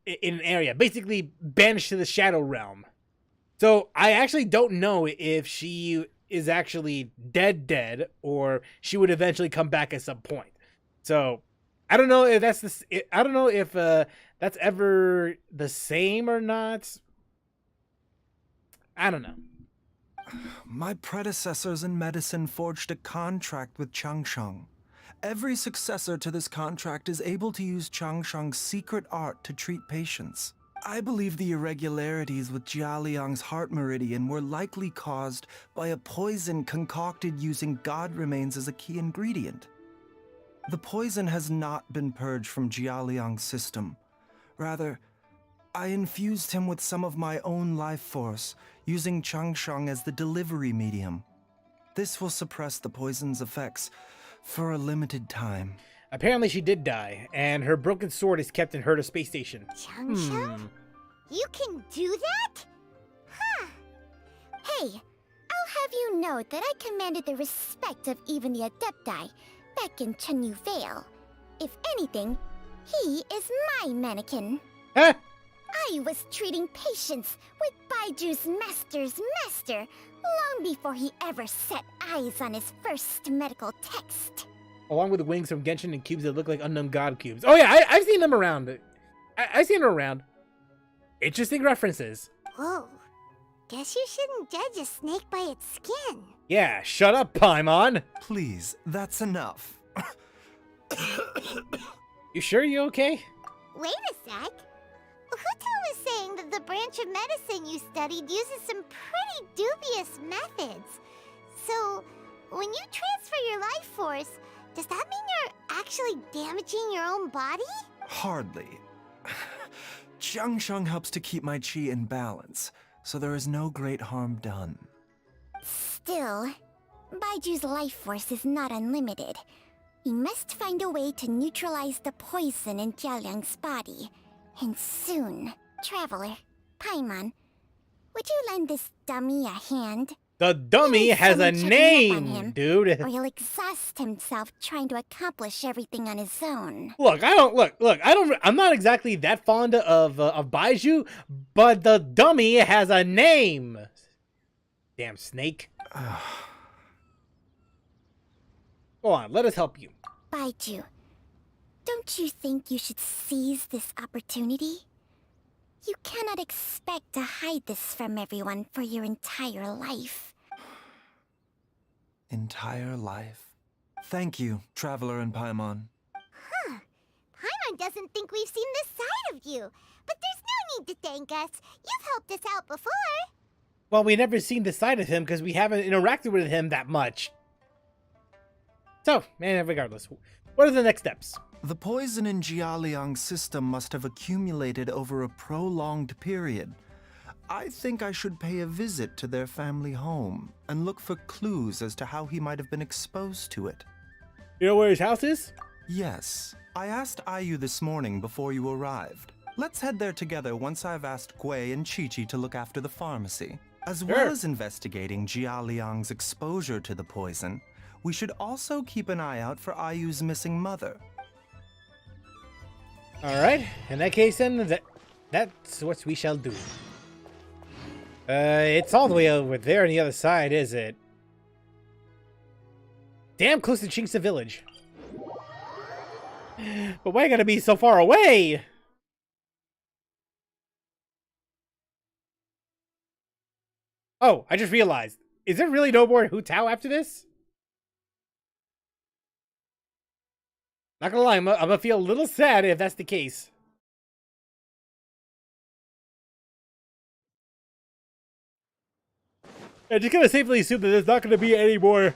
area, basically banished to the Shadow Realm. So I actually don't know if she is actually dead, or she would eventually come back at some point. So I don't know if that's ever the same or not. I don't know. My predecessors in medicine forged a contract with Changsheng. Every successor to this contract is able to use Changsheng's secret art to treat patients. I believe the irregularities with Jialiang's heart meridian were likely caused by a poison concocted using god remains as a key ingredient. The poison has not been purged from Jialiang's system. Rather, I infused him with some of my own life force, using Changsheng as the delivery medium. This will suppress the poison's effects for a limited time. Apparently she did die, and her broken sword is kept in Herta Space Station. Changsheng? You can do that? Huh. Hey, I'll have you know that I commanded the respect of even the Adepti back in Chenyu Vale. If anything, he is my mannequin. Huh? I was treating patients with Baiju's master's master long before he ever set eyes on his first medical text. Along with the wings from Genshin and cubes that look like unknown god cubes. Oh yeah, I've seen them around. I've seen them around. Interesting references. Whoa. Guess you shouldn't judge a snake by its skin. Yeah, shut up, Paimon. Please, that's enough. You sure you okay? Wait a sec. Huto was saying that the branch of medicine you studied uses some pretty dubious methods. So, when you transfer your life force, does that mean you're actually damaging your own body? Hardly. Changsheng helps to keep my chi in balance, so there is no great harm done. Still, Baiju's life force is not unlimited. We must find a way to neutralize the poison in Jialiang's body. And soon. Traveler, Paimon, would you lend this dummy a hand? The dummy has a name, dude. Or he'll exhaust himself trying to accomplish everything on his own. Look, I'm not exactly that fond of Baizhu, but the dummy has a name. Damn snake. Go on, let us help you. Baizhu, don't you think you should seize this opportunity? You cannot expect to hide this from everyone for your entire life. Entire life? Thank you, Traveler and Paimon. Huh. Paimon doesn't think we've seen this side of you. But there's no need to thank us. You've helped us out before. Well, we've never seen this side of him because we haven't interacted with him that much. So, regardless, what are the next steps? The poison in Jialiang's system must have accumulated over a prolonged period. I think I should pay a visit to their family home and look for clues as to how he might have been exposed to it. You know where his house is? Yes. I asked Ayu this morning before you arrived. Let's head there together once I've asked Gui and Chi-Chi to look after the pharmacy. As well as investigating Jia Liang's exposure to the poison, we should also keep an eye out for Ayu's missing mother. Alright, in that case then, that's what we shall do. It's all the way over there on the other side, is it? Damn close to Chingsa village. But why gotta be so far away? Oh, I just realized. Is there really no more Hu Tao after this? Not gonna lie, I'm gonna feel a little sad if that's the case. I'm just gonna safely assume that there's not gonna be any more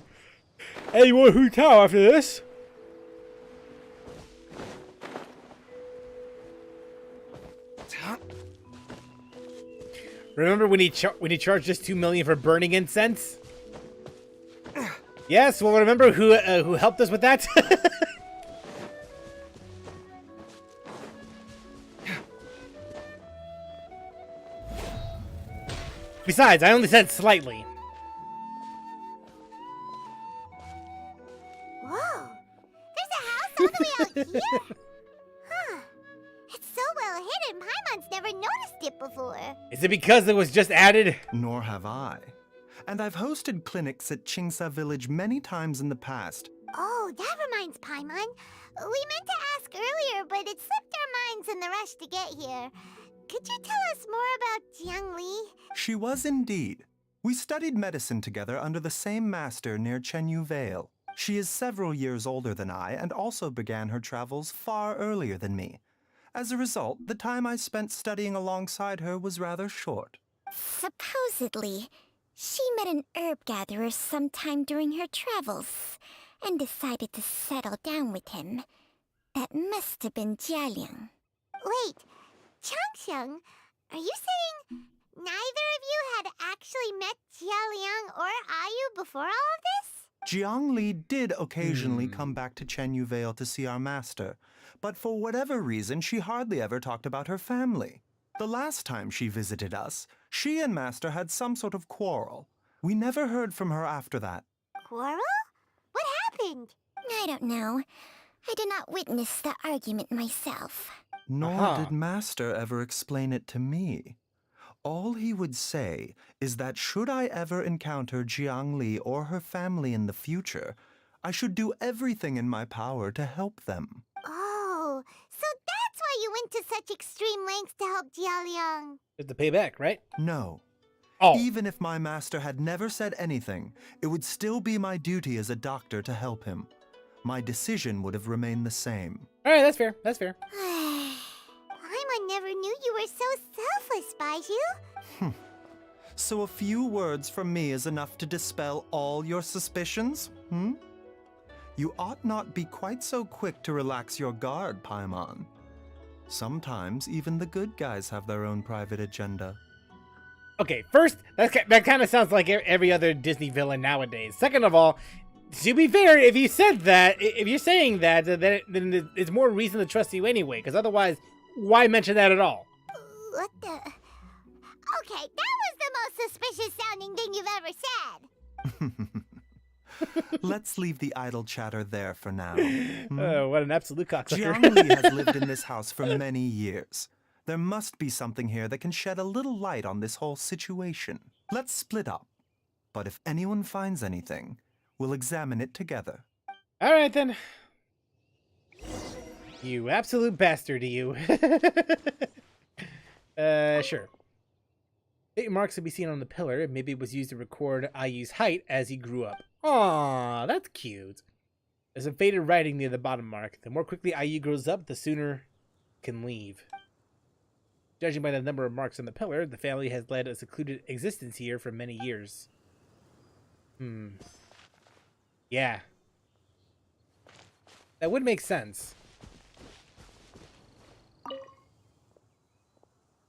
Hu Tao after this. Remember when he charged us $2 million for burning incense? Yes, well, remember who helped us with that? Besides, I only said slightly. Whoa! There's a house all the way out here? Huh. It's so well hidden, Paimon's never noticed it before. Is it because it was just added? Nor have I. And I've hosted clinics at Chingsa Village many times in the past. Oh, that reminds Paimon. We meant to ask earlier, but it slipped our minds in the rush to get here. Could you tell us more about Jiang Li? She was indeed. We studied medicine together under the same master near Chenyu Vale. She is several years older than I and also began her travels far earlier than me. As a result, the time I spent studying alongside her was rather short. Supposedly, she met an herb gatherer sometime during her travels and decided to settle down with him. That must have been Jialiang. Wait, Changxiang, are you saying neither of you had actually met Jialiang or Ayu before all of this? Jiang Li did occasionally come back to Chenyu Vale to see our master, but for whatever reason, she hardly ever talked about her family. The last time she visited us, she and master had some sort of quarrel. We never heard from her after that. Quarrel? What happened? I don't know. I did not witness the argument myself. Nor did master ever explain it to me. All he would say is that should I ever encounter Jiang Li or her family in the future, I should do everything in my power to help them. Oh, so that's why you went to such extreme lengths to help Jialiang. Just to pay back, right? No. Oh. Even if my master had never said anything, it would still be my duty as a doctor to help him. My decision would have remained the same. Alright, that's fair. That's fair. Paimon never knew you were so selfless, Baizhu. So a few words from me is enough to dispel all your suspicions? You ought not be quite so quick to relax your guard, Paimon. Sometimes even the good guys have their own private agenda. Okay, first, that kind of sounds like every other Disney villain nowadays. Second of all, to be fair, if you said that, if you're saying that, then it's more reason to trust you anyway, because otherwise, why mention that at all? What the? Okay, that was the most suspicious sounding thing you've ever said. Let's leave the idle chatter there for now. What an absolute cocksucker. Jiang Li has lived in this house for many years. There must be something here that can shed a little light on this whole situation. Let's split up. But if anyone finds anything, we'll examine it together. All right, then. You absolute bastard, you. Sure. Eight marks to be seen on the pillar. Maybe it was used to record Ayu's height as he grew up. Aww, that's cute. There's some faded writing near the bottom mark. The more quickly Ayu grows up, the sooner can leave. Judging by the number of marks on the pillar, the family has led a secluded existence here for many years. Yeah. That would make sense.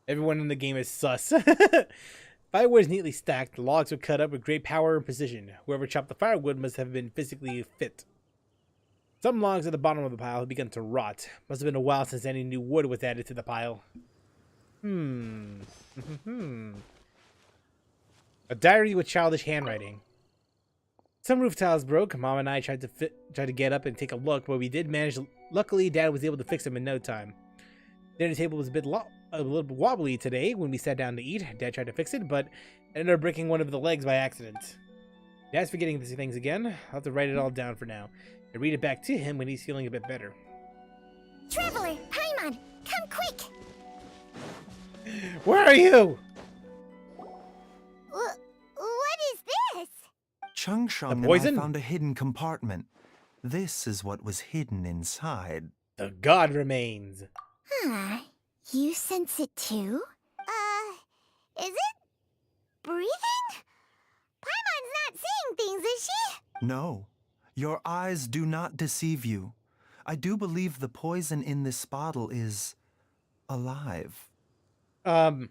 Everyone in the game is sus. Firewood is neatly stacked. The logs are cut up with great power and precision. Whoever chopped the firewood must have been physically fit. Some logs at the bottom of the pile have begun to rot. Must have been a while since any new wood was added to the pile. A diary with childish handwriting. Some roof tiles broke. Mom and I tried to get up and take a look, but we did manage. Luckily, Dad was able to fix them in no time. Dinner table was a little wobbly today when we sat down to eat. Dad tried to fix it, but ended up breaking one of the legs by accident. Dad's forgetting these things again. I'll have to write it all down for now and read it back to him when he's feeling a bit better. Traveler, Paimon, come quick! Where are you? What is this? Changsheng and I found a hidden compartment. This is what was hidden inside. The god remains. Huh. You sense it too? Is it breathing? Paimon's not seeing things, is she? No. Your eyes do not deceive you. I do believe the poison in this bottle is alive. Define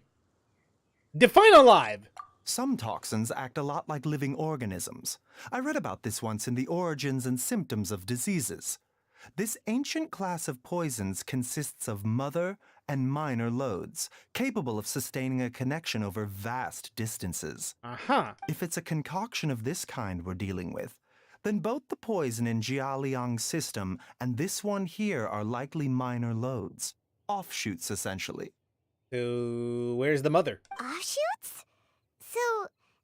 alive. Some toxins act a lot like living organisms. I read about this once in the Origins and Symptoms of Diseases. This ancient class of poisons consists of mother and minor loads, capable of sustaining a connection over vast distances. If it's a concoction of this kind we're dealing with, then both the poison in Jialiang's system and this one here are likely minor loads. Offshoots, essentially. So, where's the mother? Offshoots? So,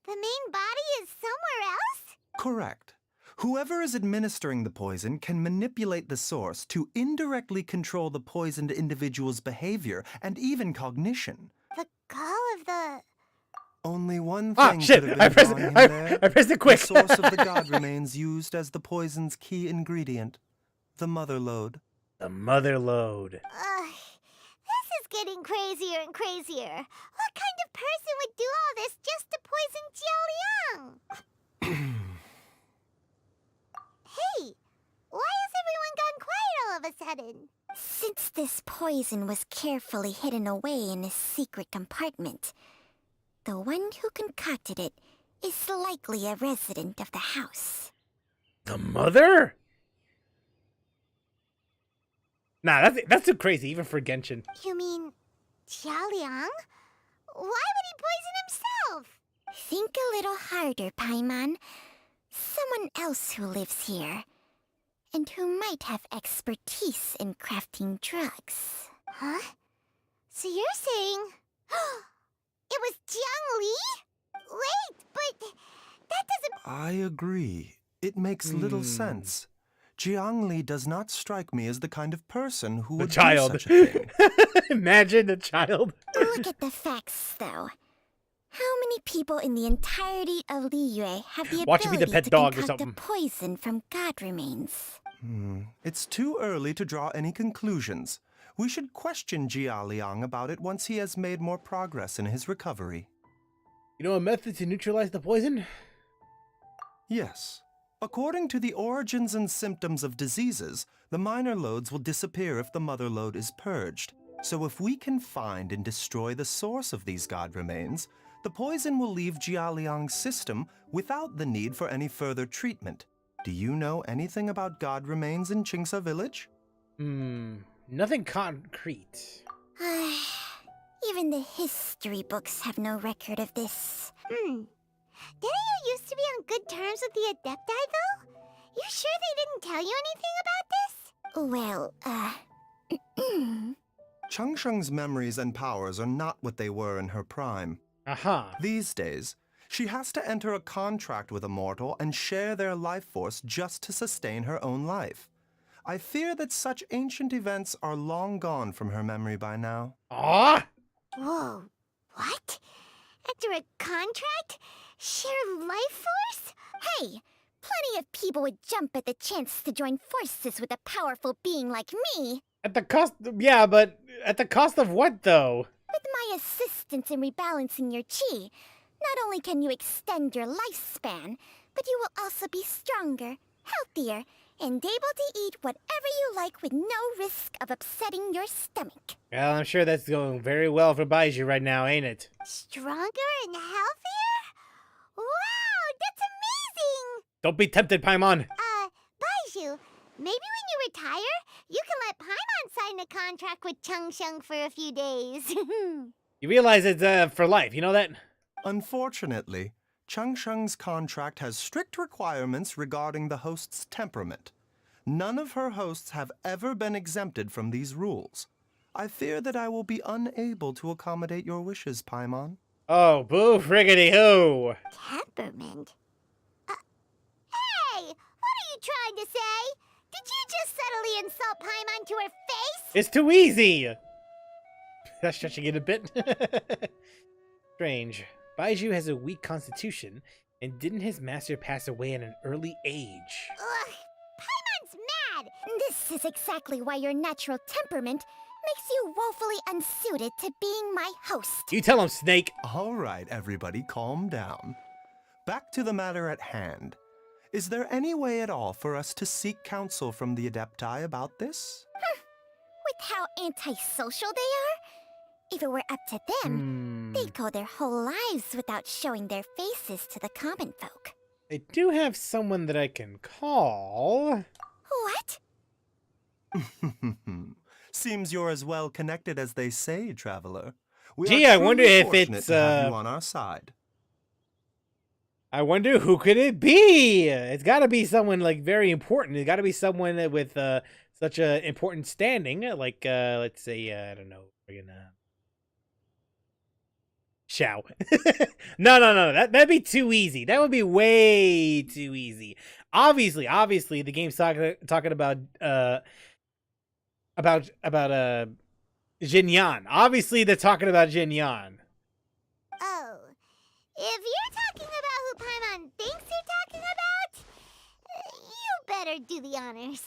the main body is somewhere else? Correct. Whoever is administering the poison can manipulate the source to indirectly control the poisoned individual's behavior and even cognition. The call of the... Only one thing could have been I pressed it quick. The source of the god remains used as the poison's key ingredient. The mother lode. The mother lode. This is getting crazier and crazier. What kind of person would do all this just to poison Jialiang? Hey, why has everyone gone quiet all of a sudden? Since this poison was carefully hidden away in a secret compartment, the one who concocted it is likely a resident of the house. The mother? Nah, that's too crazy, even for Genshin. You mean Jialiang? Why would he poison himself? Think a little harder, Paimon. Someone else who lives here, and who might have expertise in crafting drugs. Huh? So you're saying... it was Jiang Li? Wait, but that doesn't... I agree. It makes little sense. Jiang Li does not strike me as the kind of person who would do such a thing. Imagine the child. Look at the facts, though. How many people in the entirety of Liyue have the Watch it be ability the pet to dog or concoct something. a poison from god remains? It's too early to draw any conclusions. We should question Jialiang about it once he has made more progress in his recovery. You know a method to neutralize the poison? Yes. According to the Origins and Symptoms of Diseases, the minor loads will disappear if the mother lode is purged. So if we can find and destroy the source of these god remains, the poison will leave Jialiang's system without the need for any further treatment. Do you know anything about god remains in Qingsa village? Nothing concrete. Even the history books have no record of this. Didn't you used to be on good terms with the Adepti, though? You sure they didn't tell you anything about this? Well, Changsheng's memories and powers are not what they were in her prime. These days, she has to enter a contract with a mortal and share their life force just to sustain her own life. I fear that such ancient events are long gone from her memory by now. Whoa, what? Enter a contract? Share life force? Hey, plenty of people would jump at the chance to join forces with a powerful being like me. At the cost, yeah, but at the cost of what, though? With my assistance in rebalancing your chi, not only can you extend your lifespan, but you will also be stronger, healthier, and able to eat whatever you like with no risk of upsetting your stomach. Well, I'm sure that's going very well for Baizhu right now, ain't it? Stronger and healthier? Wow, that's amazing! Don't be tempted, Paimon. Baizhu, maybe we retire, you can let Paimon sign a contract with Changsheng for a few days. You realize it's for life, you know that? Unfortunately, Changsheng's contract has strict requirements regarding the host's temperament. None of her hosts have ever been exempted from these rules. I fear that I will be unable to accommodate your wishes, Paimon. Oh, boo friggity hoo! Temperament? Hey! What are you trying to say? Did you just subtly insult Paimon to her face? It's too easy! That's stretching it a bit. Strange. Baizhu has a weak constitution, and didn't his master pass away at an early age? Ugh! Paimon's mad! This is exactly why your natural temperament makes you woefully unsuited to being my host. You tell him, Snake! All right, everybody, calm down. Back to the matter at hand. Is there any way at all for us to seek counsel from the Adepti about this? With how antisocial they are? If it were up to them, they'd go their whole lives without showing their faces to the common folk. I do have someone that I can call. What? Seems you're as well connected as they say, traveler. Gee, I wonder if it's to have you on our side. I wonder who could it be? It's got to be someone like very important. It's got to be someone with such a important standing, like let's say I don't know, Xiao. No. That'd be too easy. That would be way too easy. Obviously, the game's talking about Jin Yan. Obviously, they're talking about Jin Yan. Oh, if you're talking about who Paimon thinks you're talking about, you better do the honors.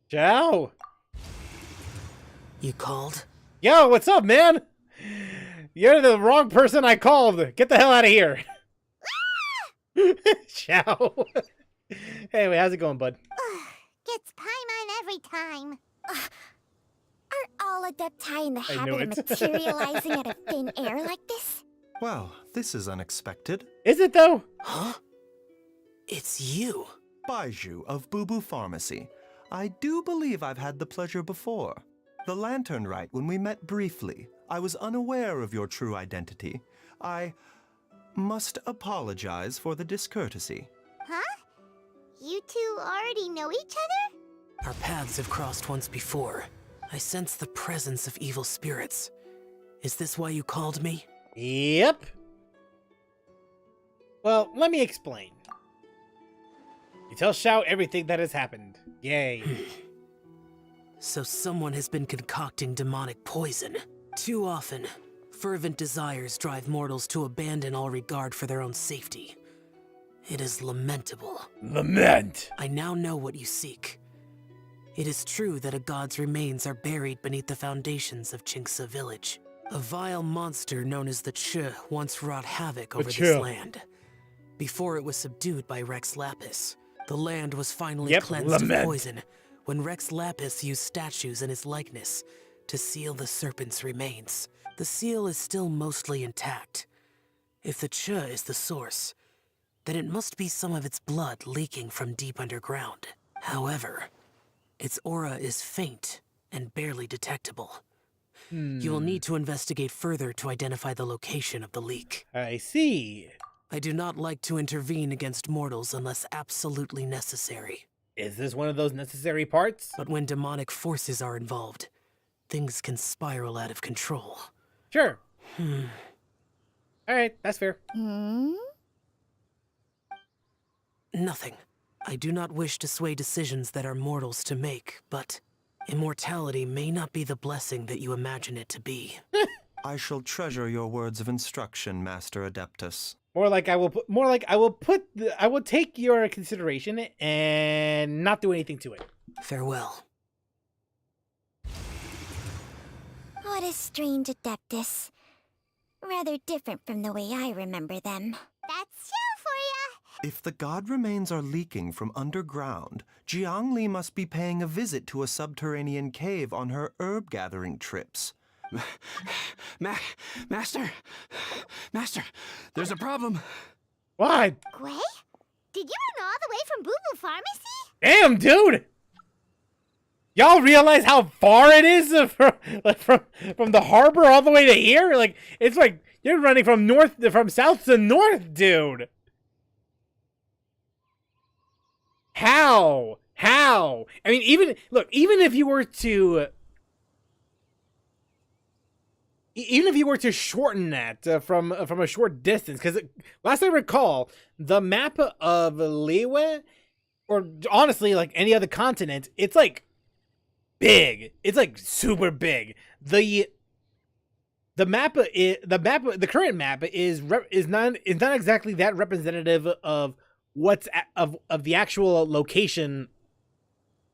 Ciao. You called? Yo, what's up, man? You're the wrong person I called. Get the hell out of here. Ciao. Anyway, how's it going, bud? Gets Paimon every time. Are all Adepti in the I habit knew of it. materializing out of thin air like this? Well, this is unexpected. Is it, though? Huh? It's you. Baizhu of Boo Boo Pharmacy. I do believe I've had the pleasure before. The Lantern Rite, when we met briefly, I was unaware of your true identity. I must apologize for the discourtesy. Huh? You two already know each other? Our paths have crossed once before. I sense the presence of evil spirits. Is this why you called me? Yep. Well, let me explain. You tell Xiao everything that has happened. Yay. So someone has been concocting demonic poison. Too often, fervent desires drive mortals to abandon all regard for their own safety. It is lamentable. Lament! I now know what you seek. It is true that a god's remains are buried beneath the foundations of Qingce village. A vile monster known as the Che once wrought havoc over this land. Before it was subdued by Rex Lapis, the land was finally cleansed of poison when Rex Lapis used statues in his likeness to seal the serpent's remains. The seal is still mostly intact. If the Che is the source, then it must be some of its blood leaking from deep underground. However, its aura is faint and barely detectable. You will need to investigate further to identify the location of the leak. I see. I do not like to intervene against mortals unless absolutely necessary. Is this one of those necessary parts? But when demonic forces are involved, things can spiral out of control. Sure. Alright, that's fair. Nothing. I do not wish to sway decisions that are mortals to make, but immortality may not be the blessing that you imagine it to be. I shall treasure your words of instruction, Master Adeptus. I will take your consideration and not do anything to it. Farewell. What a strange Adeptus. Rather different from the way I remember them. That's Xiao for ya! If the god remains are leaking from underground, Jiangli must be paying a visit to a subterranean cave on her herb-gathering trips. Master? Master, there's a problem. What? Gwei? Did you run all the way from Boo Boo Pharmacy? Damn, dude! Y'all realize how far it is from the harbor all the way to here? Like, it's like you're running from south to north, dude. How? I mean, even if you were to shorten that from a short distance, because last I recall, the map of Liyue, or honestly, like any other continent, it's like big. It's like super big. The current map is not exactly that representative of of the actual location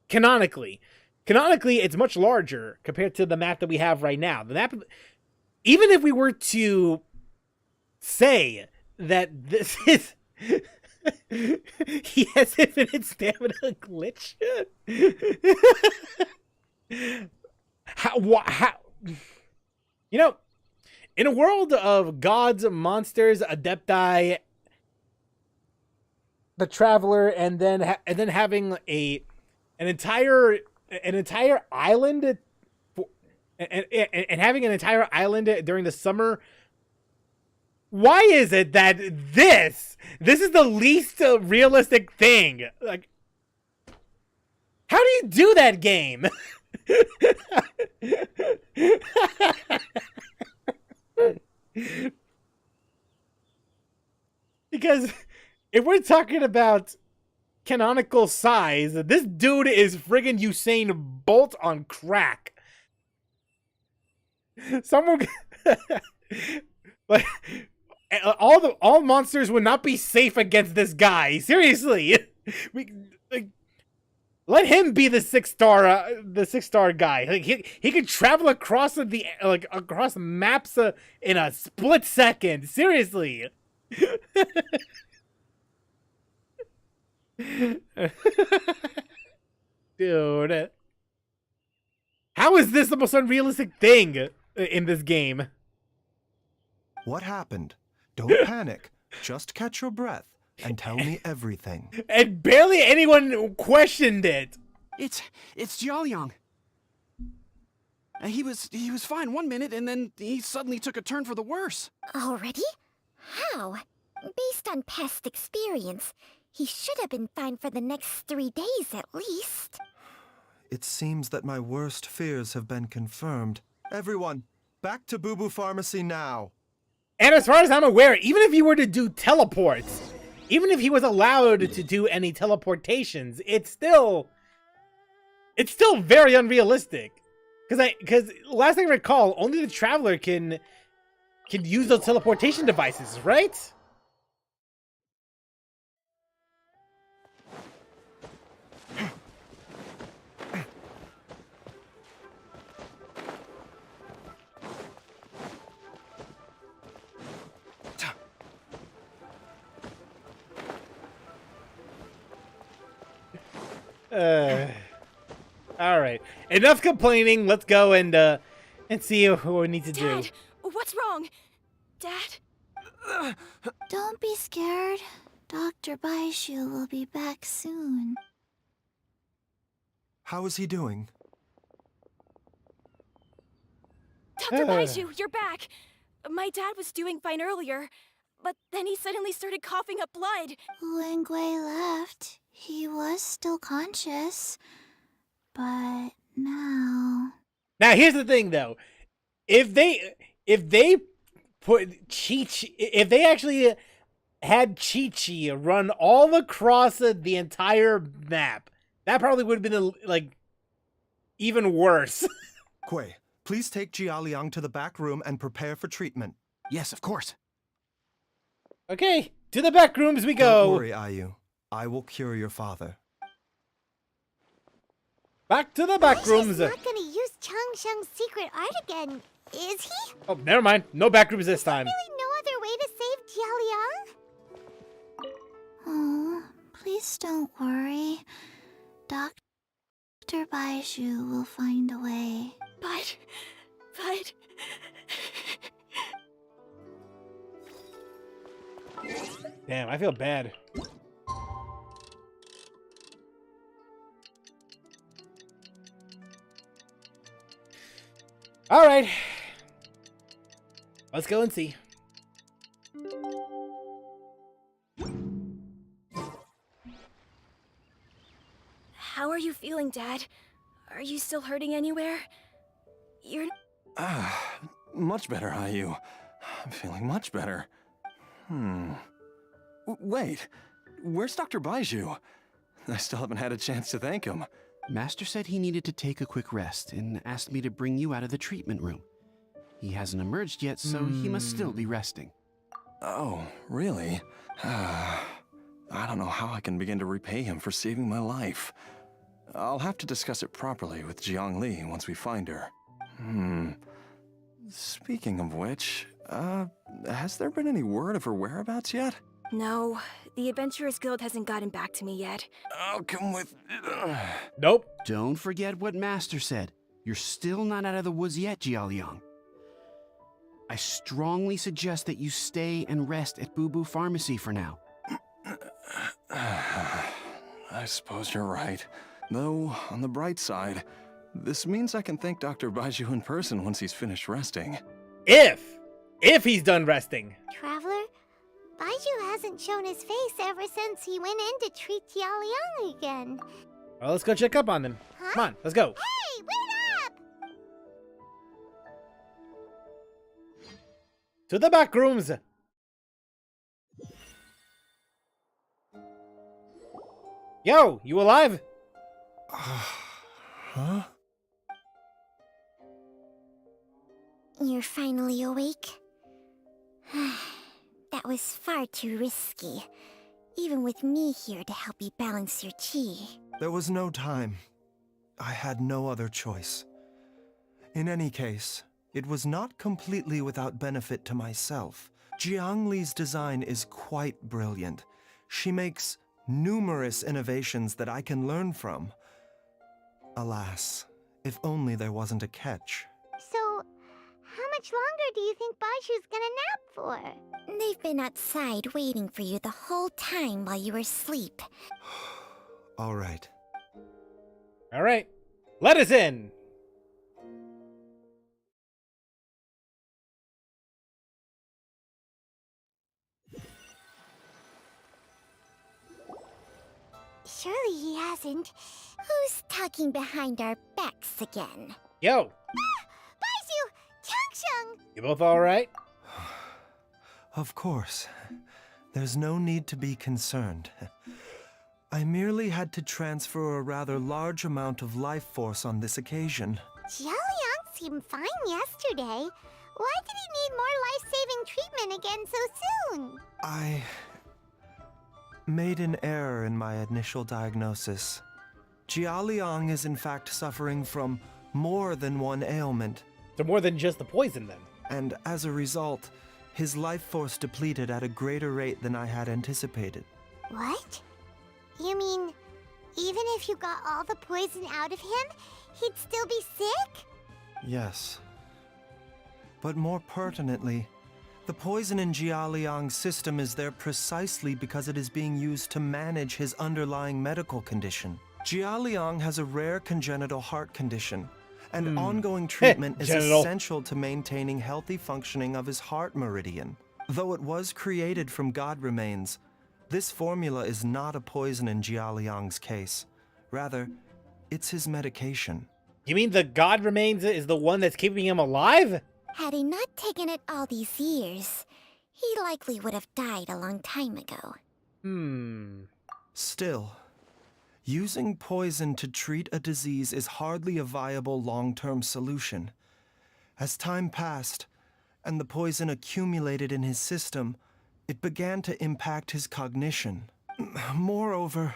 canonically. Canonically, it's much larger compared to the map that we have right now. The map, even if we were to say that this is he has infinite stamina glitch. How? You know, in a world of gods, monsters, adepti, the traveler, and then having an entire island, and having an entire island during the summer. Why is it that this is the least realistic thing? Like, how do you do that game? Because if we're talking about canonical size, this dude is friggin' Usain Bolt on crack. Someone like all monsters would not be safe against this guy. Seriously. Let him be the six star guy. Like he could travel across across maps in a split second. Seriously. Dude. How is this the most unrealistic thing in this game? What happened? Don't panic. Just catch your breath and tell me everything. And barely anyone questioned it. It's Jialiang. He was fine one minute, and then he suddenly took a turn for the worse. Already? How? Based on past experience, he should have been fine for the next 3 days at least. It seems that my worst fears have been confirmed. Everyone, back to Boo Boo Pharmacy now. And as far as I'm aware, even if he were to do teleports, even if he was allowed to do any teleportations, it's still very unrealistic. Because last I recall, only the traveler can use those teleportation devices, right? All right. Enough complaining. Let's go and see what we need to do. Dad, what's wrong? Dad? Don't be scared. Dr. Baizhu will be back soon. How is he doing? Dr. Baizhu, you're back. My dad was doing fine earlier, but then he suddenly started coughing up blood. When Gwei left, he was still conscious. But now... Now here's the thing, though. If they put if they actually had Chi-Chi run all across the entire map, that probably would have been like even worse. Gwei, please take Jialiang to the back room and prepare for treatment. Yes, of course. Okay, to the back rooms we go. Don't worry, Ayu. I will cure your father. Back to the back rooms. He's not gonna use Changsheng's secret art again, is he? Oh, never mind. No back rooms this time. Really no other way to save Jialiang? Oh, please don't worry. Dr. Baizhu will find a way. But But... Damn, I feel bad. All right. Let's go and see. How are you feeling, Dad? Are you still hurting anywhere? You're... Much better, Ayu. I'm feeling much better. Wait, where's Dr. Baizhu? I still haven't had a chance to thank him. Master said he needed to take a quick rest and asked me to bring you out of the treatment room. He hasn't emerged yet, so he must still be resting. Oh, really? I don't know how I can begin to repay him for saving my life. I'll have to discuss it properly with Jiangli once we find her. Speaking of which, has there been any word of her whereabouts yet? No, the Adventurers Guild hasn't gotten back to me yet. I'll come with... Nope. Don't forget what Master said. You're still not out of the woods yet, Jialiang. I strongly suggest that you stay and rest at Boo Boo Pharmacy for now. I suppose you're right. Though, on the bright side, this means I can thank Dr. Baizhu in person once he's finished resting. If he's done resting. Traveler, Baizhu hasn't shown his face ever since he went in to treat Jialiang again. Well, let's go check up on them. Huh? Come on, let's go. Hey, wait up! To the back rooms. Yo, you alive? Huh? You're finally awake? That was far too risky. Even with me here to help you balance your chi. There was no time. I had no other choice. In any case, it was not completely without benefit to myself. Jiangli's design is quite brilliant. She makes numerous innovations that I can learn from. Alas, if only there wasn't a catch. So, how much longer do you think Baizhu's gonna nap for? They've been outside waiting for you the whole time while you were asleep. All right. All right. Let us in. Surely he hasn't. Who's talking behind our backs again? Yo. Baizhu! Changsheng! You both all right? Of course. There's no need to be concerned. I merely had to transfer a rather large amount of life force on this occasion. Jialiang seemed fine yesterday. Why did he need more life-saving treatment again so soon? I made an error in my initial diagnosis. Jialiang is in fact suffering from more than one ailment. So more than just the poison then. And as a result, his life force depleted at a greater rate than I had anticipated. What? You mean, even if you got all the poison out of him, he'd still be sick? Yes. But more pertinently, the poison in Jialiang's system is there precisely because it is being used to manage his underlying medical condition. Jialiang has a rare congenital heart condition, and ongoing treatment is essential to maintaining healthy functioning of his heart meridian. Though it was created from god remains, this formula is not a poison in Jialiang's case. Rather, it's his medication. You mean the god remains is the one that's keeping him alive? Had he not taken it all these years, he likely would have died a long time ago. Still, using poison to treat a disease is hardly a viable long-term solution. As time passed, and the poison accumulated in his system, it began to impact his cognition. Moreover,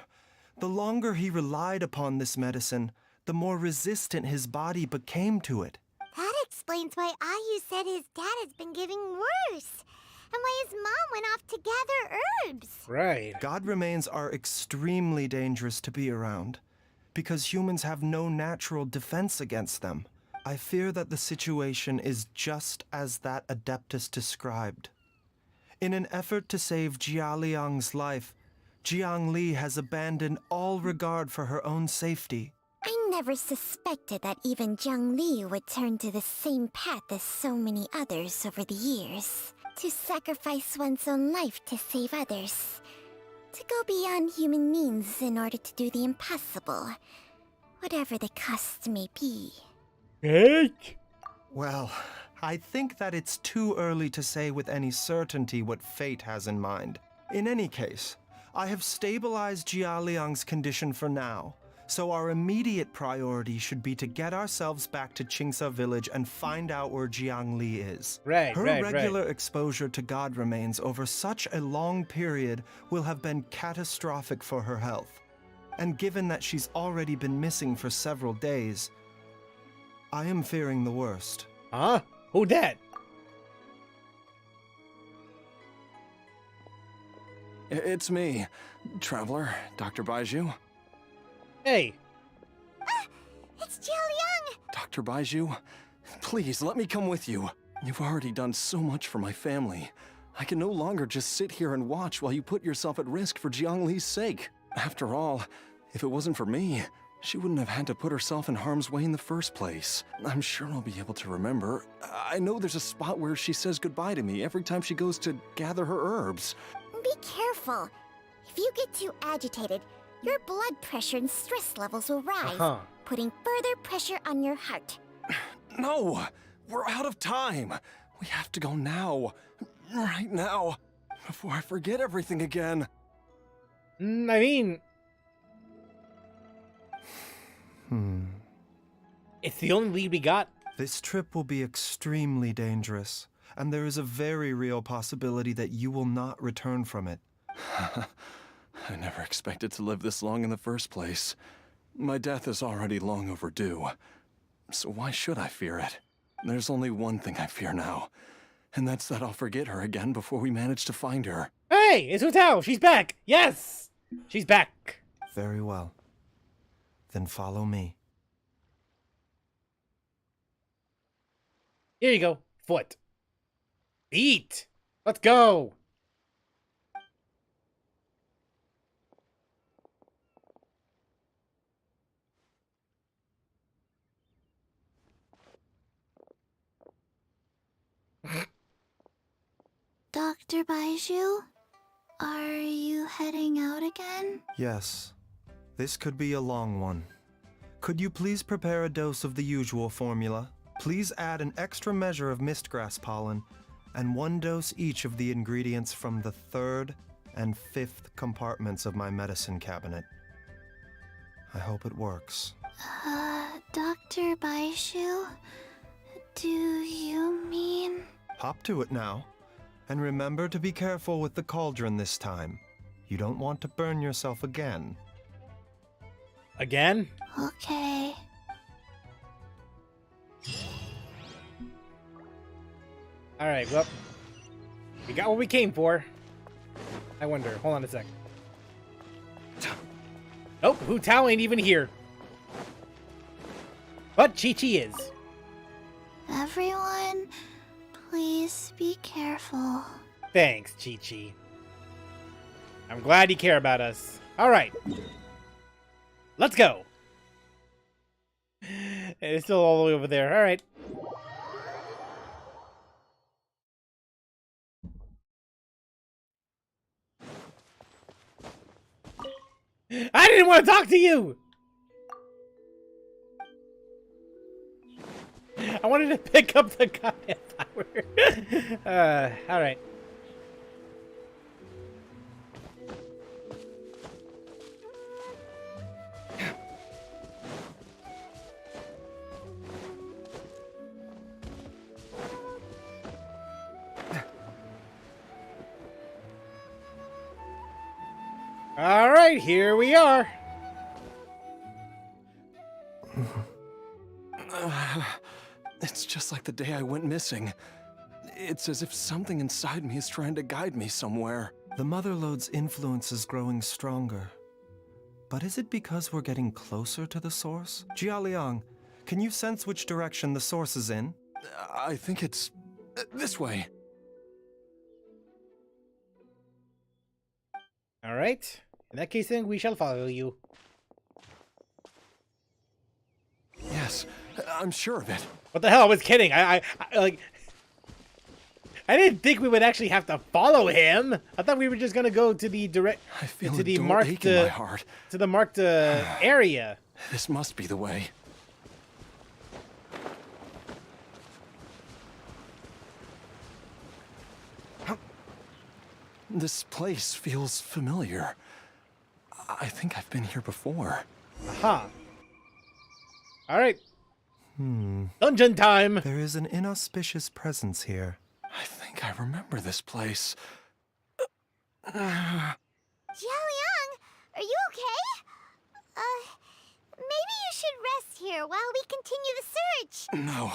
the longer he relied upon this medicine, the more resistant his body became to it. That explains why Ayu said his dad has been getting worse, and why his mom went off to gather herbs. Right. God remains are extremely dangerous to be around, because humans have no natural defense against them. I fear that the situation is just as that Adeptus described. In an effort to save Jialiang's life, Jiang Li has abandoned all regard for her own safety. I never suspected that even Jiang Li would turn to the same path as so many others over the years. To sacrifice one's own life to save others. To go beyond human means in order to do the impossible. Whatever the cost may be. Well, I think that it's too early to say with any certainty what fate has in mind. In any case, I have stabilized Jialiang's condition for now, so our immediate priority should be to get ourselves back to Qingce village and find out where Jiang Li is. Her regular exposure to god remains over such a long period will have been catastrophic for her health. And given that she's already been missing for several days, I am fearing the worst. Huh? Who dat? It's me, Traveler, Dr. Baizhu. Hey. It's Jialiang! Dr. Baizhu, please let me come with you. You've already done so much for my family. I can no longer just sit here and watch while you put yourself at risk for Jiang Li's sake. After all, if it wasn't for me, she wouldn't have had to put herself in harm's way in the first place. I'm sure I'll be able to remember. I know there's a spot where she says goodbye to me every time she goes to gather her herbs. Be careful. If you get too agitated, your blood pressure and stress levels will rise, putting further pressure on your heart. No! We're out of time! We have to go now. Right now. Before I forget everything again. I mean... It's the only lead we got. This trip will be extremely dangerous, and there is a very real possibility that you will not return from it. I never expected to live this long in the first place. My death is already long overdue. So why should I fear it? There's only one thing I fear now, and that's that I'll forget her again before we manage to find her. Hey, it's Hu Tao. She's back. Yes, she's back. Very well. Then follow me. Here you go. Foot. Eat. Let's go. Dr. Baizhu? Are you heading out again? Yes. This could be a long one. Could you please prepare a dose of the usual formula? Please add an extra measure of mistgrass pollen, and 1 dose each of the ingredients from the 3rd and 5th compartments of my medicine cabinet. I hope it works. Dr. Baizhu? Do you mean... Hop to it now. And remember to be careful with the cauldron this time. You don't want to burn yourself again. Again? Okay. Alright, well, we got what we came for. I wonder, hold on a sec. Nope, Hu Tao ain't even here. But Chi-Chi is. Everyone, please be careful. Thanks, Chi-Chi. I'm glad you care about us. Alright. Let's go. It's still all the way over there. Alright. I didn't want to talk to you! I wanted to pick up the goddamn power. Alright. Alright, here we are. It's just like the day I went missing. It's as if something inside me is trying to guide me somewhere. The Mother Lode's influence is growing stronger. But is it because we're getting closer to the source? Jialiang, can you sense which direction the source is in? I think it's this way. All right. In that case, then we shall follow you. Yes, I'm sure of it. What the hell? I was kidding. I like. I didn't think we would actually have to follow him. I thought we were just gonna go to the direct to the marked area. This must be the way. This place feels familiar. I think I've been here before. Aha. All right. Dungeon time. There is an inauspicious presence here. I think I remember this place. Xiaoliang, are you okay? Maybe you should rest here while we continue the search. No,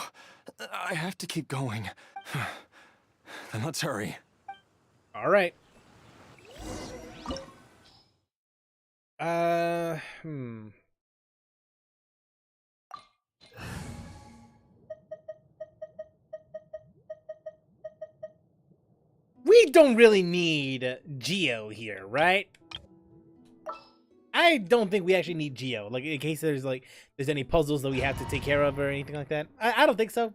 I have to keep going. Then let's hurry. All right. We don't really need Geo here, right? I don't think we actually need Geo. Like, in case there's any puzzles that we have to take care of or anything like that. I don't think so.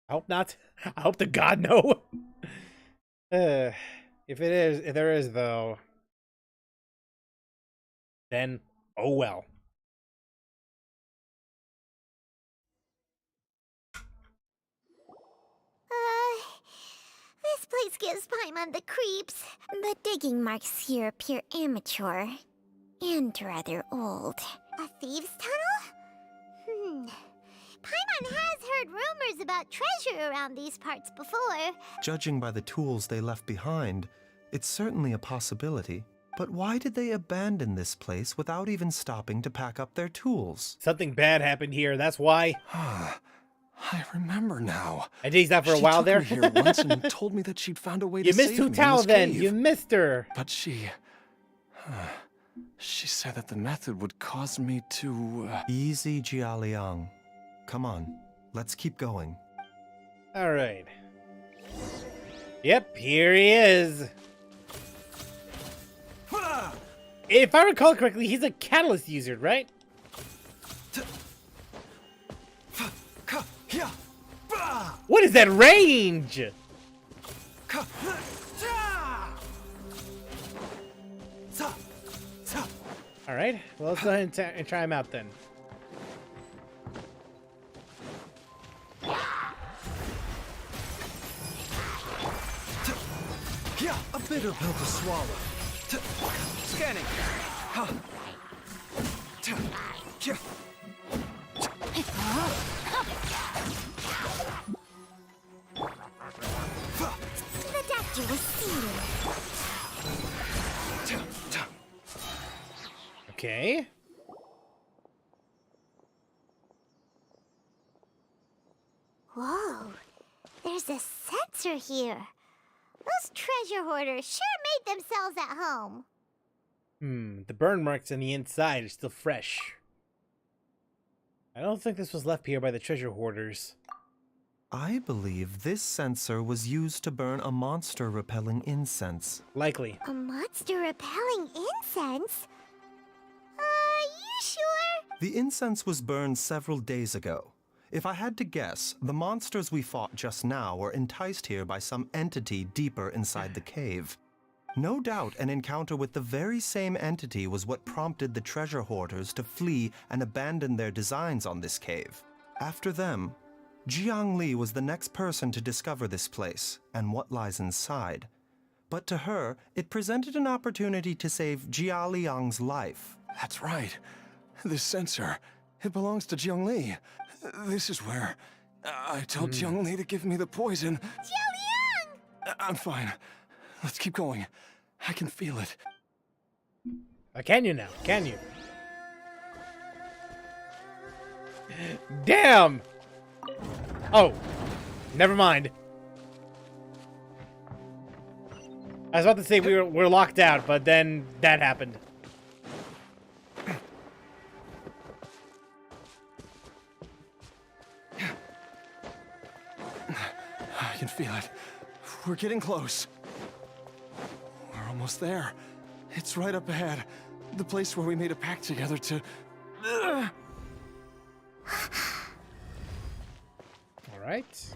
I hope not. I hope to God no. If there is though, then oh well. This place gives Paimon the creeps. The digging marks here appear amateur and rather old. A thieves' tunnel? Paimon has heard rumors about treasure around these parts before. Judging by the tools they left behind, it's certainly a possibility. But why did they abandon this place without even stopping to pack up their tools? Something bad happened here, that's why. I remember now. I teased that for a while there. She took me here once and told me that she'd found a way to You save missed me Hu in Tao this then. cave. You missed her. But she said that the method would cause me to... Easy, Jialiang. Come on, let's keep going. All right. Yep, here he is. If I recall correctly, he's a catalyst user, right? What is that range? All right, well, let's go ahead and try him out then. A bitter pill to swallow. Scanning. The doctor was seated. Okay. Whoa, there's a sensor here. Those treasure hoarders sure made themselves at home. The burn marks on the inside are still fresh. I don't think this was left here by the treasure hoarders. I believe this sensor was used to burn a monster-repelling incense. Likely. A monster-repelling incense? You sure? The incense was burned several days ago. If I had to guess, the monsters we fought just now were enticed here by some entity deeper inside the cave. No doubt an encounter with the very same entity was what prompted the treasure hoarders to flee and abandon their designs on this cave. After them, Jiangli was the next person to discover this place and what lies inside. But to her, it presented an opportunity to save Jia Liang's life. That's right. This sensor, it belongs to Jiangli. This is where I told Jiangli to give me the poison. Jialiang! I'm fine. Let's keep going. I can feel it. Can you now? Can you? Damn! Oh, never mind. I was about to say we're locked out, but then that happened. can feel it. We're getting close. We're almost there. It's right up ahead. The place where we made a pact together to... All right.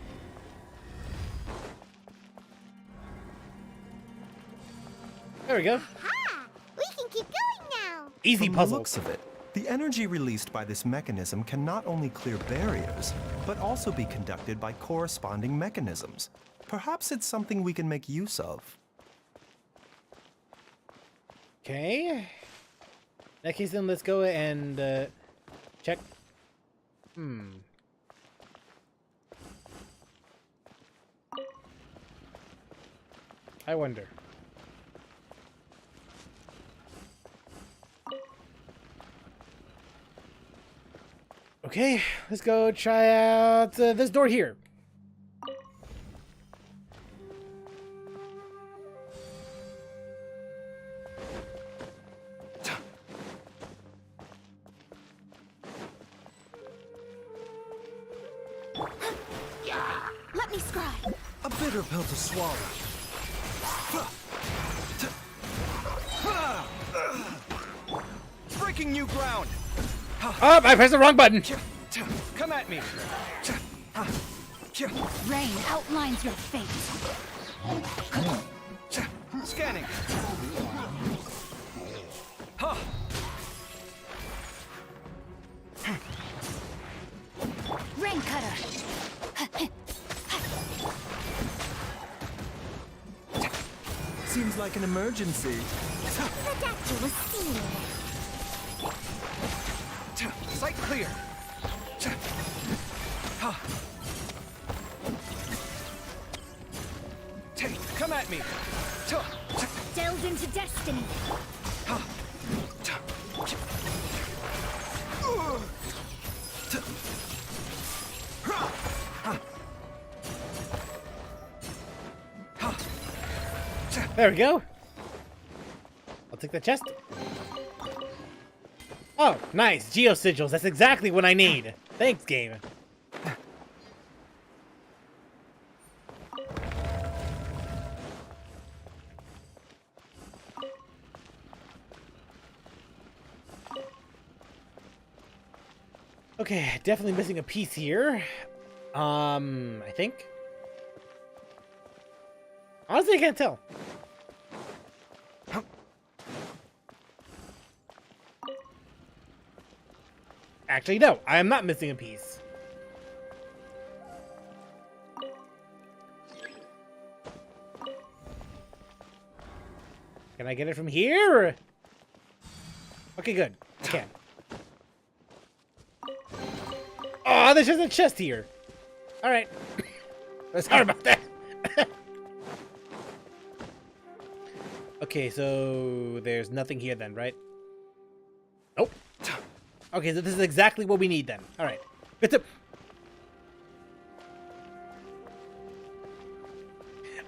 There we go. Aha! We can keep going now. Easy From puzzle. the looks of it, the energy released by this mechanism can not only clear barriers, but also be conducted by corresponding mechanisms. Perhaps it's something we can make use of. Okay. In that case, then let's go and check. I wonder. Okay, let's go try out this door here. Let me scry. A bitter pill to swallow. Breaking new ground! Oh, I pressed the wrong button. Come at me! Rain outlines your fate. Scanning! Rain cutter. Seems like an emergency. The doctor was seen. Sight clear! Come at me! Delved into destiny. There we go. I'll take the chest. Oh, nice. Geo sigils. That's exactly what I need. Thanks, game. Okay, definitely missing a piece here. I think. Honestly, I can't tell. Actually, no. I am not missing a piece. Can I get it from here? Okay, good. I can. Oh, there's just a chest here. All right. Sorry about that. Okay, so there's nothing here then, right? Nope. Okay, so this is exactly what we need then. All right. Good to...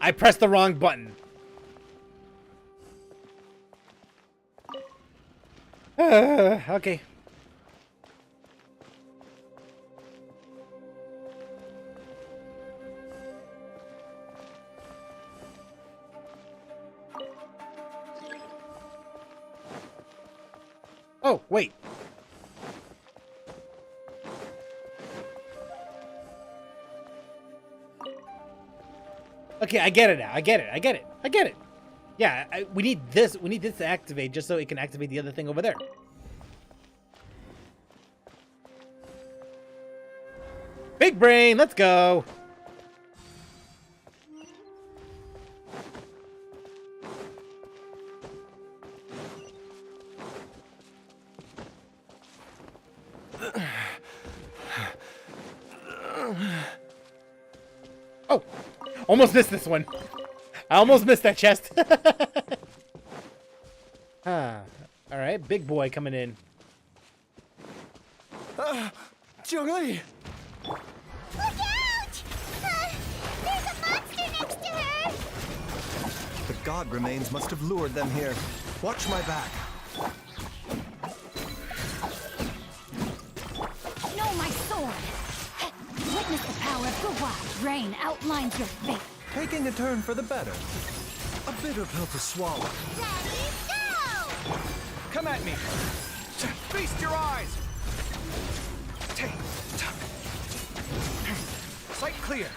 I pressed the wrong button. Okay. Oh, wait. Okay, I get it now. I get it. Yeah, we need this. We need this to activate just so it can activate the other thing over there. Big brain, let's go. Oh, almost missed this one. I almost missed that chest. All right, big boy coming in. Zhongli! Look out! There's a monster next to her! The god remains must have lured them here. Watch my back. Know my sword. Witness the power of the wild rain outlines your fate. Taking a turn for the better. A bitter pill to swallow. Ready, go! Come at me! Feast your eyes! Sight clear!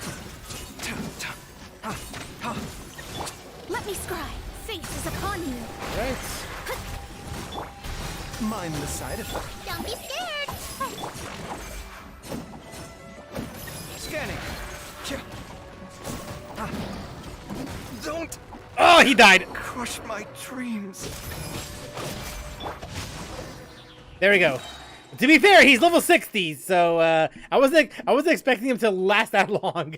Let me scry. Fate is upon you. Right. Mind the side effect. Don't be scared! Scanning! Don't Oh, he died. crush my dreams. There we go. To be fair, he's level 60, so I wasn't expecting him to last that long.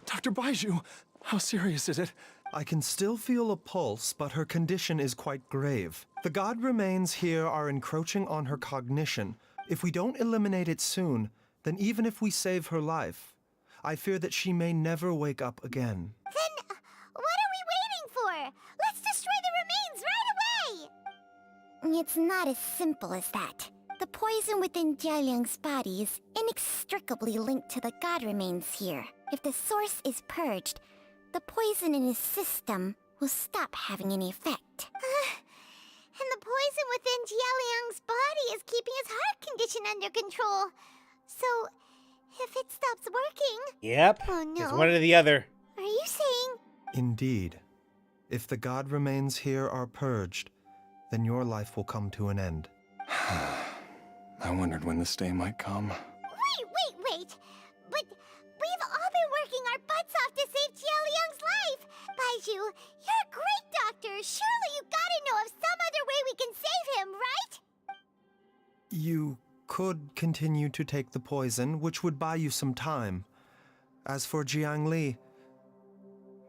Dr. Baizhu, how serious is it? I can still feel a pulse, but her condition is quite grave. The god remains here are encroaching on her cognition. If we don't eliminate it soon, then even if we save her life, I fear that she may never wake up again. Then, what are we waiting for? Let's destroy the remains right away! It's not as simple as that. The poison within Jialiang's body is inextricably linked to the god remains here. If the source is purged, the poison in his system will stop having any effect. And the poison within Jialiang's body is keeping his heart condition under control. So, if it stops working... Yep. Oh no. It's one or the other. Are you saying... Indeed. If the god remains here are purged, then your life will come to an end. I wondered when this day might come. Wait! But we've all been working our butts off to save Jialiang's life! Baizhu, you're a great doctor! Surely you gotta know of some other way we can save him, right? You could continue to take the poison, which would buy you some time. As for Jiangli,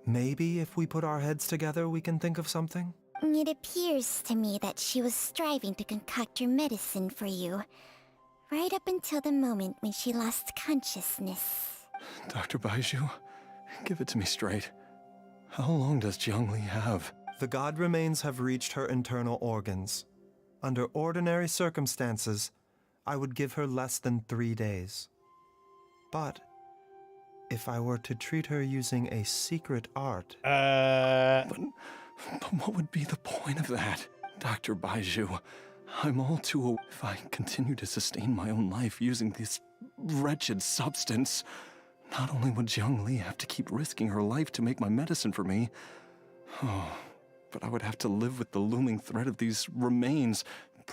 maybe if we put our heads together, we can think of something? It appears to me that she was striving to concoct your medicine for you, right up until the moment when she lost consciousness. Dr. Baizhu, give it to me straight. How long does Jiangli have? The god remains have reached her internal organs. Under ordinary circumstances, I would give her less than 3 days. But if I were to treat her using a secret art... But what would be the point of that? Dr. Baizhu, I'm all too aware if I continue to sustain my own life using this wretched substance. Not only would Jiangli have to keep risking her life to make my medicine for me, but I would have to live with the looming threat of these remains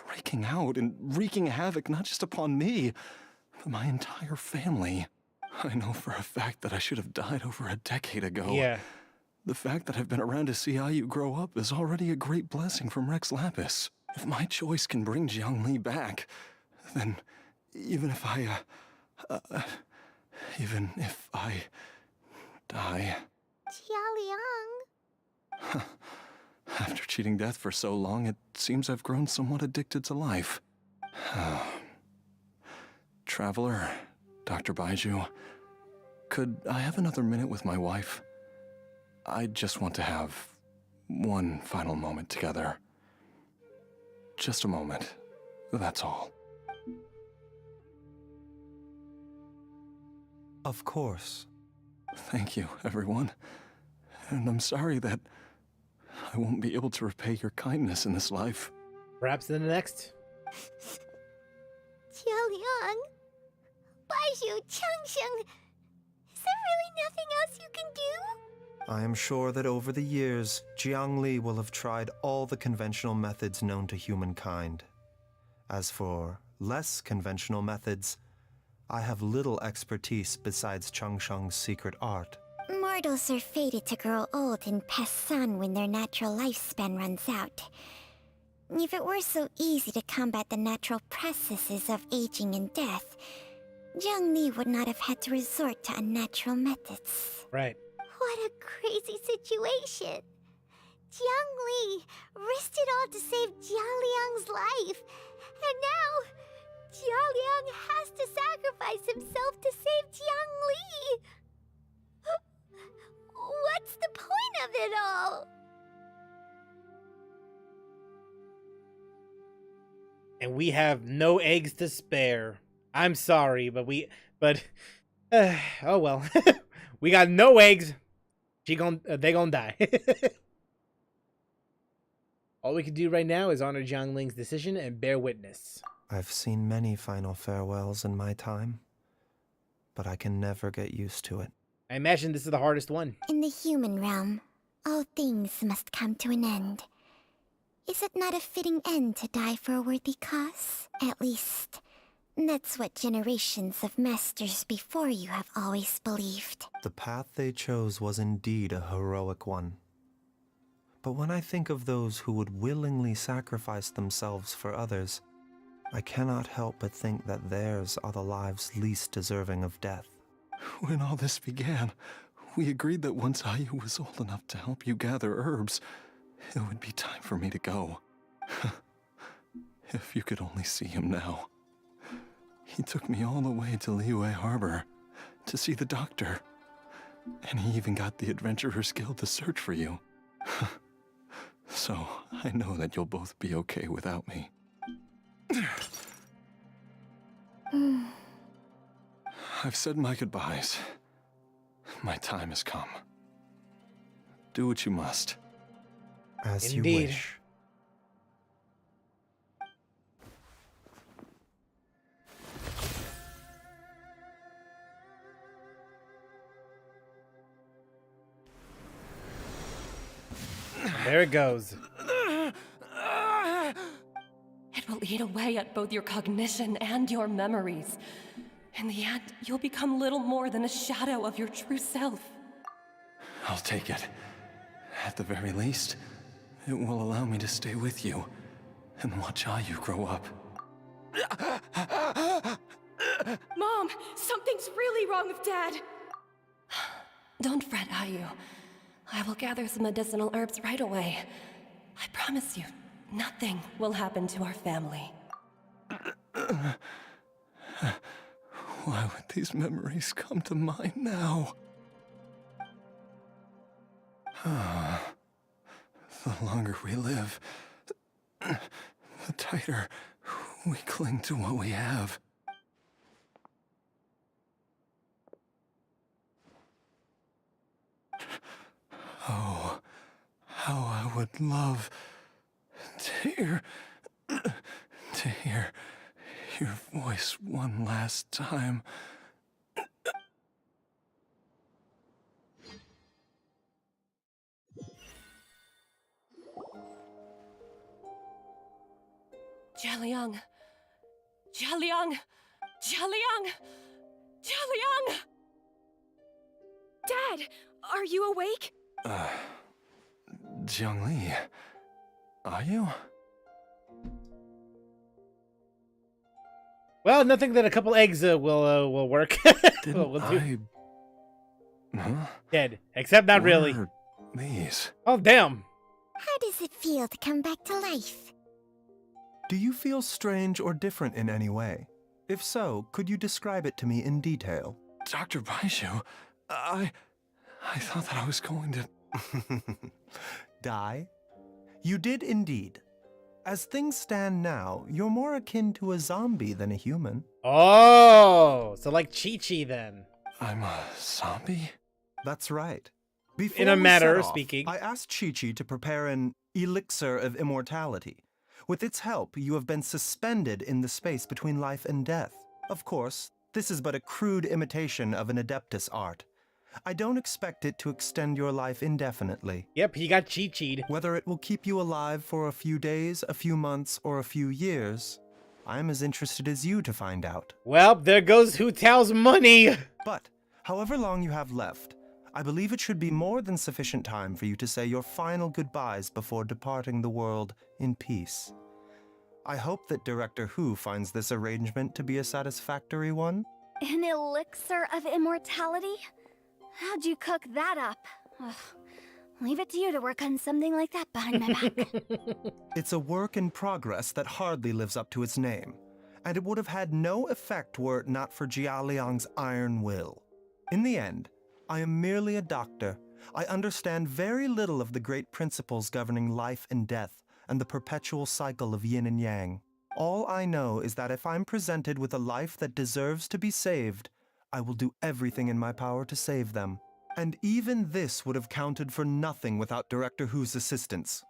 breaking out and wreaking havoc not just upon me, but my entire family. I know for a fact that I should have died over a decade ago. Yeah. The fact that I've been around to see how you grow up is already a great blessing from Rex Lapis. If my choice can bring Jiangli back, then even if I die... Jialiang... After cheating death for so long, it seems I've grown somewhat addicted to life. Traveler, Dr. Baizhu, could I have another minute with my wife? I just want to have one final moment together. Just a moment, that's all. Of course. Thank you, everyone. And I'm sorry that I won't be able to repay your kindness in this life. Perhaps in the next. Jialiang... Baizhu, Changsheng... Is there really nothing else you can do? I am sure that over the years, Jiangli will have tried all the conventional methods known to humankind. As for less conventional methods, I have little expertise besides Changsheng's secret art. Mortals are fated to grow old and pass on when their natural lifespan runs out. If it were so easy to combat the natural processes of aging and death, Jiangli would not have had to resort to unnatural methods. Right. What a crazy situation. Jiangli risked it all to save Jialiang's life. And now, Jialiang has to sacrifice himself to save Jiangli. What's the point of it all? And we have no eggs to spare. I'm sorry, but Oh well. We got no eggs. They gonna die. All we can do right now is honor Jiang Ling's decision and bear witness. I've seen many final farewells in my time, but I can never get used to it. I imagine this is the hardest one. In the human realm, all things must come to an end. Is it not a fitting end to die for a worthy cause? At least, that's what generations of masters before you have always believed. The path they chose was indeed a heroic one. But when I think of those who would willingly sacrifice themselves for others, I cannot help but think that theirs are the lives least deserving of death. When all this began, we agreed that once Ayu was old enough to help you gather herbs, it would be time for me to go. If you could only see him now. He took me all the way to Liyue Harbor to see the doctor. And he even got the Adventurers Guild to search for you. So, I know that you'll both be okay without me. I've said my goodbyes. My time has come. Do what you must. As you wish. There it goes. It will eat away at both your cognition and your memories. In the end, you'll become little more than a shadow of your true self. I'll take it. At the very least, it will allow me to stay with you and watch Ayu grow up. Mom, something's really wrong with Dad. Don't fret, Ayu. I will gather some medicinal herbs right away. I promise you, nothing will happen to our family. Why would these memories come to mind now? The longer we live, the tighter we cling to what we have. Oh, how I would love to hear your voice one last time. Jialiang! Jialiang! Jialiang! Jialiang! Dad, are you awake? Jiangli, are you? Well, nothing that a couple eggs will work. Will do. Huh? Dead. Except not really. These. Oh, damn. How does it feel to come back to life? Do you feel strange or different in any way? If so, could you describe it to me in detail? Dr. Baizhu, I thought that I was going to... Die? You did indeed. As things stand now, you're more akin to a zombie than a human. Oh, so like Chi-Chi then. I'm a zombie? That's right. Before In a we matter set of off, speaking. I asked Chi-Chi to prepare an elixir of immortality. With its help, you have been suspended in the space between life and death. Of course, this is but a crude imitation of an Adeptus art. I don't expect it to extend your life indefinitely. Yep, he got Chi-Chi'd. Whether it will keep you alive for a few days, a few months, or a few years, I'm as interested as you to find out. Well, there goes Hu Tao's money. But, however long you have left, I believe it should be more than sufficient time for you to say your final goodbyes before departing the world in peace. I hope that Director Hu finds this arrangement to be a satisfactory one. An elixir of immortality? How'd you cook that up? Ugh. Leave it to you to work on something like that behind my back. It's a work in progress that hardly lives up to its name, and it would have had no effect were it not for Jialiang's iron will. In the end, I am merely a doctor. I understand very little of the great principles governing life and death and the perpetual cycle of yin and yang. All I know is that if I'm presented with a life that deserves to be saved, I will do everything in my power to save them. And even this would have counted for nothing without Director Hu's assistance.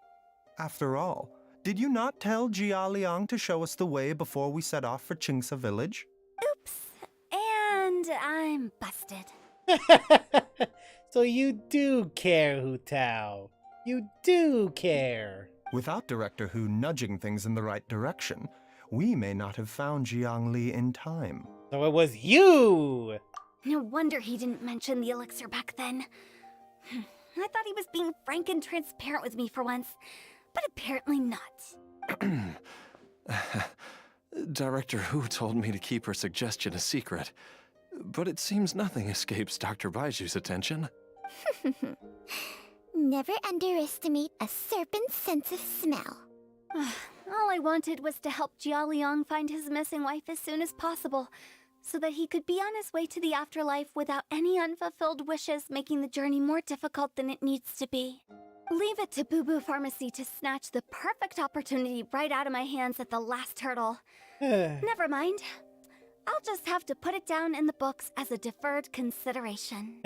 After all, did you not tell Jia Liang to show us the way before we set off for Qingce Village? Oops. And I'm busted. So you do care, Hu Tao. You do care. Without Director Hu nudging things in the right direction, we may not have found Jiangli in time. So it was you! No wonder he didn't mention the elixir back then. I thought he was being frank and transparent with me for once, but apparently not. Director Hu told me to keep her suggestion a secret, but it seems nothing escapes Dr. Baizhu's attention. Never underestimate a serpent's sense of smell. All I wanted was to help Jia Liang find his missing wife as soon as possible, so that he could be on his way to the afterlife without any unfulfilled wishes making the journey more difficult than it needs to be. Leave it to Boo Boo Pharmacy to snatch the perfect opportunity right out of my hands at the last hurdle. Never mind. I'll just have to put it down in the books as a deferred consideration.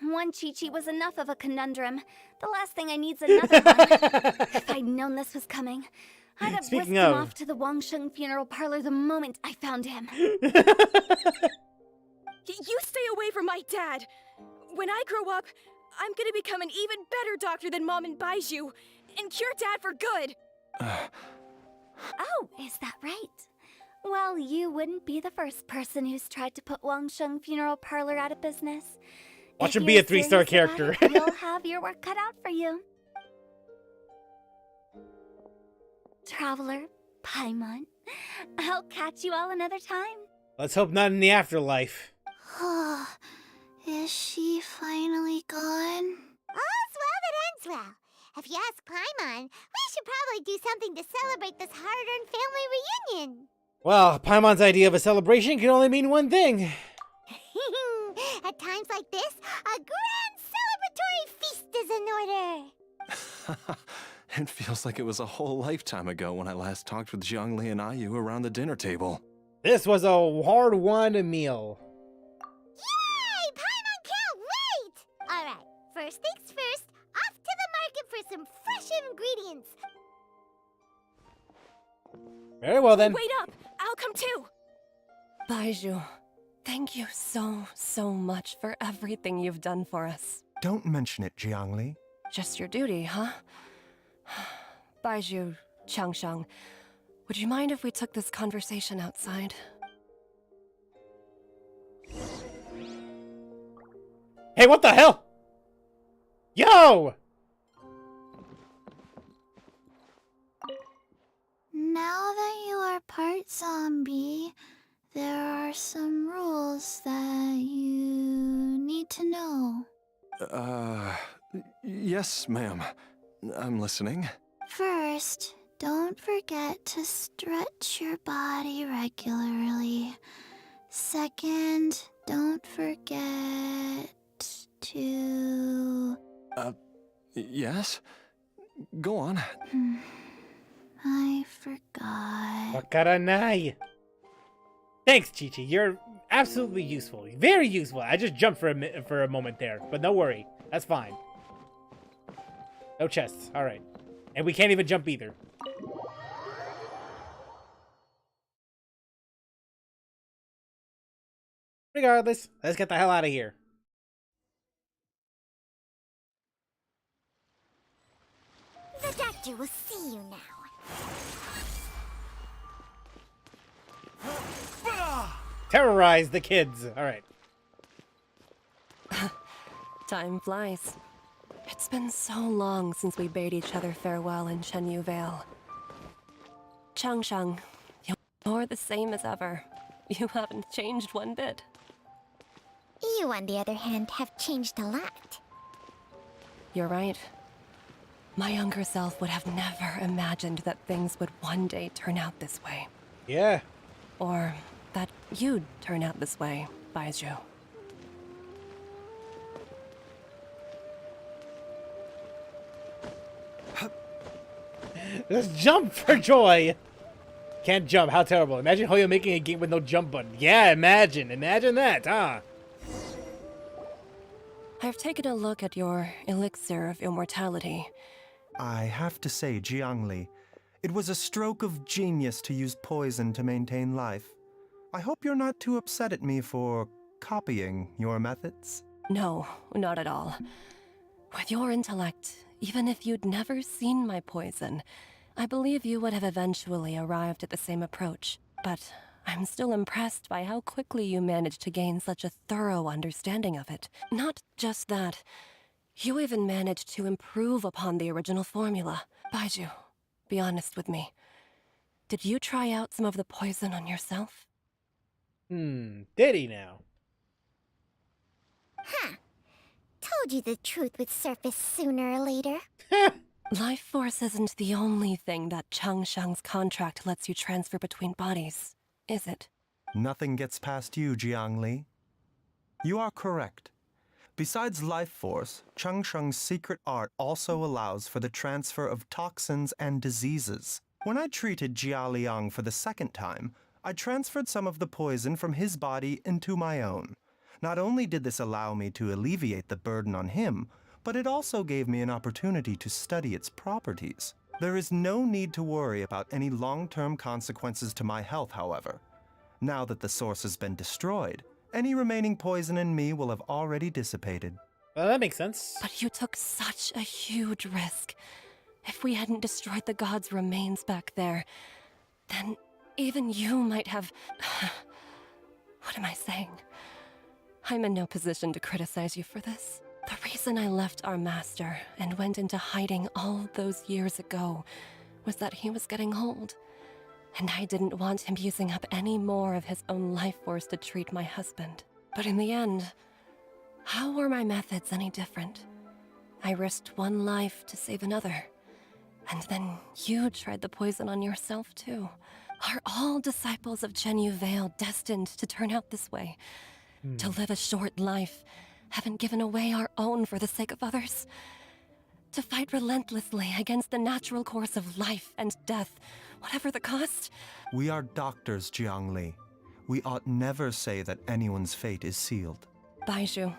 One Chi-Chi was enough of a conundrum. The last thing I need's another one. If I'd known this was coming, I'd have whisked him off to the Wangsheng funeral parlor the moment I found him. You stay away from my dad! When I grow up, I'm gonna become an even better doctor than Mom and Baizhu, and cure Dad for good! Oh, is that right? Well, you wouldn't be the first person who's tried to put Wangsheng Funeral Parlor out of business. Watch him be a 3-star character. You'll have your work cut out for you. Traveler, Paimon, I'll catch you all another time. Let's hope not in the afterlife. Is she finally gone? All's well that ends well. If you ask Paimon, we should probably do something to celebrate this hard-earned family reunion. Well, Paimon's idea of a celebration can only mean one thing. At times like this, a grand celebratory feast is in order. It feels like it was a whole lifetime ago when I last talked with Zhongli and Ayu around the dinner table. This was a hard-won meal. Yay! Paimon can't wait! Alright, first things first, off to the market for some fresh ingredients. Very well then. Wait up! I'll come too! Baizhu, thank you so much for everything you've done for us. Don't mention it, Jiangli. Just your duty, huh? Baizhu, Changsheng, would you mind if we took this conversation outside? Hey, what the hell? Yo! Now that you are part zombie, there are some rules that you need to know. Yes, ma'am. I'm listening. First, don't forget to stretch your body regularly. Second, don't forget to... Yes? Go on. I forgot. Wakaranai. Thanks, Chi-Chi. You're absolutely useful. Very useful. I just jumped for a moment there, but no worry. That's fine. No chests. All right. And we can't even jump either. Regardless, let's get the hell out of here. The doctor will see you now. Terrorize the kids. All right. Time flies. It's been so long since we bade each other farewell in Shenyu Vale. Changsheng, you're the same as ever. You haven't changed one bit. You, on the other hand, have changed a lot. You're right. My younger self would have never imagined that things would one day turn out this way. Yeah. Or that you'd turn out this way, Baizhu. Let's jump for joy. Can't jump. How terrible. Imagine Hoyo making a game with no jump button. Yeah, imagine. Imagine that, huh? I've taken a look at your elixir of immortality. I have to say, Jiangli, it was a stroke of genius to use poison to maintain life. I hope you're not too upset at me for copying your methods. No, not at all. With your intellect, even if you'd never seen my poison, I believe you would have eventually arrived at the same approach. But I'm still impressed by how quickly you managed to gain such a thorough understanding of it. Not just that, you even managed to improve upon the original formula. Baizhu, be honest with me. Did you try out some of the poison on yourself? Did he now? Huh. Told you the truth would surface sooner or later. Life force isn't the only thing that Changshang's contract lets you transfer between bodies, is it? Nothing gets past you, Jiangli. You are correct. Besides life force, Changsheng's secret art also allows for the transfer of toxins and diseases. When I treated Jia Liang for the second time, I transferred some of the poison from his body into my own. Not only did this allow me to alleviate the burden on him, but it also gave me an opportunity to study its properties. There is no need to worry about any long-term consequences to my health, however. Now that the source has been destroyed, any remaining poison in me will have already dissipated. Well, that makes sense. But you took such a huge risk. If we hadn't destroyed the god's remains back there, then even you might have... What am I saying? I'm in no position to criticize you for this. The reason I left our master and went into hiding all those years ago was that he was getting old, and I didn't want him using up any more of his own life force to treat my husband. But in the end, how were my methods any different? I risked one life to save another, and then you tried the poison on yourself too. Are all disciples of Zhenyu Vale destined to turn out this way? To live a short life, haven't given away our own for the sake of others? To fight relentlessly against the natural course of life and death, whatever the cost? We are doctors, Jiangli. We ought never say that anyone's fate is sealed. Baizhu,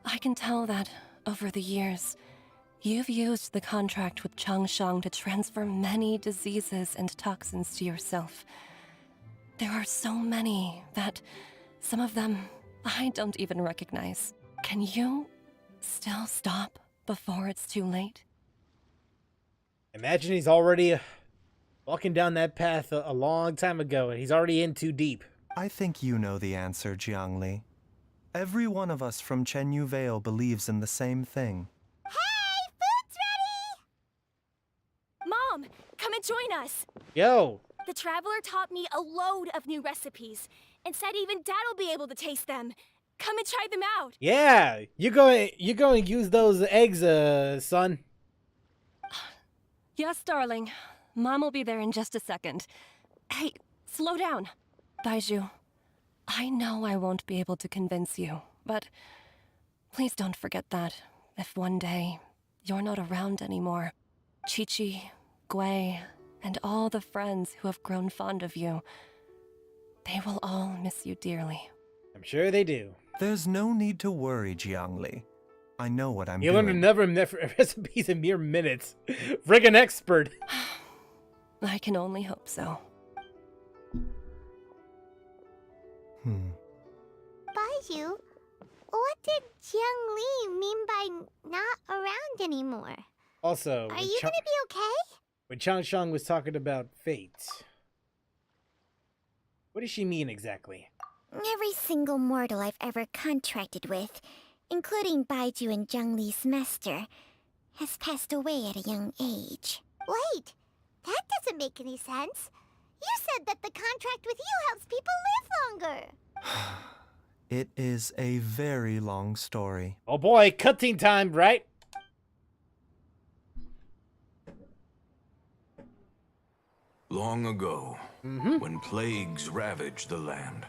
I can tell that, over the years, you've used the contract with Changshang to transfer many diseases and toxins to yourself. There are so many that, some of them, I don't even recognize. Can you still stop before it's too late? Imagine he's already walking down that path a long time ago, and he's already in too deep. I think you know the answer, Jiangli. Every one of us from Zhenyu Vale believes in the same thing. Hey, food's ready! Mom, come and join us. Yo. The Traveler taught me a load of new recipes, and said even Dad'll be able to taste them. Come and try them out. Yeah, you go and use those eggs, son. Yes, darling. Mom will be there in just a second. Hey, slow down. Baizhu, I know I won't be able to convince you, but please don't forget that if one day you're not around anymore, Chi-Chi, Gui, and all the friends who have grown fond of you, they will all miss you dearly. I'm sure they do. There's no need to worry, Jiangli. I know what I'm doing. You learn another recipes in mere minutes. Friggin' expert. I can only hope so. Baizhu, what did Jiang Li mean by not around anymore? Also, are you gonna be okay? When Changshang was talking about fate, what does she mean exactly? Every single mortal I've ever contracted with, including Baizhu and Zhang Li's master, has passed away at a young age. Wait, that doesn't make any sense. You said that the contract with you helps people live longer. It is a very long story. Oh boy, cutscene time, right? Long ago, when plagues ravaged the land,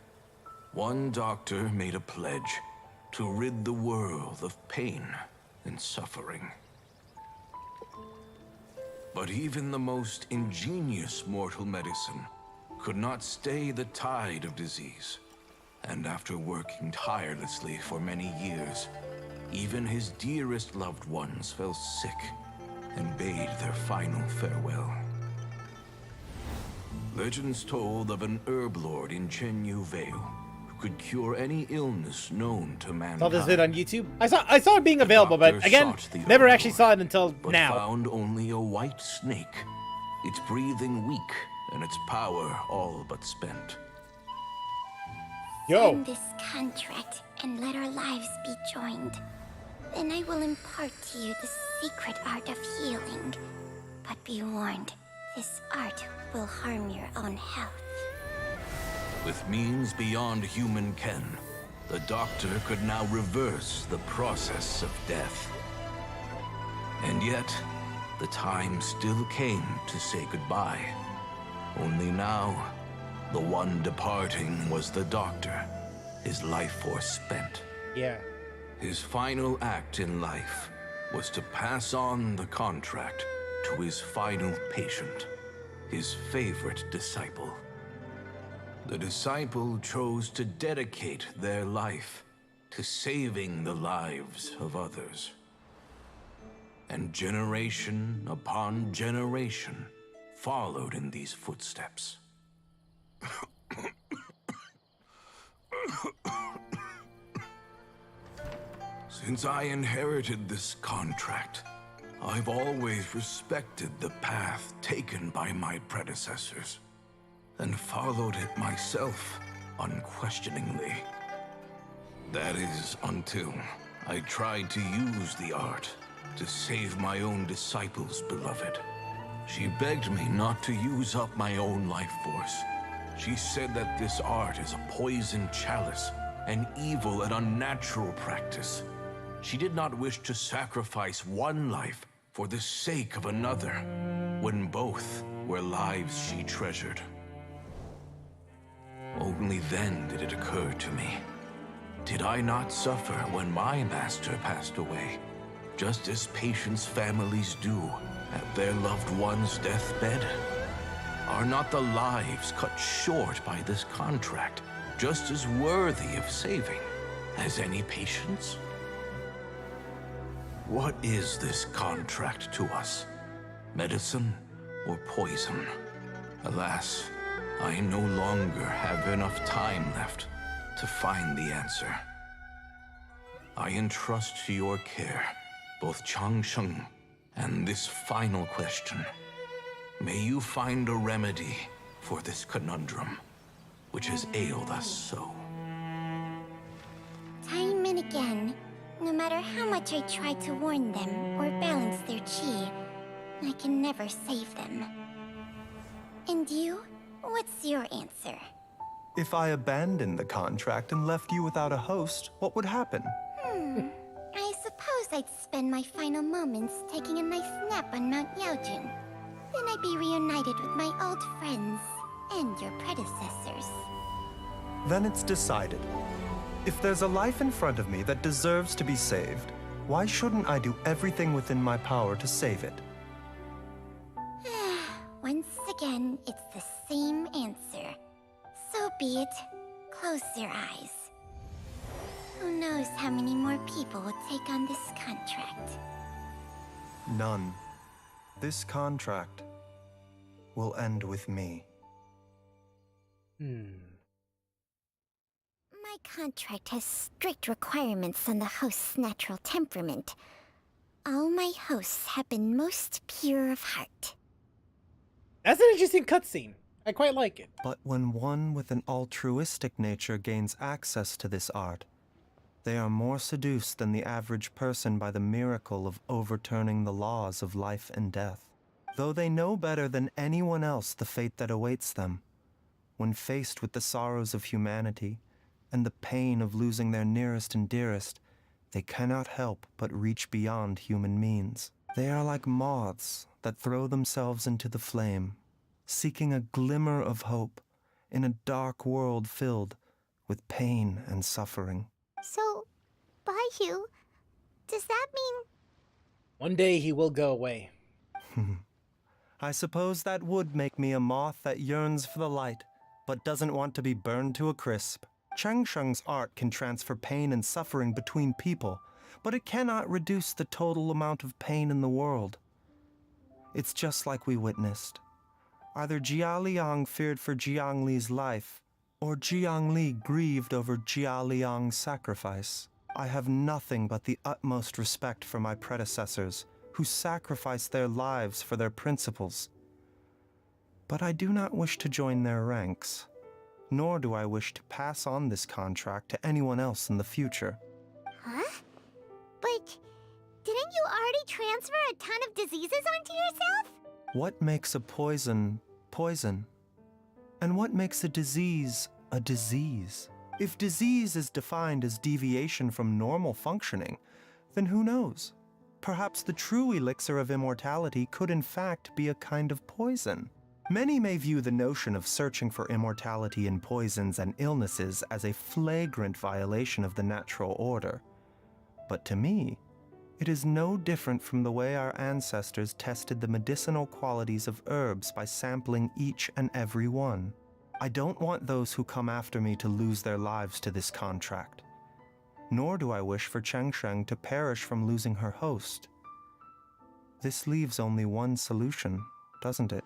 one doctor made a pledge to rid the world of pain and suffering. But even the most ingenious mortal medicine could not stay the tide of disease. And after working tirelessly for many years, even his dearest loved ones fell sick and bade their final farewell. Legends told of an herb lord in Chenyu Vale who could cure any illness known to mankind. Saw this vid on YouTube. I saw it being available, but again, never actually saw it until but now. Found only a white snake, its breathing weak and its power all but spent. Sign this contract and let our lives be joined. Then I will impart to you the secret art of healing. But be warned, this art will harm your own health. With means beyond human ken, the doctor could now reverse the process of death. And yet, the time still came to say goodbye. Only now, the one departing was the doctor, his life force spent. Yeah. His final act in life was to pass on the contract to his final patient, his favorite disciple. The disciple chose to dedicate their life to saving the lives of others. And generation upon generation followed in these footsteps. Since I inherited this contract, I've always respected the path taken by my predecessors, and followed it myself unquestioningly. That is until I tried to use the art to save my own disciple's beloved. She begged me not to use up my own life force. She said that this art is a poison chalice, an evil and unnatural practice. She did not wish to sacrifice one life for the sake of another, when both were lives she treasured. Only then did it occur to me. Did I not suffer when my master passed away, just as patients' families do at their loved one's deathbed? Are not the lives cut short by this contract just as worthy of saving as any patients? What is this contract to us? Medicine or poison? Alas, I no longer have enough time left to find the answer. I entrust to your care both Changsheng and this final question. May you find a remedy for this conundrum, which has ailed us so. Time and again, no matter how much I try to warn them or balance their chi, I can never save them. And you? What's your answer? If I abandoned the contract and left you without a host, what would happen? I suppose I'd spend my final moments taking a nice nap on Mount Yaojun. Then I'd be reunited with my old friends and your predecessors. Then it's decided. If there's a life in front of me that deserves to be saved, why shouldn't I do everything within my power to save it? Once again, it's the same answer. So be it. Close your eyes. Who knows how many more people will take on this contract? None. This contract will end with me. My contract has strict requirements on the host's natural temperament. All my hosts have been most pure of heart. That's an interesting cutscene. I quite like it. But when one with an altruistic nature gains access to this art, they are more seduced than the average person by the miracle of overturning the laws of life and death. Though they know better than anyone else the fate that awaits them, when faced with the sorrows of humanity and the pain of losing their nearest and dearest, they cannot help but reach beyond human means. They are like moths that throw themselves into the flame, seeking a glimmer of hope in a dark world filled with pain and suffering. So, Baizhu, does that mean... One day he will go away. I suppose that would make me a moth that yearns for the light but doesn't want to be burned to a crisp. Cheng Sheng's art can transfer pain and suffering between people, but it cannot reduce the total amount of pain in the world. It's just like we witnessed. Either Jia Liang feared for Jiang Li's life, or Jiang Li grieved over Jia Liang's sacrifice. I have nothing but the utmost respect for my predecessors, who sacrificed their lives for their principles. But I do not wish to join their ranks, nor do I wish to pass on this contract to anyone else in the future. Huh? But didn't you already transfer a ton of diseases onto yourself? What makes a poison poison? And what makes a disease a disease? If disease is defined as deviation from normal functioning, then who knows? Perhaps the true elixir of immortality could in fact be a kind of poison. Many may view the notion of searching for immortality in poisons and illnesses as a flagrant violation of the natural order. But to me, it is no different from the way our ancestors tested the medicinal qualities of herbs by sampling each and every one. I don't want those who come after me to lose their lives to this contract. Nor do I wish for Cheng Sheng to perish from losing her host. This leaves only one solution, doesn't it?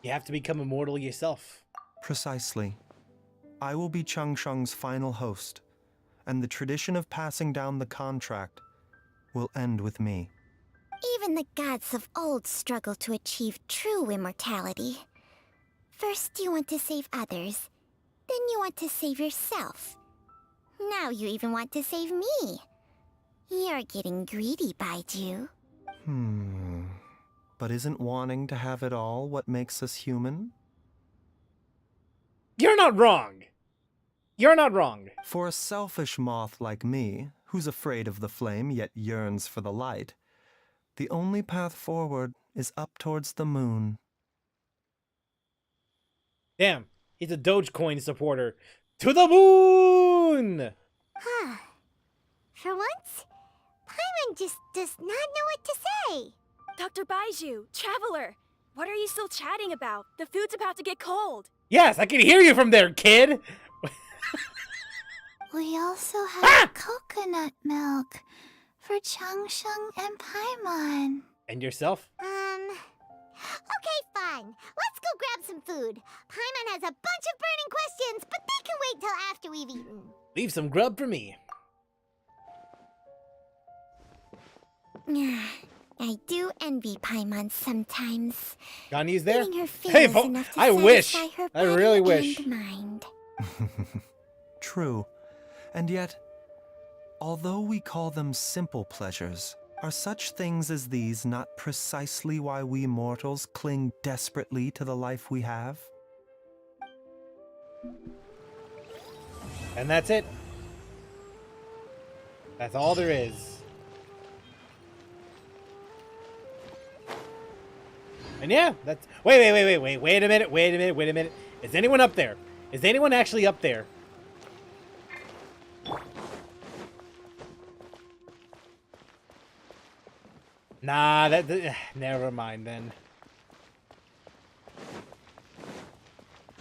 You have to become immortal yourself. Precisely. I will be Cheng Sheng's final host, and the tradition of passing down the contract will end with me. Even the gods of old struggle to achieve true immortality. First you want to save others, then you want to save yourself. Now you even want to save me. You're getting greedy, Baizhu. But isn't wanting to have it all what makes us human? You're not wrong. You're not wrong. For a selfish moth like me, who's afraid of the flame yet yearns for the light, the only path forward is up towards the moon. Damn, he's a Dogecoin supporter. To the moon! Huh. For once, Paimon just does not know what to say. Dr. Baizhu, Traveler, what are you still chatting about? The food's about to get cold. Yes, I can hear you from there, kid! We also have coconut milk for Cheng Sheng and Paimon. And yourself? Okay, fine. Let's go grab some food. Paimon has a bunch of burning questions, but they can wait till after we've eaten. Leave some grub for me. I do envy Paimon sometimes. Gani's there? Her Hey, enough to I wish. satisfy her I really body wish. and mind. True. And yet, although we call them simple pleasures, are such things as these not precisely why we mortals cling desperately to the life we have? And that's it. That's all there is. And yeah, that's... Wait a minute. Is anyone up there? Is anyone actually up there? Nah, never mind then.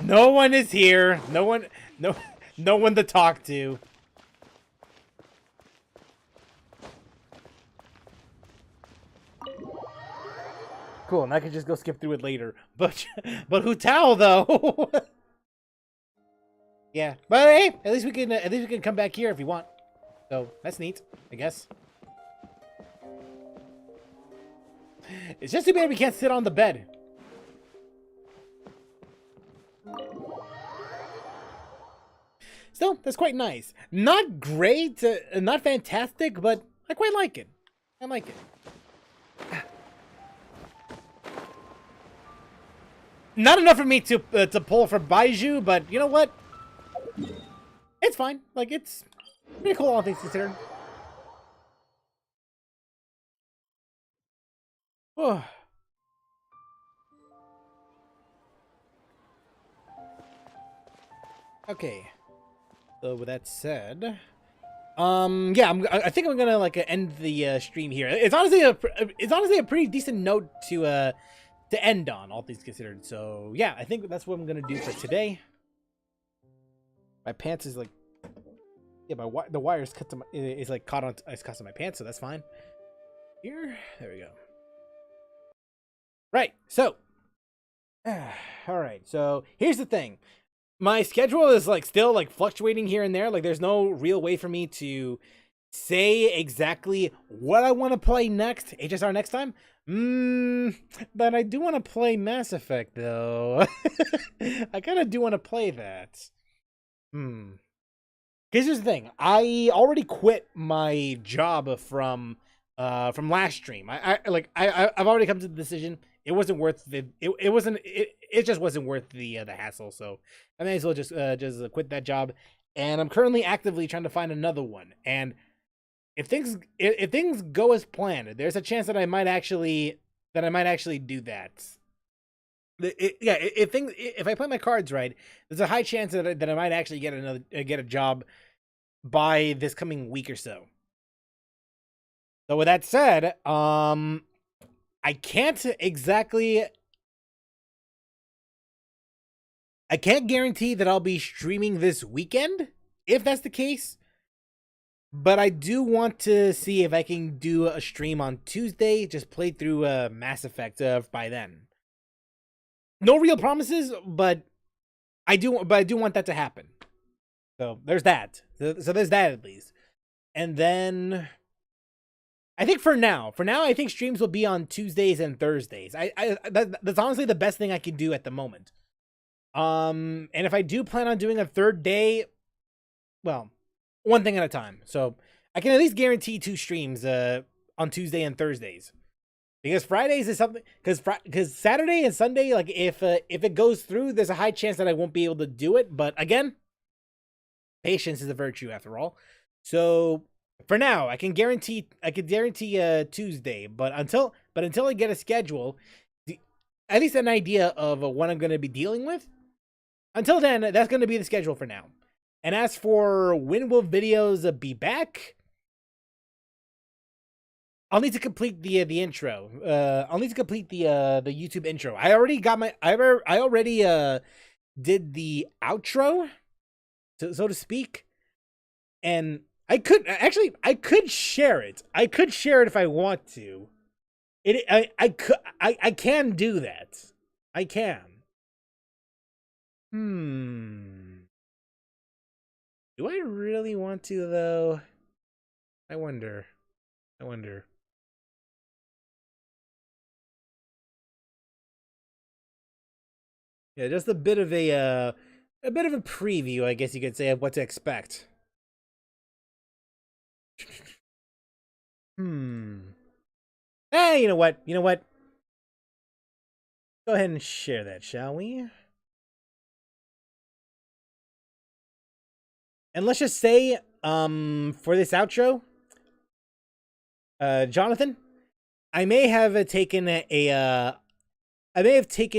No one is here. No one to talk to. Cool, and I can just go skip through it later. But Hu Tao though. Yeah, but hey, at least we can come back here if we want. So that's neat, I guess. It's just too bad we can't sit on the bed. Still, that's quite nice. Not great, not fantastic, but I quite like it. I like it. Not enough for me to pull for Baizhu, but you know what? It's fine. Like, it's pretty cool, all things considered. Oh. Okay. So with that said, yeah, I think I'm gonna like end the stream here. It's honestly a pretty decent note to end on, all things considered. So yeah, I think that's what I'm gonna do for today. My pants is like, yeah, the wires cut to my, is like caught on, it's caught to my pants, so that's fine. Here, there we go. Right, so, all right, so here's the thing. My schedule is like still like fluctuating here and there. Like there's no real way for me to say exactly what I want to play next, HSR next time. But I do want to play Mass Effect though. I kind of do want to play that. Because here's the thing, I already quit my job from last stream. I've already come to the decision it wasn't worth it just wasn't worth the hassle. So I may as well just quit that job. And I'm currently actively trying to find another one. And if things go as planned, there's a chance that I might actually do that. If I play my cards right, there's a high chance that I might actually get a job by this coming week or so. So with that said, I can't guarantee that I'll be streaming this weekend, if that's the case. But I do want to see if I can do a stream on Tuesday, just play through Mass Effect by then. No real promises, but I do want that to happen. So there's that. So there's that at least. And then I think for now, I think streams will be on Tuesdays and Thursdays. That's honestly the best thing I can do at the moment. And if I do plan on doing a third day, well, one thing at a time. So I can at least guarantee 2 streams on Tuesday and Thursdays. Because Fridays is something, because Saturday and Sunday, like if it goes through, there's a high chance that I won't be able to do it. But again, patience is a virtue after all. So for now, I can guarantee Tuesday. But until I get a schedule, at least an idea of what I'm going to be dealing with. Until then, that's going to be the schedule for now. And as for when will videos be back, I'll need to complete the intro. I'll need to complete the YouTube intro. I already did the outro, so to speak, and I could share it. I could share it if I want to. I can do that. I can. Do I really want to though? I wonder. Yeah, just a bit of a preview, I guess you could say, of what to expect. Hey, you know what? Go ahead and share that, shall we? And let's just say, for this outro, Jonathan, I may have taken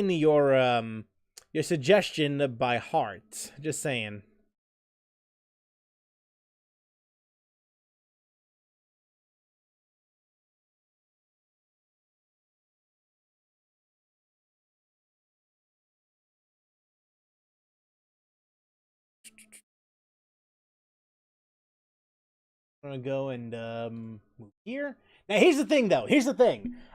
your suggestion by heart. Just saying. I'm gonna go and move here. Now here's the thing though.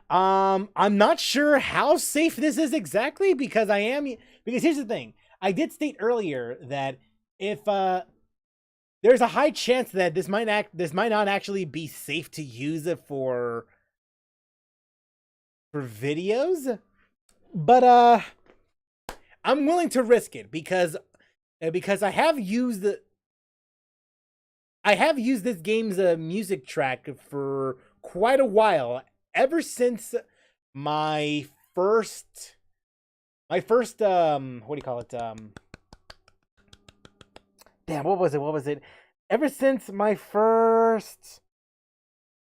I'm not sure how safe this is exactly because here's the thing. I did state earlier that if there's a high chance that this might not actually be safe to use it for videos, but I'm willing to risk it because I have used this game's music track for quite a while, ever since my first what do you call it? Damn, what was it? Ever since my first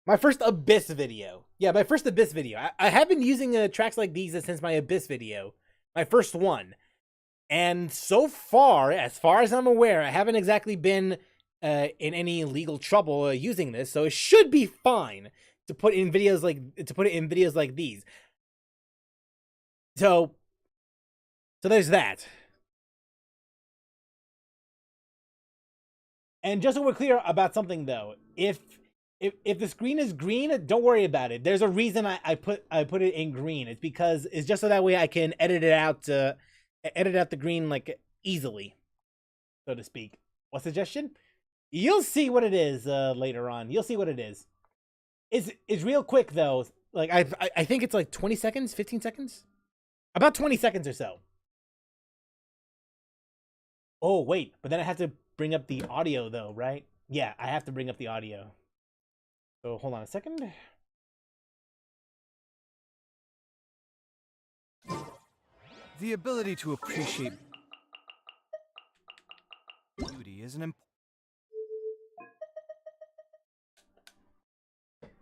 Abyss video. Yeah, my first Abyss video. I have been using tracks like these since my Abyss video, my first one. And so far as I'm aware, I haven't exactly been in any legal trouble using this, so it should be fine to put in videos like these. So there's that. And just so we're clear about something though, if the screen is green, don't worry about it. There's a reason I put it in green. It's because it's just so that way I can edit out the green like easily, so to speak. What suggestion? You'll see what it is later on. You'll see what it is. It's real quick though. Like I think it's like 20 seconds, 15 seconds, about 20 seconds or so. Oh wait, but then I have to bring up the audio though, right? Yeah, I have to bring up the audio. So hold on a second. The ability to appreciate beauty is an important.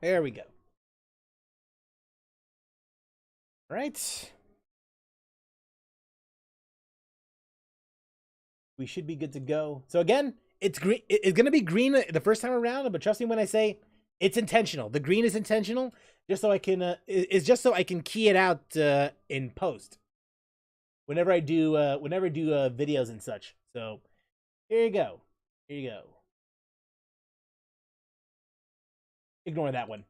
There we go. All right. We should be good to go. So again, it's green. It's gonna be green the first time around, but trust me when I say it's intentional. The green is intentional, just so I can. It's just so I can key it out in post. Whenever I do videos and such. So here you go. Here you go. Ignore that one.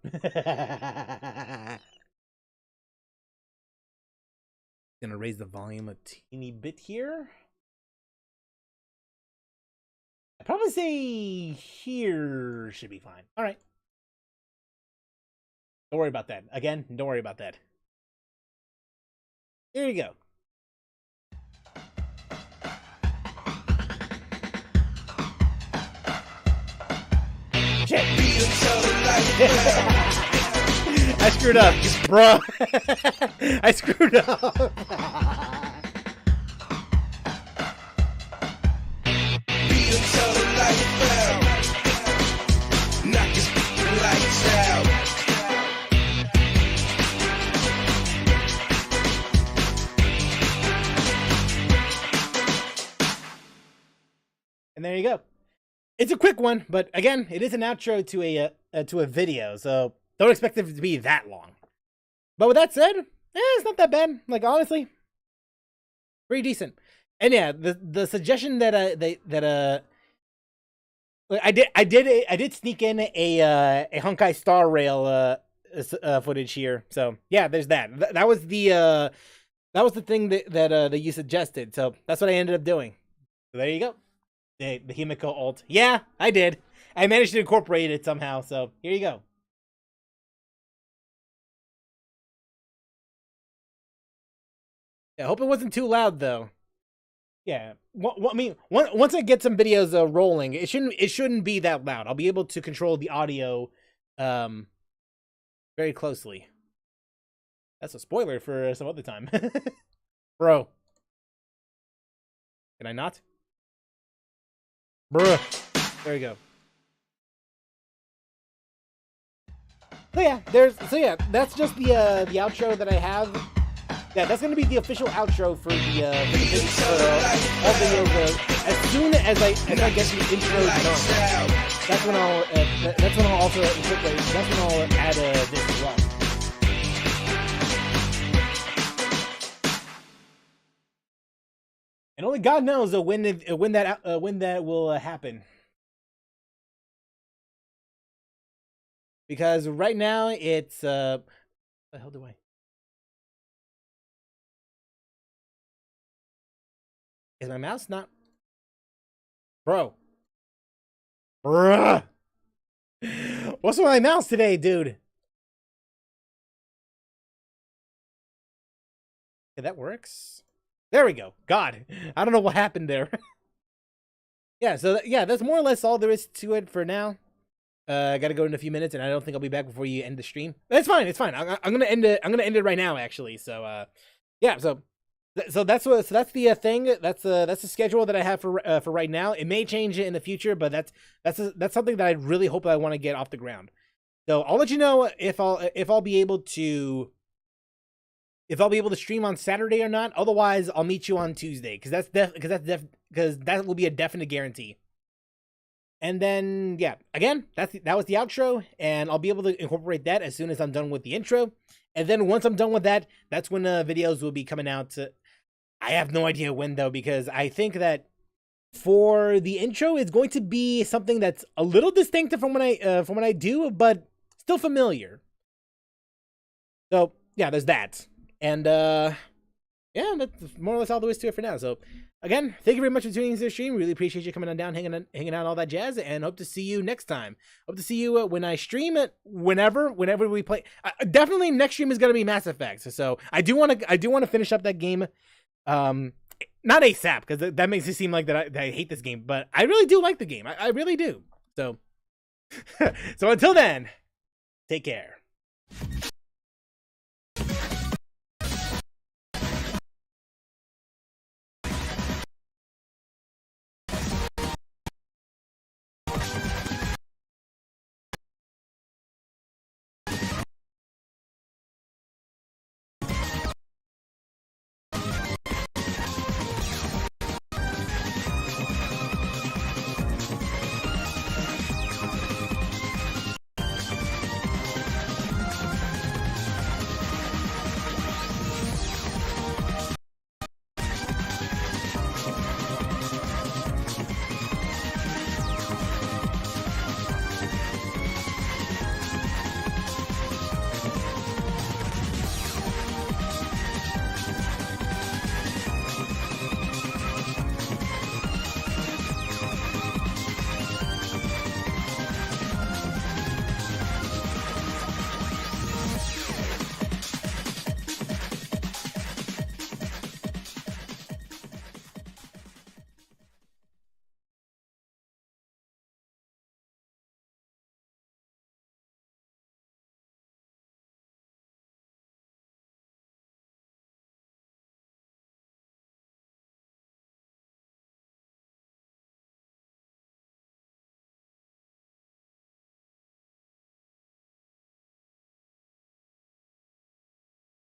Gonna raise the volume a teeny bit here. I'd probably say here should be fine. All right. Don't worry about that. Again, don't worry about that. Here you go. Shit. I screwed up, bruh. I screwed up. And there you go. It's a quick one, but again, it is an outro to a video, so don't expect it to be that long. But with that said, it's not that bad. Like honestly, pretty decent. And yeah, the suggestion that I did sneak in a Honkai Star Rail footage here. So yeah, there's that. That was the thing that you suggested. So that's what I ended up doing. So there you go. The Himiko ult. Yeah, I did. I managed to incorporate it somehow, so here you go. Yeah, I hope it wasn't too loud though. Yeah, I mean, once I get some videos rolling, it shouldn't be that loud. I'll be able to control the audio very closely. That's a spoiler for some other time. Bro. Can I not? Bruh. There you go. So yeah, that's just the outro that I have. Yeah, that's gonna be the official outro for the all videos. As soon as I get the intro done, that's when I'll also incorporate. That's when I'll add this as well. And only God knows when that will happen. Because right now it's what the hell do I? Is my mouse not? Bro. Bruh. What's with my mouse today, dude? Okay, that works. There we go. God, I don't know what happened there. Yeah, so yeah, that's more or less all there is to it for now. I gotta go in a few minutes, and I don't think I'll be back before you end the stream. It's fine. It's fine. I'm gonna end it. I'm gonna end it right now, actually. So, yeah. So that's the thing. That's the schedule that I have for right now. It may change in the future, but that's something that I really hope I want to get off the ground. So I'll let you know if I'll be able to stream on Saturday or not. Otherwise, I'll meet you on Tuesday because that will be a definite guarantee. And then, yeah, again, that was the outro, and I'll be able to incorporate that as soon as I'm done with the intro. And then once I'm done with that, that's when videos will be coming out. I have no idea when, though, because I think that for the intro is going to be something that's a little distinctive from when I do, but still familiar. So yeah, there's that. And yeah, that's more or less all there is to it for now. So again, thank you very much for tuning into the stream. Really appreciate you coming on down, hanging out, all that jazz, and hope to see you next time. Hope to see you when I stream it, whenever we play. Definitely next stream is gonna be Mass Effect. So I do want to finish up that game. Not ASAP, because that makes it seem like that I hate this game, but I really do like the game. I really do. So, so until then, take care.